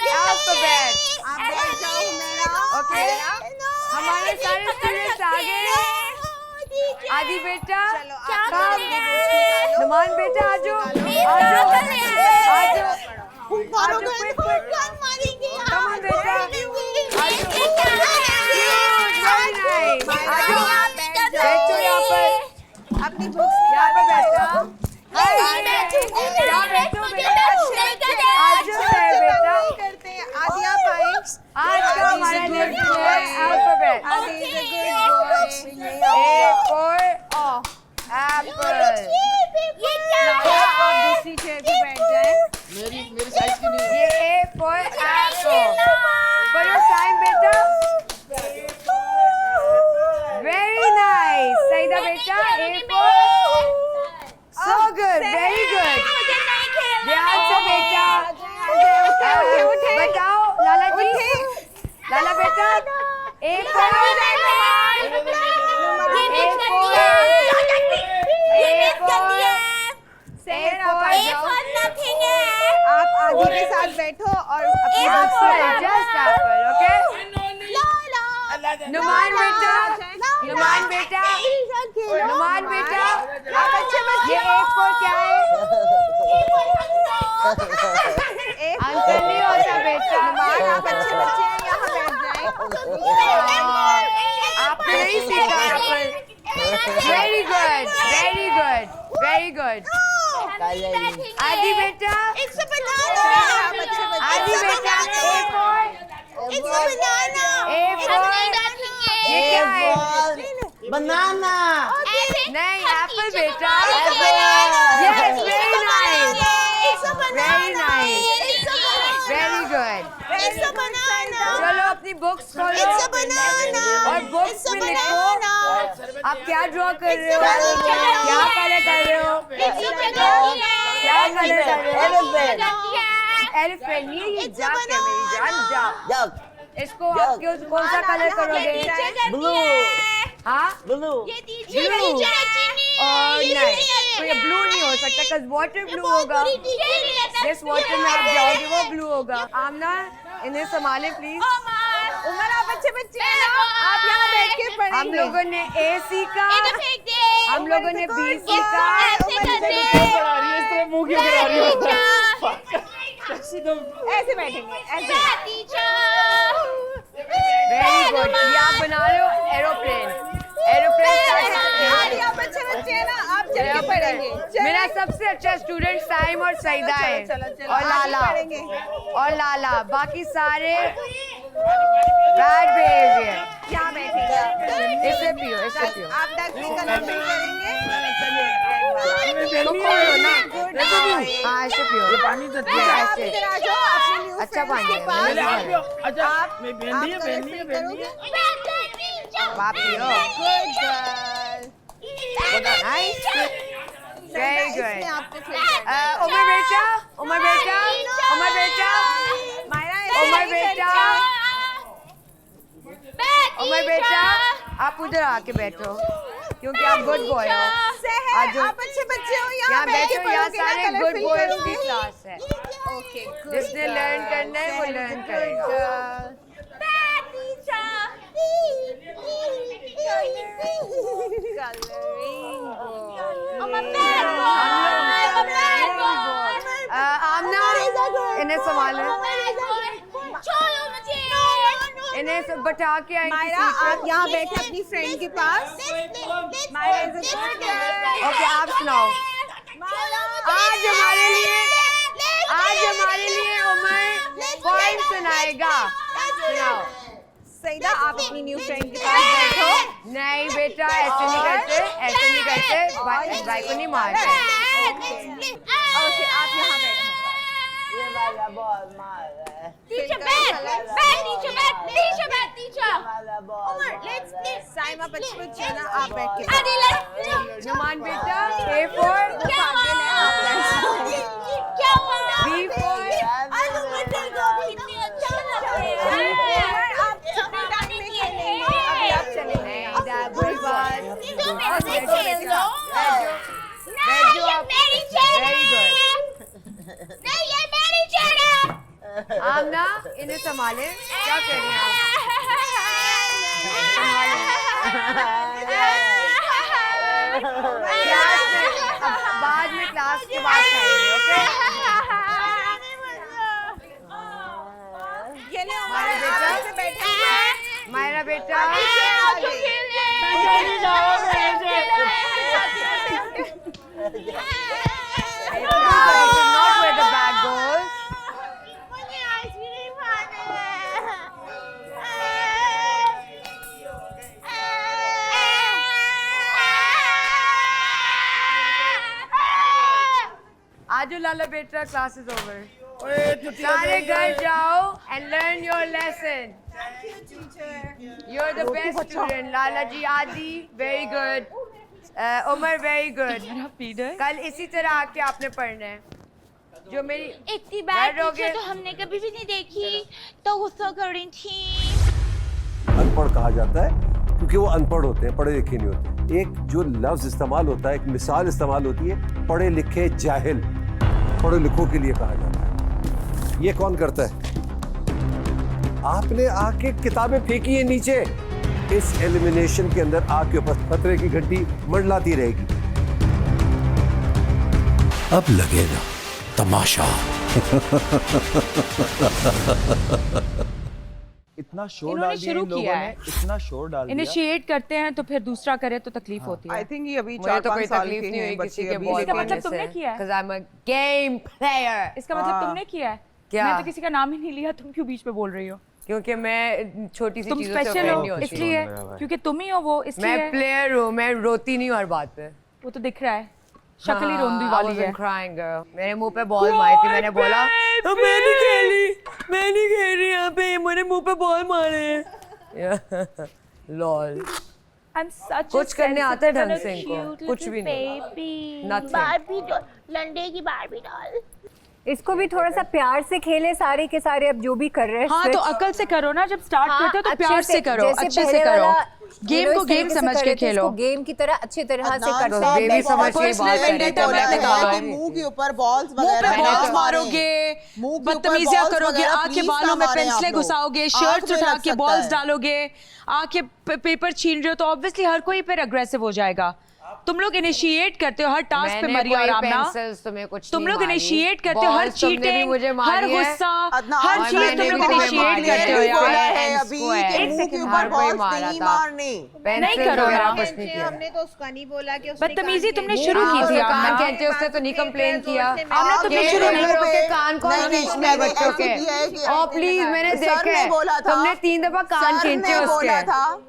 [SPEAKER 12] अल्फाबेट।
[SPEAKER 11] आप बैठ जाओ मेरा।
[SPEAKER 12] ओके, हमारे सारे स्टूडेंट्स आ गए। आदि बेटा, नुमान बेटा आजो आजो आजो आजो, क्विक क्विक, कम ऑन बेटा आजो। आजो बैठो यहाँ पर, अपनी बुक्स यहाँ पे बैठो। यहाँ बैठो बेटा, आजो है बेटा।
[SPEAKER 11] आदि आप आए।
[SPEAKER 12] आज का हमारा लेसन है अल्फाबेट। A for apple।
[SPEAKER 11] आप दूसरी चेयर पे बैठ जाएं।
[SPEAKER 10] मेरी साइज की नहीं।
[SPEAKER 12] ये A for apple। पढ़ो साइन बेटा। Very nice। सईदा बेटा, A for so good, very good। ध्यान से बेटा। बताओ लाला जी, लाला बेटा, A for
[SPEAKER 11] आप आदि के साथ बैठो और अपनी books
[SPEAKER 12] just apple. Okay, Numan बेटा, नुमान बेटा, नुमान बेटा, आप अच्छे बच्चे। ये A for क्या है? अंकल नहीं होता बेटा।
[SPEAKER 11] नुमान आप अच्छे बच्चे हैं, यहाँ बैठ जाएं।
[SPEAKER 12] आपने नहीं सीखा Apple. Very good, very good, very good. आदि बेटा, आदि बेटा, A for
[SPEAKER 7] It's a banana.
[SPEAKER 12] ये क्या है?
[SPEAKER 9] बनाना।
[SPEAKER 12] नहीं, एप्पल बेटा।
[SPEAKER 7] Yes,
[SPEAKER 12] very nice.
[SPEAKER 7] It's a banana.
[SPEAKER 12] Very nice. Very good.
[SPEAKER 7] It's a banana.
[SPEAKER 12] चलो अपनी बुक्स खोलो।
[SPEAKER 7] It's a banana.
[SPEAKER 12] और बुक्स
[SPEAKER 7] It's a
[SPEAKER 12] में
[SPEAKER 7] banana.
[SPEAKER 12] लिखो आप क्या ड्रॉ कर रहे हो,
[SPEAKER 7] It's a banana.
[SPEAKER 12] क्या कलर कर रहे हो, क्या कलर कर रहे हो। एलिफेंट ये जग है मेरी जान, जग। इसको आप कौन सा कलर करोगे?
[SPEAKER 9] ब्लू।
[SPEAKER 12] हाँ
[SPEAKER 9] ब्लू।
[SPEAKER 12] ब्लू और नहीं तो ये ब्लू नहीं हो सकता because वाटर ब्लू होगा, जिस वाटर में आप जाओगे वो ब्लू होगा। आमना इन्हें संभालें प्लीज।
[SPEAKER 11] उमर आप अच्छे बच्चे हैं ना, आप यहाँ बैठ के पढ़ेंगे।
[SPEAKER 12] हम लोगों ने ए सीखा, हम लोगों ने बी सीखा।
[SPEAKER 11] ऐसे बैठेंगे, ऐसे।
[SPEAKER 12] Very good. ये आप बना रहे हो एरोप्लेन। एरोप्लेन
[SPEAKER 11] आप अच्छे बच्चे हैं ना, आप चल के पढ़ेंगे।
[SPEAKER 12] मेरा सबसे अच्छा स्टूडेंट साइम और सईदा है और लाला बाकी सारे बैड बिहेवियर।
[SPEAKER 11] यहाँ बैठेंगे।
[SPEAKER 12] इससे पियो।
[SPEAKER 11] आप डस्टबिन कलर नहीं करेंगे।
[SPEAKER 12] तो खोलो ना। हाँ ऐसे पियो।
[SPEAKER 10] पानी तो
[SPEAKER 11] आप इधर आ जाओ, अपने न्यू
[SPEAKER 12] अच्छा
[SPEAKER 11] फ्रेंड्स
[SPEAKER 12] पानी
[SPEAKER 11] के
[SPEAKER 12] है।
[SPEAKER 11] पास।
[SPEAKER 10] अच्छा
[SPEAKER 11] आप
[SPEAKER 10] मैं भेंडी है, भेंडी है, भेंडी है।
[SPEAKER 12] आप पियो।
[SPEAKER 11] Good girl.
[SPEAKER 12] Nice. Very good.
[SPEAKER 11] इसने आपको फिर करना है।
[SPEAKER 12] उमर बेटा, उमर बेटा, उमर बेटा,
[SPEAKER 11] मायरा ऐसे
[SPEAKER 12] उमर
[SPEAKER 11] नहीं
[SPEAKER 12] बेटा,
[SPEAKER 11] करते।
[SPEAKER 12] उमर बेटा, आप उधर आके बैठो क्योंकि आप गुड बॉय हो।
[SPEAKER 11] सहर, आप अच्छे बच्चे हो, यहाँ बैठ के
[SPEAKER 12] बैठो। यहाँ
[SPEAKER 11] पढ़ोगे ना,
[SPEAKER 12] सारे
[SPEAKER 11] कलर
[SPEAKER 12] गुड
[SPEAKER 11] फिल
[SPEAKER 12] बॉयज
[SPEAKER 11] करोगे।
[SPEAKER 12] की क्लास है।
[SPEAKER 11] Okay, good
[SPEAKER 12] जिसने
[SPEAKER 11] girl.
[SPEAKER 12] लर्न करना है वो
[SPEAKER 11] सहर
[SPEAKER 12] लर्न
[SPEAKER 11] is a
[SPEAKER 12] करेगा।
[SPEAKER 11] good girl.
[SPEAKER 12] आमना इन्हें संभालो, इन्हें सब बैठा के आएंगे।
[SPEAKER 11] मायरा आप यहाँ बैठे अपनी फ्रेंड के पास। Myra is a good girl.
[SPEAKER 12] Okay आप सुनाओ। आज हमारे लिए उमर पोएम सुनाएगा। सुनाओ।
[SPEAKER 11] सईदा आप अपनी न्यू फ्रेंड के पास बैठो।
[SPEAKER 12] नहीं बेटा ऐसे नहीं करते, ऐसे नहीं करते, भाई को नहीं मारते।
[SPEAKER 11] ओके आप यहाँ बैठो।
[SPEAKER 9] ये वाला बहुत मार रहा है।
[SPEAKER 7] Teacher,
[SPEAKER 9] वाला बहुत
[SPEAKER 11] साइम आप अच्छे बच्चे हो ना, आप बैठ के।
[SPEAKER 12] नुमान बेटा A for B for
[SPEAKER 11] अभी आप चले गए।
[SPEAKER 12] कोई बात आमना इन्हें संभाले। क्या कर रही हैं आप? बाद में क्लास के बाद खाएंगे। ओके
[SPEAKER 11] ये ले
[SPEAKER 12] मायरा बेटा,
[SPEAKER 11] से बैठे।
[SPEAKER 12] मायरा बेटा not where the bag goes. आजो लाला बेटा क्लास इज ओवर। सारे घर जाओ and learn your lesson. You are the best student. Lala ji Adi very good, Umar very good. कल इसी तरह आके आपने पढ़ना है। जो मेरी
[SPEAKER 16] इतनी बार
[SPEAKER 12] बैठोगे
[SPEAKER 16] टीचर तो हमने कभी भी नहीं देखी, तो गुस्सा कर रही थी।
[SPEAKER 1] अनपढ़ कहा जाता है क्योंकि वो अनपढ़ होते हैं, पढ़े लिखे नहीं होते। एक जो लफ्ज इस्तेमाल होता है, एक मिसाल इस्तेमाल होती है, पढ़े लिखे जाहिल, पढ़े लिखों के लिए कहा जाता है। ये कौन करता है? आपने आके किताबें फेंकी है नीचे। इस एलिमिनेशन के अंदर आपके ऊपर खतरे की घंटी मंडलाती रहेगी।
[SPEAKER 18] अब लगेगा तमाशा।
[SPEAKER 8] इतना शोर
[SPEAKER 19] इन्होंने
[SPEAKER 8] डाल दिया
[SPEAKER 19] शुरू
[SPEAKER 8] इन लोगों
[SPEAKER 19] किया
[SPEAKER 8] ने,
[SPEAKER 19] है।
[SPEAKER 8] इतना शोर डाल दिया।
[SPEAKER 19] इनिशिएट करते हैं तो फिर दूसरा करे तो तकलीफ होती है।
[SPEAKER 5] आई थिंक ये अभी
[SPEAKER 12] मुझे तो कोई
[SPEAKER 5] 4-5 साल
[SPEAKER 12] तकलीफ
[SPEAKER 5] के
[SPEAKER 12] नहीं
[SPEAKER 5] हैं
[SPEAKER 12] हुई
[SPEAKER 5] बच्चे
[SPEAKER 12] किसी के
[SPEAKER 5] अभी,
[SPEAKER 12] बॉल
[SPEAKER 19] इसका
[SPEAKER 5] लेकिन
[SPEAKER 19] मतलब तुमने किया है?
[SPEAKER 12] Because I'm a game player.
[SPEAKER 19] इसका मतलब तुमने किया है?
[SPEAKER 12] क्या?
[SPEAKER 19] मैं तो किसी का नाम ही नहीं लिया, तुम क्यों बीच में बोल रही हो?
[SPEAKER 12] क्योंकि मैं छोटी सी
[SPEAKER 19] तुम
[SPEAKER 12] चीजों से
[SPEAKER 19] स्पेशल
[SPEAKER 12] offend
[SPEAKER 19] हो
[SPEAKER 12] नहीं होती।
[SPEAKER 19] इसलिए, क्योंकि तुम ही हो वो इसलिए।
[SPEAKER 12] मैं प्लेयर हूँ, मैं रोती नहीं हूँ हर बात पे।
[SPEAKER 19] वो तो दिख रहा है, शक्ल ही रोंदी वाली है।
[SPEAKER 12] crying girl. मेरे मुंह पे बॉल मारी थी, मैंने बोला मैं नहीं खेली, मैं नहीं खेल रही यहाँ पे, मेरे मुंह पे बॉल मारे हैं। लॉल। कुछ करने आता है ढंग से इनको, कुछ भी नहीं।
[SPEAKER 16] बारबी डॉल, लंडे की बारबी डॉल।
[SPEAKER 13] इसको भी थोड़ा सा प्यार से खेले सारे के सारे, अब जो भी कर रहे हैं।
[SPEAKER 19] हाँ तो अकल से करो ना, जब स्टार्ट करते हो तो प्यार से करो, अच्छे से करो, गेम को गेम समझ के खेलो,
[SPEAKER 13] गेम की तरह अच्छे तरह से करते
[SPEAKER 12] हैं। बेबी समझ के बात
[SPEAKER 5] करें, मुंह के ऊपर बॉल्स वगैरह
[SPEAKER 19] बॉल्स मारोगे, बदतमीजियां करोगे, आंखें बालों में पेंसिलें घुसाओगे, शर्ट्स उठा के बॉल्स डालोगे, आंखें पेपर छीन रहे हो तो ऑब्वियसली हर कोई फिर अग्रेसिव हो जाएगा। तुम लोग इनिशिएट करते हो हर टास्क पे मरिया और आमना, तुम लोग इनिशिएट करते हो हर चीटिंग, हर गुस्सा, हर चीज तुम लोग इनिशिएट करते हो यार। नहीं करो यार,
[SPEAKER 11] हमने तो उसका नहीं बोला कि
[SPEAKER 19] बदतमीजी तुमने शुरू की थी।
[SPEAKER 12] कान खींचे उसने तो नहीं कंप्लेन किया,
[SPEAKER 19] आमना तुमने शुरू नहीं
[SPEAKER 12] के कान कौन खींचते हैं बच्चों के? ओ प्लीज, मैंने देखा है तुमने 3 दफा कान खींचे उसके,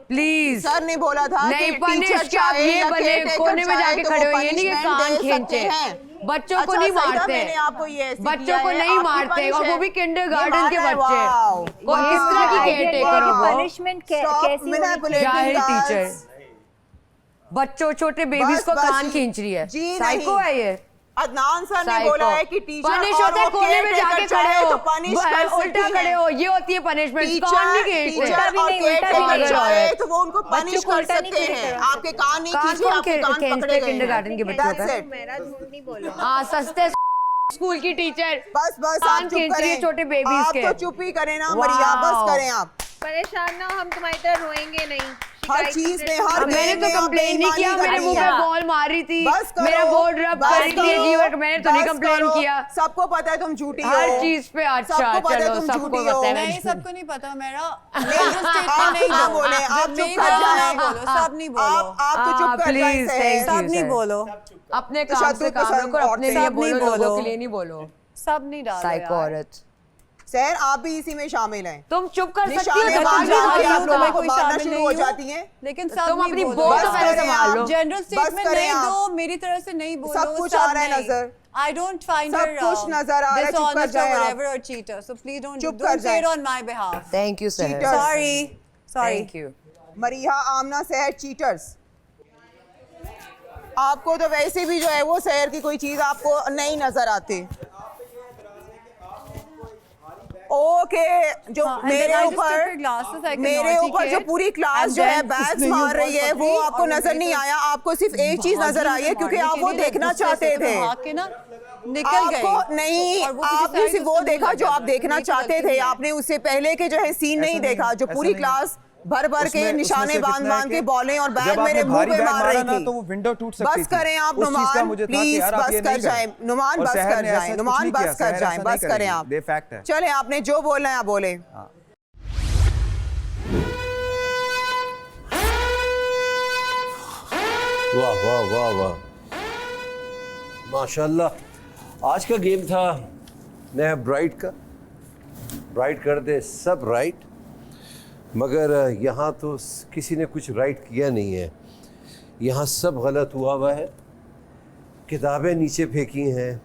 [SPEAKER 12] प्लीज।
[SPEAKER 5] सर ने बोला था
[SPEAKER 12] नहीं पनिश क्या, आप ये बने कोने में जाके खड़े हो, ये नहीं कि कान खींचे। बच्चों को नहीं मारते, बच्चों को नहीं मारते, और वो भी किंडरगार्टन के बच्चे। वो इस तरह की केयरटेकर
[SPEAKER 13] पनिशमेंट कैसी?
[SPEAKER 12] जाहिर टीचर बच्चों छोटे बेबीज को कान खींच रही है, साइको है ये।
[SPEAKER 5] अदनान सर ने बोला है कि टीचर
[SPEAKER 12] पनिश होते हैं कोने में जाके खड़े हो,
[SPEAKER 5] तो पनिश कर
[SPEAKER 12] उल्टा खड़े हो, ये होती है पनिशमेंट। कान नहीं खींचते,
[SPEAKER 5] तो वो उनको पनिश कर सकते हैं। आपके कान नहीं खींचे, आपके कान पकड़े गए।
[SPEAKER 12] किंडरगार्टन के बच्चों का
[SPEAKER 11] मेरा झूठ नहीं बोलो।
[SPEAKER 12] हाँ सस्ते स्कूल की टीचर
[SPEAKER 5] बस
[SPEAKER 12] कान खींच रही है छोटे बेबीज के।
[SPEAKER 5] आप तो चुप ही करें ना मरिया, बस करें आप।
[SPEAKER 11] परेशान ना, हम तुम्हारी तरह रोएंगे नहीं।
[SPEAKER 5] हर चीज में, हर
[SPEAKER 12] मैंने तो कंप्लेन नहीं किया, मेरे मुंह पे बॉल मार रही थी, मेरा बोर्ड रब कर रही थी जी, मैंने तो नहीं कंप्लेन किया।
[SPEAKER 5] सबको पता है तुम झूठी हो
[SPEAKER 12] हर चीज पे। अच्छा चलो सबको पता है,
[SPEAKER 14] नहीं सबको नहीं पता मेरा।
[SPEAKER 5] आप बोले, आप चुप कर जाए,
[SPEAKER 14] सब नहीं बोलो,
[SPEAKER 5] आप तो चुप कर जाए,
[SPEAKER 14] सब नहीं बोलो,
[SPEAKER 12] अपने काम से काम रखो, अपने लिए बोलो, लोगों के लिए नहीं बोलो।
[SPEAKER 14] सब नहीं डालो
[SPEAKER 12] साइको औरत।
[SPEAKER 5] सर आप भी इसी में शामिल हैं।
[SPEAKER 12] तुम चुप कर सकती हो,
[SPEAKER 5] आप लोगों को मारना शुरू हो जाती हैं,
[SPEAKER 14] लेकिन सब
[SPEAKER 12] तुम
[SPEAKER 14] नहीं
[SPEAKER 12] अपनी
[SPEAKER 14] बोलो।
[SPEAKER 12] बोल तो पहले संभाल लो।
[SPEAKER 14] जनरल स्टेटमेंट नहीं दो, मेरी तरफ से नहीं बोलो।
[SPEAKER 5] सब कुछ आ रहा है नजर।
[SPEAKER 14] I don't find her
[SPEAKER 5] सब कुछ नजर आ रहा है, चुप कर जाए आप।
[SPEAKER 14] whatever or cheater. So please don't say it on my behalf.
[SPEAKER 12] Thank you sir.
[SPEAKER 14] Sorry.
[SPEAKER 12] Thank you.
[SPEAKER 5] मरिया आमना सहर चीटर्स। आपको तो वैसे भी जो है वो शहर की कोई चीज आपको नहीं नजर आती। ओके जो मेरे ऊपर जो पूरी क्लास जो है बैग्स मार रही है वो आपको नजर नहीं आया, आपको सिर्फ एक चीज नजर आई है क्योंकि आप वो देखना चाहते थे। आपको नहीं, आपने सिर्फ वो देखा जो आप देखना चाहते थे, आपने उससे पहले के जो है सीन नहीं देखा जो पूरी क्लास भर भर के निशाने बांध बांध के बॉलें और बैग मेरे मुंह पे मार रही थी।
[SPEAKER 8] तो वो विंडो टूट सकती
[SPEAKER 5] बस करें आप नुमान, प्लीज बस कर जाए नुमान, बस कर जाए नुमान, बस कर जाए, बस करें आप। चले आपने जो बोलना है आप बोले।
[SPEAKER 1] वाह वाह वाह वाह माशाल्लाह। आज का गेम था नया ब्राइट का, ब्राइट कर दे सब राइट, मगर यहाँ तो किसी ने कुछ राइट किया नहीं है, यहाँ सब गलत हुआ है। किताबें नीचे फेंकी हैं,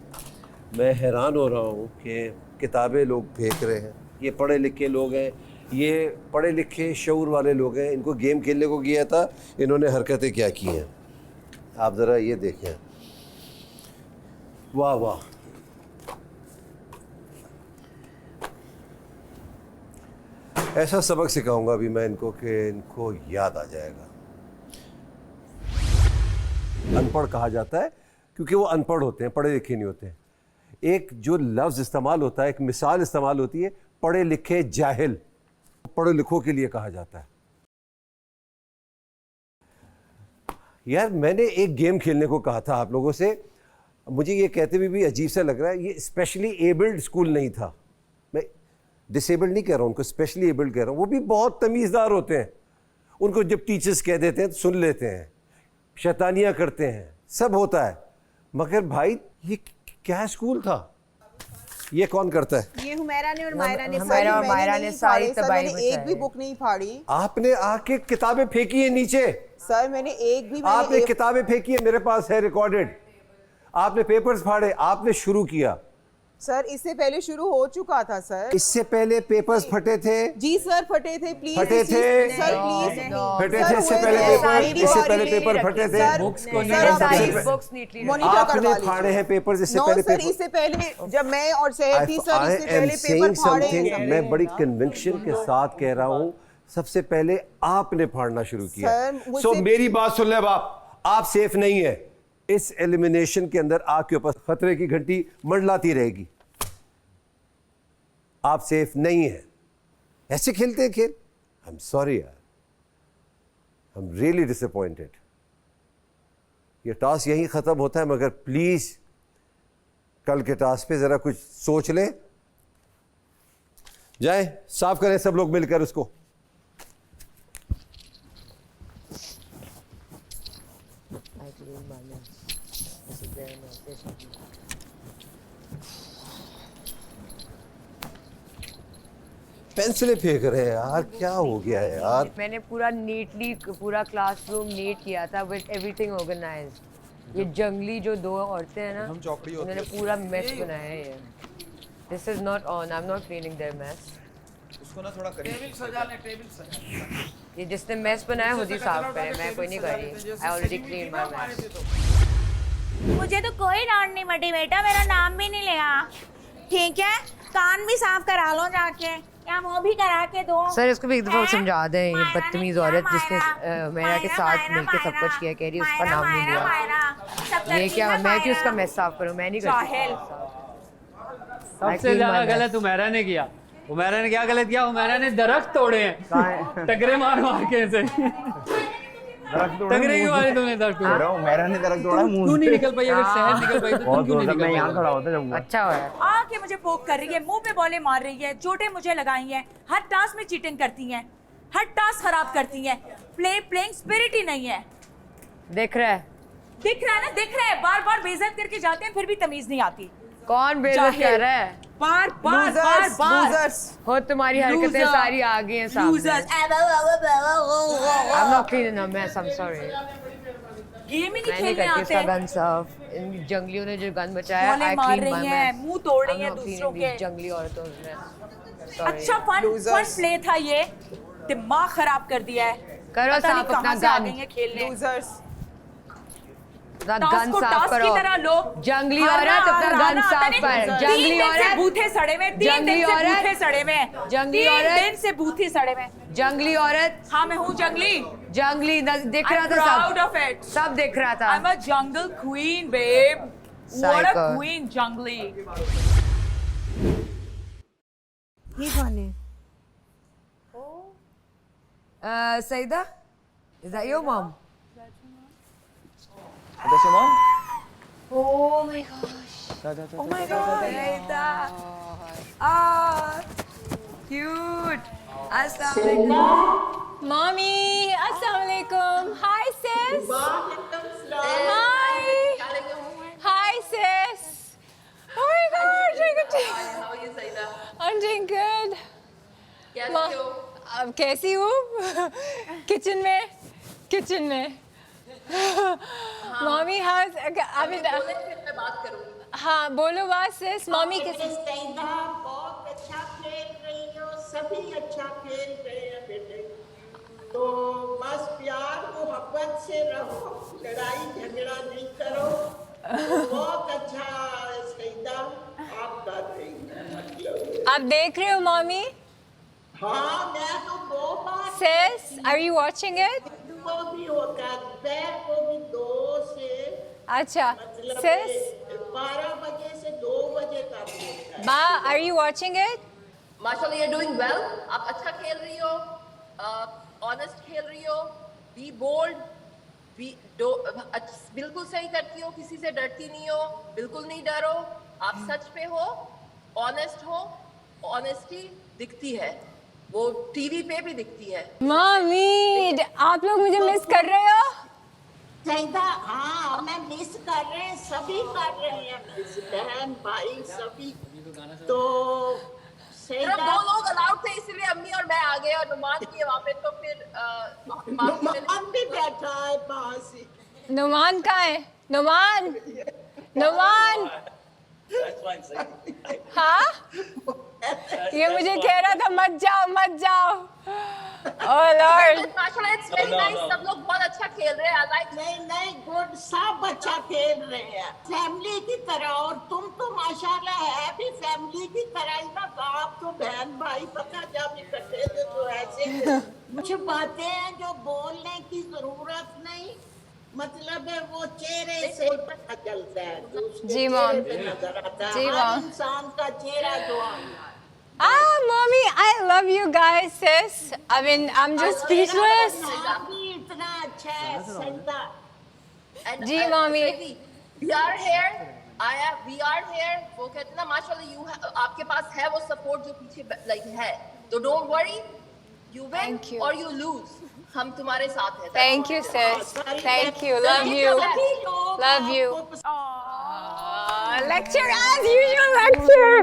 [SPEAKER 1] मैं हैरान हो रहा हूँ कि किताबें लोग फेंक रहे हैं। ये पढ़े लिखे लोग हैं, ये पढ़े लिखे शऊर वाले लोग हैं, इनको गेम खेलने को किया था, इन्होंने हरकतें क्या की हैं आप ज़रा ये देखें। वाह वाह, ऐसा सबक सिखाऊंगा अभी मैं इनको कि इनको याद आ जाएगा। अनपढ़ कहा जाता है क्योंकि वो अनपढ़ होते हैं, पढ़े लिखे नहीं होते हैं। एक जो लफ्ज़ इस्तेमाल होता है, एक मिसाल इस्तेमाल होती है, पढ़े लिखे जाहिल, पढ़े लिखों के लिए कहा जाता है। यार मैंने एक गेम खेलने को कहा था आप लोगों से, मुझे ये कहते हुए भी अजीब सा लग रहा है, ये स्पेशली एबल्ड स्कूल नहीं था। मैं डिसेबल्ड नहीं कह रहा हूँ, उनको स्पेशली एबल्ड कह रहा हूँ। वो भी बहुत तमीज़दार होते हैं, उनको जब टीचर्स कह देते हैं तो सुन लेते हैं, शैतानियाँ करते हैं, सब होता है। मगर भाई ये क्या स्कूल था, ये कौन करता है?
[SPEAKER 5] ये हुमैरा ने और मायरा ने।
[SPEAKER 12] हुमैरा और मायरा ने सारी तबाही
[SPEAKER 5] मैंने एक भी बुक नहीं फाड़ी।
[SPEAKER 1] आपने आके किताबें फेंकी है नीचे।
[SPEAKER 5] सर मैंने एक भी
[SPEAKER 1] आपने किताबें फेंकी है, मेरे पास है रिकॉर्डेड। आपने पेपर्स फाड़े, आपने शुरू किया।
[SPEAKER 5] सर इससे पहले शुरू हो चुका था सर।
[SPEAKER 1] इससे पहले पेपर्स फटे थे।
[SPEAKER 5] जी सर फटे थे, प्लीज
[SPEAKER 1] फटे थे
[SPEAKER 5] सर, प्लीज
[SPEAKER 1] फटे थे। इससे पहले पेपर फटे थे। आपने फाड़े हैं पेपर्स इससे पहले।
[SPEAKER 5] सर इससे पहले जब मैं और सहर थी सर, इससे पहले पेपर फाड़े हैं।
[SPEAKER 1] मैं बड़ी कन्विक्शन के साथ कह रहा हूँ, सबसे पहले आपने फाड़ना शुरू किया। सो मेरी बात सुन ले बाप, आप सेफ नहीं है। इस एलिमिनेशन के अंदर आपके ऊपर खतरे की घंटी मंडलाती रहेगी। आप सेफ नहीं है। ऐसे खेलते हैं खेल। आई एम सॉरी यार, आई एम रियली डिसअपॉइंटेड। ये टास्क यहीं खत्म होता है, मगर प्लीज कल के टास्क पे जरा कुछ सोच लें। जाए साफ करें सब लोग मिलकर उसको। पेंसिलें फेंक रहे हैं यार, क्या हो गया है यार?
[SPEAKER 12] मैंने पूरा नीटली पूरा क्लासरूम नीट किया था विद एवरीथिंग ऑर्गेनाइज्ड। ये जंगली जो दो औरतें हैं ना, उन्होंने पूरा मेस बनाया है। ये this is not on, I am not cleaning their mess.
[SPEAKER 8] उसको ना थोड़ा करिए। टेबल सजा ले, टेबल सजा।
[SPEAKER 12] ये जिसने मेस बनाया खुद ही साफ करे, मैं कोई नहीं कर रही। I already clean my mess.
[SPEAKER 16] मुझे तो कोई डांट नहीं पड़ी बेटा, मेरा नाम भी नहीं लिया। ठीक है, कान भी साफ करा लो जाके, या वो भी करा के दो।
[SPEAKER 12] सर इसको भी एक दफा समझा दें। ये बदतमीज औरत जिसने मेरा के साथ मिलकर सब कुछ किया, कह रही उसका नाम नहीं लिया। ये क्या, मैं क्यों उसका मेस साफ करूं? मैं नहीं करती।
[SPEAKER 2] सबसे ज्यादा गलत हुमैरा ने किया। हुमैरा ने क्या गलत किया? हुमैरा ने दरख्त तोड़े हैं, टकरे मार मार के ऐसे। टकरे क्यों मारे तुमने? दरख्त तोड़ा।
[SPEAKER 3] हुमैरा ने दरख्त तोड़ा, मुंह
[SPEAKER 2] तू नहीं निकल पाई, अगर शहर निकल पाई तो तुम क्यों नहीं निकल पाई?
[SPEAKER 3] मैं यहाँ खड़ा होता जब
[SPEAKER 12] अच्छा हुआ।
[SPEAKER 19] आके मुझे पोक कर रही है, मुंह पे बॉले मार रही है, चोटें मुझे लगाई हैं, हर टास्क में चीटिंग करती हैं, हर टास्क खराब करती हैं। प्लेइंग स्पिरिट ही नहीं है।
[SPEAKER 12] दिख रहा है
[SPEAKER 19] ना, दिख रहा है। बार बार बेइज्जत करके जाते हैं, फिर भी तमीज नहीं आती।
[SPEAKER 12] कौन बेइज्जत कर रहा है?
[SPEAKER 19] बार बार बार बार
[SPEAKER 12] हो तुम्हारी हरकतें सारी आ गई हैं सामने। I'm not cleaning a mess, I'm sorry।
[SPEAKER 19] Game ही नहीं खेलने आते।
[SPEAKER 12] इसका गन साफ। इन जंगलियों ने जो गन बचाया,
[SPEAKER 19] गोले मार रही हैं, मुंह तोड़ रही हैं दूसरों के।
[SPEAKER 12] जंगली औरतों ने।
[SPEAKER 19] अच्छा फन प्ले था ये, दिमाग खराब कर दिया है।
[SPEAKER 12] करो साफ अपना गन।
[SPEAKER 19] खेलने
[SPEAKER 12] गन साफ करो। जंगली औरत अपना गन साफ कर। जंगली औरत
[SPEAKER 19] बूथे सड़े में,
[SPEAKER 12] जंगली औरत
[SPEAKER 19] सड़े में,
[SPEAKER 12] जंगली औरत
[SPEAKER 19] दिन से बूथे सड़े में।
[SPEAKER 12] जंगली औरत।
[SPEAKER 19] हाँ मैं हूँ जंगली।
[SPEAKER 12] जंगली दिख रहा था,
[SPEAKER 19] proud of it।
[SPEAKER 12] सब दिख रहा था।
[SPEAKER 19] I'm a jungle queen, babe। What a queen, जंगली।
[SPEAKER 11] ये कौन है?
[SPEAKER 12] Saida, is that your mom?
[SPEAKER 8] That's your mom?
[SPEAKER 16] Oh my gosh।
[SPEAKER 12] Oh my God, Saida। Ah, cute। Assalamualaikum।
[SPEAKER 16] Mommy, assalamualaikum। Hi sis। Hi sis। Oh my God, how are you Saida? I'm doing good। अब कैसी हूँ? Kitchen में। Mummy हाँ, अभी बात करूँ। हाँ बोलो बात सिस। मम्मी कैसे?
[SPEAKER 20] बहुत अच्छा खेल रही हो, सभी अच्छा खेल रहे हैं बेटे। तो बस प्यार मोहब्बत से रहो, लड़ाई झगड़ा नहीं करो। बहुत अच्छा सईदा आप कर रही हैं।
[SPEAKER 16] आप देख रहे हो मम्मी?
[SPEAKER 20] हाँ मैं तो 2 बार।
[SPEAKER 16] सिस, are you watching it?
[SPEAKER 20] को भी होता है, दोपहर को भी 2 से।
[SPEAKER 16] अच्छा
[SPEAKER 20] मतलब
[SPEAKER 16] सिस
[SPEAKER 20] 12 बजे से 2 बजे तक होता है।
[SPEAKER 16] बा, are you watching it?
[SPEAKER 21] माशाल्लाह you're doing well। आप अच्छा खेल रही हो, ऑनेस्ट खेल रही हो, बी बोल्ड, बिल्कुल सही करती हो, किसी से डरती नहीं हो, बिल्कुल नहीं डरो। आप सच पे हो, ऑनेस्ट हो, ऑनेस्टी दिखती है, वो टीवी पे भी दिखती है।
[SPEAKER 16] मम्मी, आप लोग मुझे मिस कर रहे हो?
[SPEAKER 20] सईदा हाँ मैं मिस कर रहे हैं, सभी कर रहे हैं मिस, बहन भाई सभी। तो
[SPEAKER 21] सिर्फ 2 लोग अलाउड थे इसलिए अम्मी और मैं आ गए और नुमान की वहाँ पे तो फिर
[SPEAKER 20] नुमान भी बैठा है पास ही।
[SPEAKER 19] नुमान कहाँ है? नुमान, नुमान, हाँ? ये मुझे कह रहा था मत जाओ, मत जाओ। Oh Lord.
[SPEAKER 21] माशाल्लाह इट्स वेरी नाइस, सब लोग बहुत अच्छा खेल रहे हैं। आई लाइक
[SPEAKER 20] नहीं गुड, सब अच्छा खेल रहे हैं फैमिली की तरह। और तुम तो माशाल्लाह है भी फैमिली की तरह ही ना। आप तो बहन भाई पता जब इकट्ठे थे तो ऐसे कुछ बातें हैं जो बोलने की जरूरत नहीं, मतलब है वो चेहरे से पता चलता है।
[SPEAKER 19] जी मॉम,
[SPEAKER 20] नजर आता
[SPEAKER 19] जी
[SPEAKER 20] है हर
[SPEAKER 19] मॉम।
[SPEAKER 20] इंसान का चेहरा जो आता है।
[SPEAKER 19] Mommy, I love you guys, sis. I mean, I'm just speechless.
[SPEAKER 20] इतना अच्छा है सजदा।
[SPEAKER 19] जी mummy.
[SPEAKER 21] We are here. We are here. वो कहते ना माशाल्लाह आपके पास है वो सपोर्ट जो पीछे लाइक है, तो डोंट वरी, यू विन और यू लूज, हम तुम्हारे साथ हैं।
[SPEAKER 19] Thank you, sis. Thank you. Love you. Love you. Lecture as usual, lecture.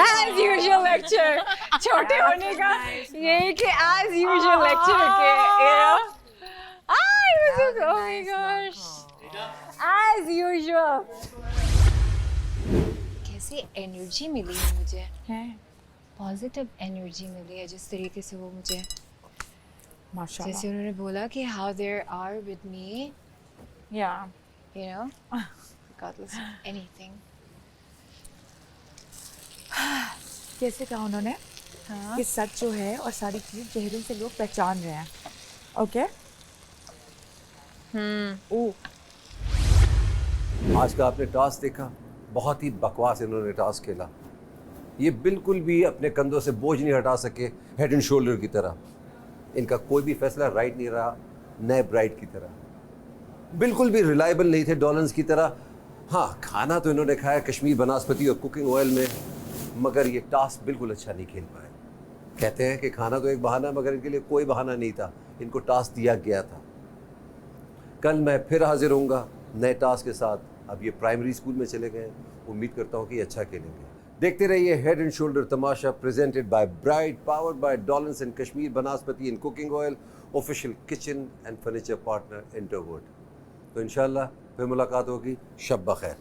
[SPEAKER 19] As usual lecture. छोटे होने का यही कि as usual lecture के, you know. Oh my gosh. As usual. कैसी एनर्जी मिली है मुझे, पॉजिटिव एनर्जी मिली है जिस तरीके से वो मुझे,
[SPEAKER 4] माशाल्लाह,
[SPEAKER 19] जैसे उन्होंने बोला कि how there are with me,
[SPEAKER 4] yeah,
[SPEAKER 19] you know, regardless of anything.
[SPEAKER 4] कैसे कहा उन्होंने कि सच जो है और सारी चीज़ चेहरों से लोग पहचान रहे हैं। ओके,
[SPEAKER 1] आज का आपने टास्क देखा, बहुत ही बकवास इन्होंने टास्क खेला। ये बिल्कुल भी अपने कंधों से बोझ नहीं हटा सके हेड एंड शोल्डर की तरह। इनका कोई भी फैसला राइट नहीं रहा, नए ब्राइड की तरह। बिल्कुल भी रिलायबल नहीं थे डॉलन्स की तरह। हाँ, खाना तो इन्होंने खाया कश्मीर बनास्पति और कुकिंग ऑयल में, मगर ये टास्क बिल्कुल अच्छा नहीं खेल पाए। कहते हैं कि खाना तो एक बहाना, मगर इनके लिए कोई बहाना नहीं था, इनको टास्क दिया गया था। कल मैं फिर हाजिर होऊंगा नए टास्क के साथ। अब ये प्राइमरी स्कूल में चले गए, उम्मीद करता हूँ कि अच्छा खेलेंगे। देखते रहिए head and shoulder Tamasha, presented by Bride, powered by डॉलन्स and Kashmir Banaspati in cooking oil, official kitchen and furniture partner Interwood. तो इंशाल्लाह फिर मुलाकात होगी। शब बखैर।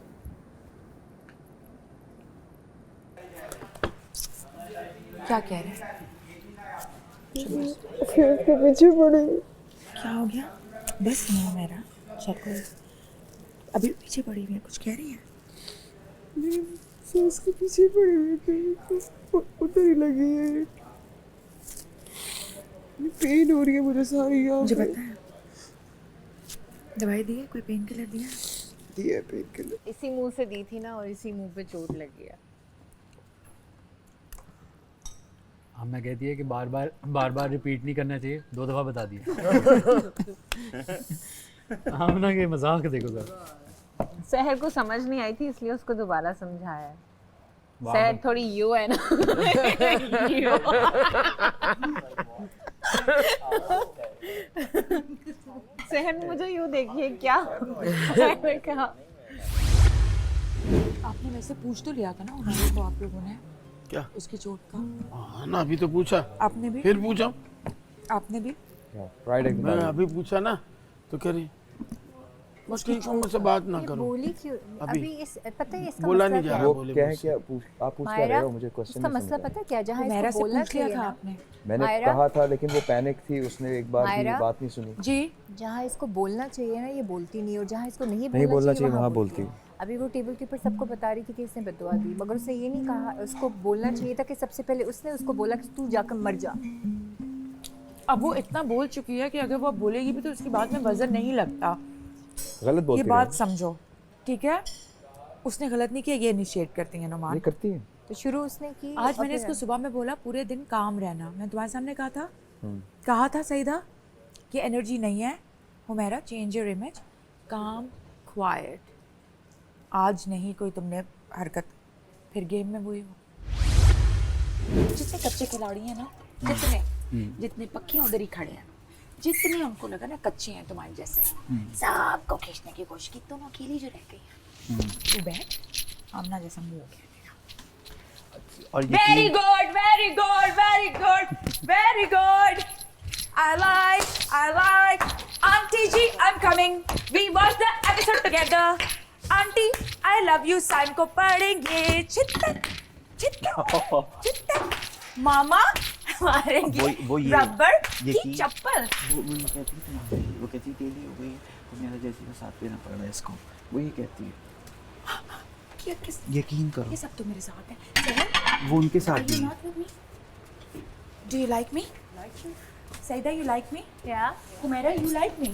[SPEAKER 4] क्या कह रहे हैं?
[SPEAKER 5] उसके पीछे पड़ी।
[SPEAKER 4] क्या हो गया? बस नहीं मेरा, चलो अभी पीछे पड़ी हुई है, कुछ कह रही है?
[SPEAKER 5] उसके पीछे पड़ी हुई थी, उधर ही लगी है। पेन हो रही है मुझे सारी।
[SPEAKER 4] मुझे पता है। दवाई दी है? कोई पेन किलर दिया?
[SPEAKER 5] दी है पेन किलर।
[SPEAKER 11] इसी मुंह से दी थी ना, और इसी मुंह पे चोट लगी है।
[SPEAKER 2] हमने कहती है कि बार बार रिपीट नहीं करना चाहिए, 2 दफ़ा बता दिया। हमने के मजाक देखो सर।
[SPEAKER 11] सहर को समझ नहीं आई थी इसलिए उसको दोबारा समझाया। सहर थोड़ी यू है ना। सहर मुझे यू देखिए क्या।
[SPEAKER 4] आपने वैसे पूछ तो लिया था ना उन्होंने को, आप लोगों ने
[SPEAKER 10] क्या
[SPEAKER 4] उसकी चोट का?
[SPEAKER 10] हाँ ना, अभी तो पूछा।
[SPEAKER 4] आपने भी?
[SPEAKER 10] फिर पूछा।
[SPEAKER 4] आपने भी?
[SPEAKER 10] मैं अभी पूछा ना, तो कह रही मुश्किल से बात ना करो।
[SPEAKER 13] बोली क्यों अभी? इस पता है इसका
[SPEAKER 10] बोला
[SPEAKER 13] मसला
[SPEAKER 10] नहीं जा रहा। बोले
[SPEAKER 6] क्या है, क्या आप पूछ क्या रहे हो? मुझे क्वेश्चन
[SPEAKER 13] इसका मसला पता है क्या? जहाँ
[SPEAKER 4] मेरा
[SPEAKER 13] इसको
[SPEAKER 4] से
[SPEAKER 13] बोलना
[SPEAKER 4] पूछ लिया
[SPEAKER 13] चाहिए
[SPEAKER 4] था
[SPEAKER 13] ना,
[SPEAKER 4] आपने।
[SPEAKER 6] मैंने कहा था, लेकिन वो पैनिक थी, उसने एक बार भी बात नहीं सुनी।
[SPEAKER 4] जी,
[SPEAKER 13] जहाँ इसको बोलना चाहिए ना ये बोलती नहीं, और जहाँ इसको नहीं
[SPEAKER 6] बोलना चाहिए वहाँ बोलती।
[SPEAKER 13] अभी वो टेबल के ऊपर सबको बता रही थी कि इसने बददुआ दी, मगर उसने ये नहीं कहा। उसको बोलना चाहिए था कि सबसे पहले उसने उसको बोला कि तू जाकर मर जा।
[SPEAKER 4] अब वो इतना बोल चुकी है कि अगर वो बोलेगी भी तो उसकी बात में वजन नहीं लगता।
[SPEAKER 6] गलत बोलती
[SPEAKER 4] ये बात समझो, ठीक है? उसने गलत नहीं किया, ये इनिशिएट करती है नुमान।
[SPEAKER 6] ये करती है
[SPEAKER 13] तो शुरू उसने की।
[SPEAKER 4] आज मैंने इसको सुबह में बोला पूरे दिन काम रहना। मैं तुम्हारे सामने कहा था सईदा कि एनर्जी नहीं है हुमैरा, चेंज योर इमेज, काम क्वाइट। आज नहीं कोई तुमने हरकत, फिर गेम में वही हो। जितने कच्चे खिलाड़ी हैं ना, जितने पक्के उधर ही खड़े हैं, जितने उनको लगा ना कच्चे हैं तुम्हारे जैसे, सबको खींचने की कोशिश की। तुम अकेली जो रह गई है, तू बैठ, आमना जैसा मुंह हो गया तेरा।
[SPEAKER 3] और
[SPEAKER 16] Very good, very good, very good, very good. I like. Auntie ji, I'm coming. We watch the episode together. Auntie, I love you. Sign को पढ़ेंगे. चित्तक. मामा मारेंगे रबर की चप्पल.
[SPEAKER 15] वो कहती तेली हो गई तो मेरा जैसे का साथ देना पड़ रहा है इसको. वो ये कहती है. यकीन करो.
[SPEAKER 16] ये सब तो मेरे साथ है.
[SPEAKER 15] वो उनके साथ
[SPEAKER 16] भी. Do you like me? Saida, you like me? Yeah. Humaira, you like me?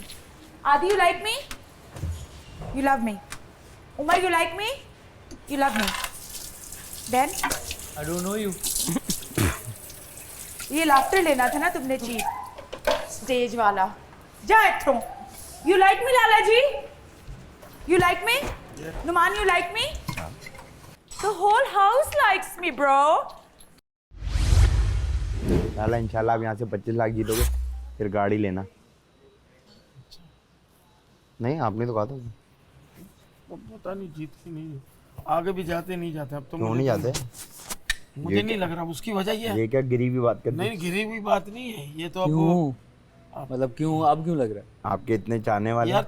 [SPEAKER 16] Adi, you like me? You love me. Umar, you like me? You love me. Then?
[SPEAKER 2] I don't know you.
[SPEAKER 16] ये laughter लेना था ना तुमने cheap stage वाला. जा इथों. You like me, Lala ji? You like me? Numan, you like me? The whole house likes me, bro.
[SPEAKER 3] लाला इंशाल्लाह आप यहाँ से 25 लाख जीतोगे फिर गाड़ी लेना. नहीं आपने तो कहा था.
[SPEAKER 10] पता नहीं जीतती नहीं. आगे भी जाते नहीं जाते. अब तो
[SPEAKER 3] क्यों नहीं जाते?
[SPEAKER 10] मुझे नहीं लग रहा. उसकी वजह
[SPEAKER 3] ये क्या गिरी हुई बात करते?
[SPEAKER 10] नहीं गिरी हुई बात नहीं है ये तो.
[SPEAKER 2] अब मतलब क्यों अब क्यों लग रहा है?
[SPEAKER 3] आपके इतने चाहने वाले.
[SPEAKER 10] यार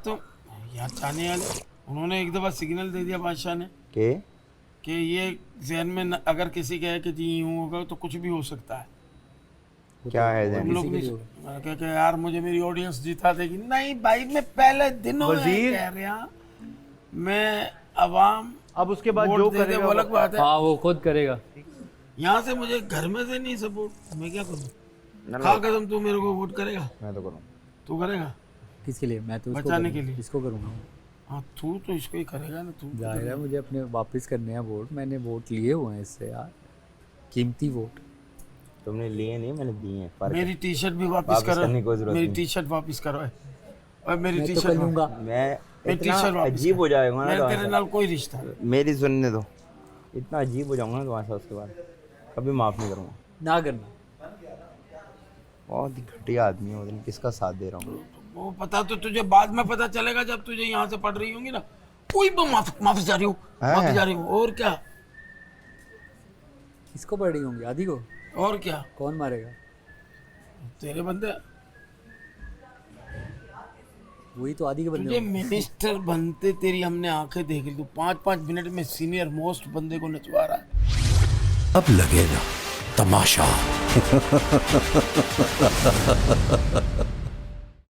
[SPEAKER 10] चाहने वाले उन्होंने एक दफा सिग्नल दे दिया बादशाह ने कि ये जहन में अगर किसी का है कि जी यूं होगा तो कुछ भी हो सकता है.
[SPEAKER 3] क्या है
[SPEAKER 10] हम लोग क्या यार मुझे मेरी ऑडियंस जिता देगी. नहीं भाई मैं पहले दिनों में कह रहा मैं अवाम.
[SPEAKER 1] अब उसके बाद जो करेगा
[SPEAKER 10] वो अलग बात है.
[SPEAKER 2] हाँ वो खुद करेगा.
[SPEAKER 10] यहाँ से मुझे घर में से नहीं सपोर्ट. मैं क्या करूँ? खा कसम तू मेरे को वोट करेगा?
[SPEAKER 3] मैं तो करूँ.
[SPEAKER 10] तू करेगा?
[SPEAKER 2] किसके लिए? मैं तो
[SPEAKER 10] बचाने के लिए.
[SPEAKER 2] इसको करूँगा.
[SPEAKER 10] हाँ तू तो इसको ही करेगा ना. तू
[SPEAKER 2] जाहिर है मुझे अपने वापस करने हैं वोट. मैंने वोट लिए हुए हैं इससे यार. कीमती वोट.
[SPEAKER 3] तुमने लिए नहीं मैंने दिए हैं.
[SPEAKER 10] मेरी टी शर्ट भी वापस करो. मेरी टी शर्ट वापस करो. और मेरी टी शर्ट
[SPEAKER 2] लूंगा.
[SPEAKER 3] मैं इतना अजीब हो जाएगा ना.
[SPEAKER 10] तेरे नाल कोई रिश्ता.
[SPEAKER 3] मेरी सुनने दो. इतना अजीब हो जाऊंगा ना तुम्हारे साथ. उसके बाद कभी माफ नहीं करूँगा.
[SPEAKER 2] ना करना.
[SPEAKER 3] बहुत ही घटिया आदमी है. मतलब किसका साथ दे रहा हूँ.
[SPEAKER 10] वो पता तो तुझे बाद में पता चलेगा जब तुझे यहाँ से पढ़ रही होंगी ना. कोई माफी जा रही हो. माफी जा रही हो. और क्या?
[SPEAKER 2] किसको पढ़ रही होंगी? आदि को.
[SPEAKER 10] और क्या?
[SPEAKER 2] कौन मारेगा?
[SPEAKER 10] तेरे बंदे.
[SPEAKER 2] वही तो आदि के बंदे.
[SPEAKER 10] तुझे मिनिस्टर बनते तेरी हमने आंखें देख ली. तो 5-5 मिनट में सीनियर मोस्ट बंदे को नचवा रहा है.
[SPEAKER 18] अब लगेगा तमाशा.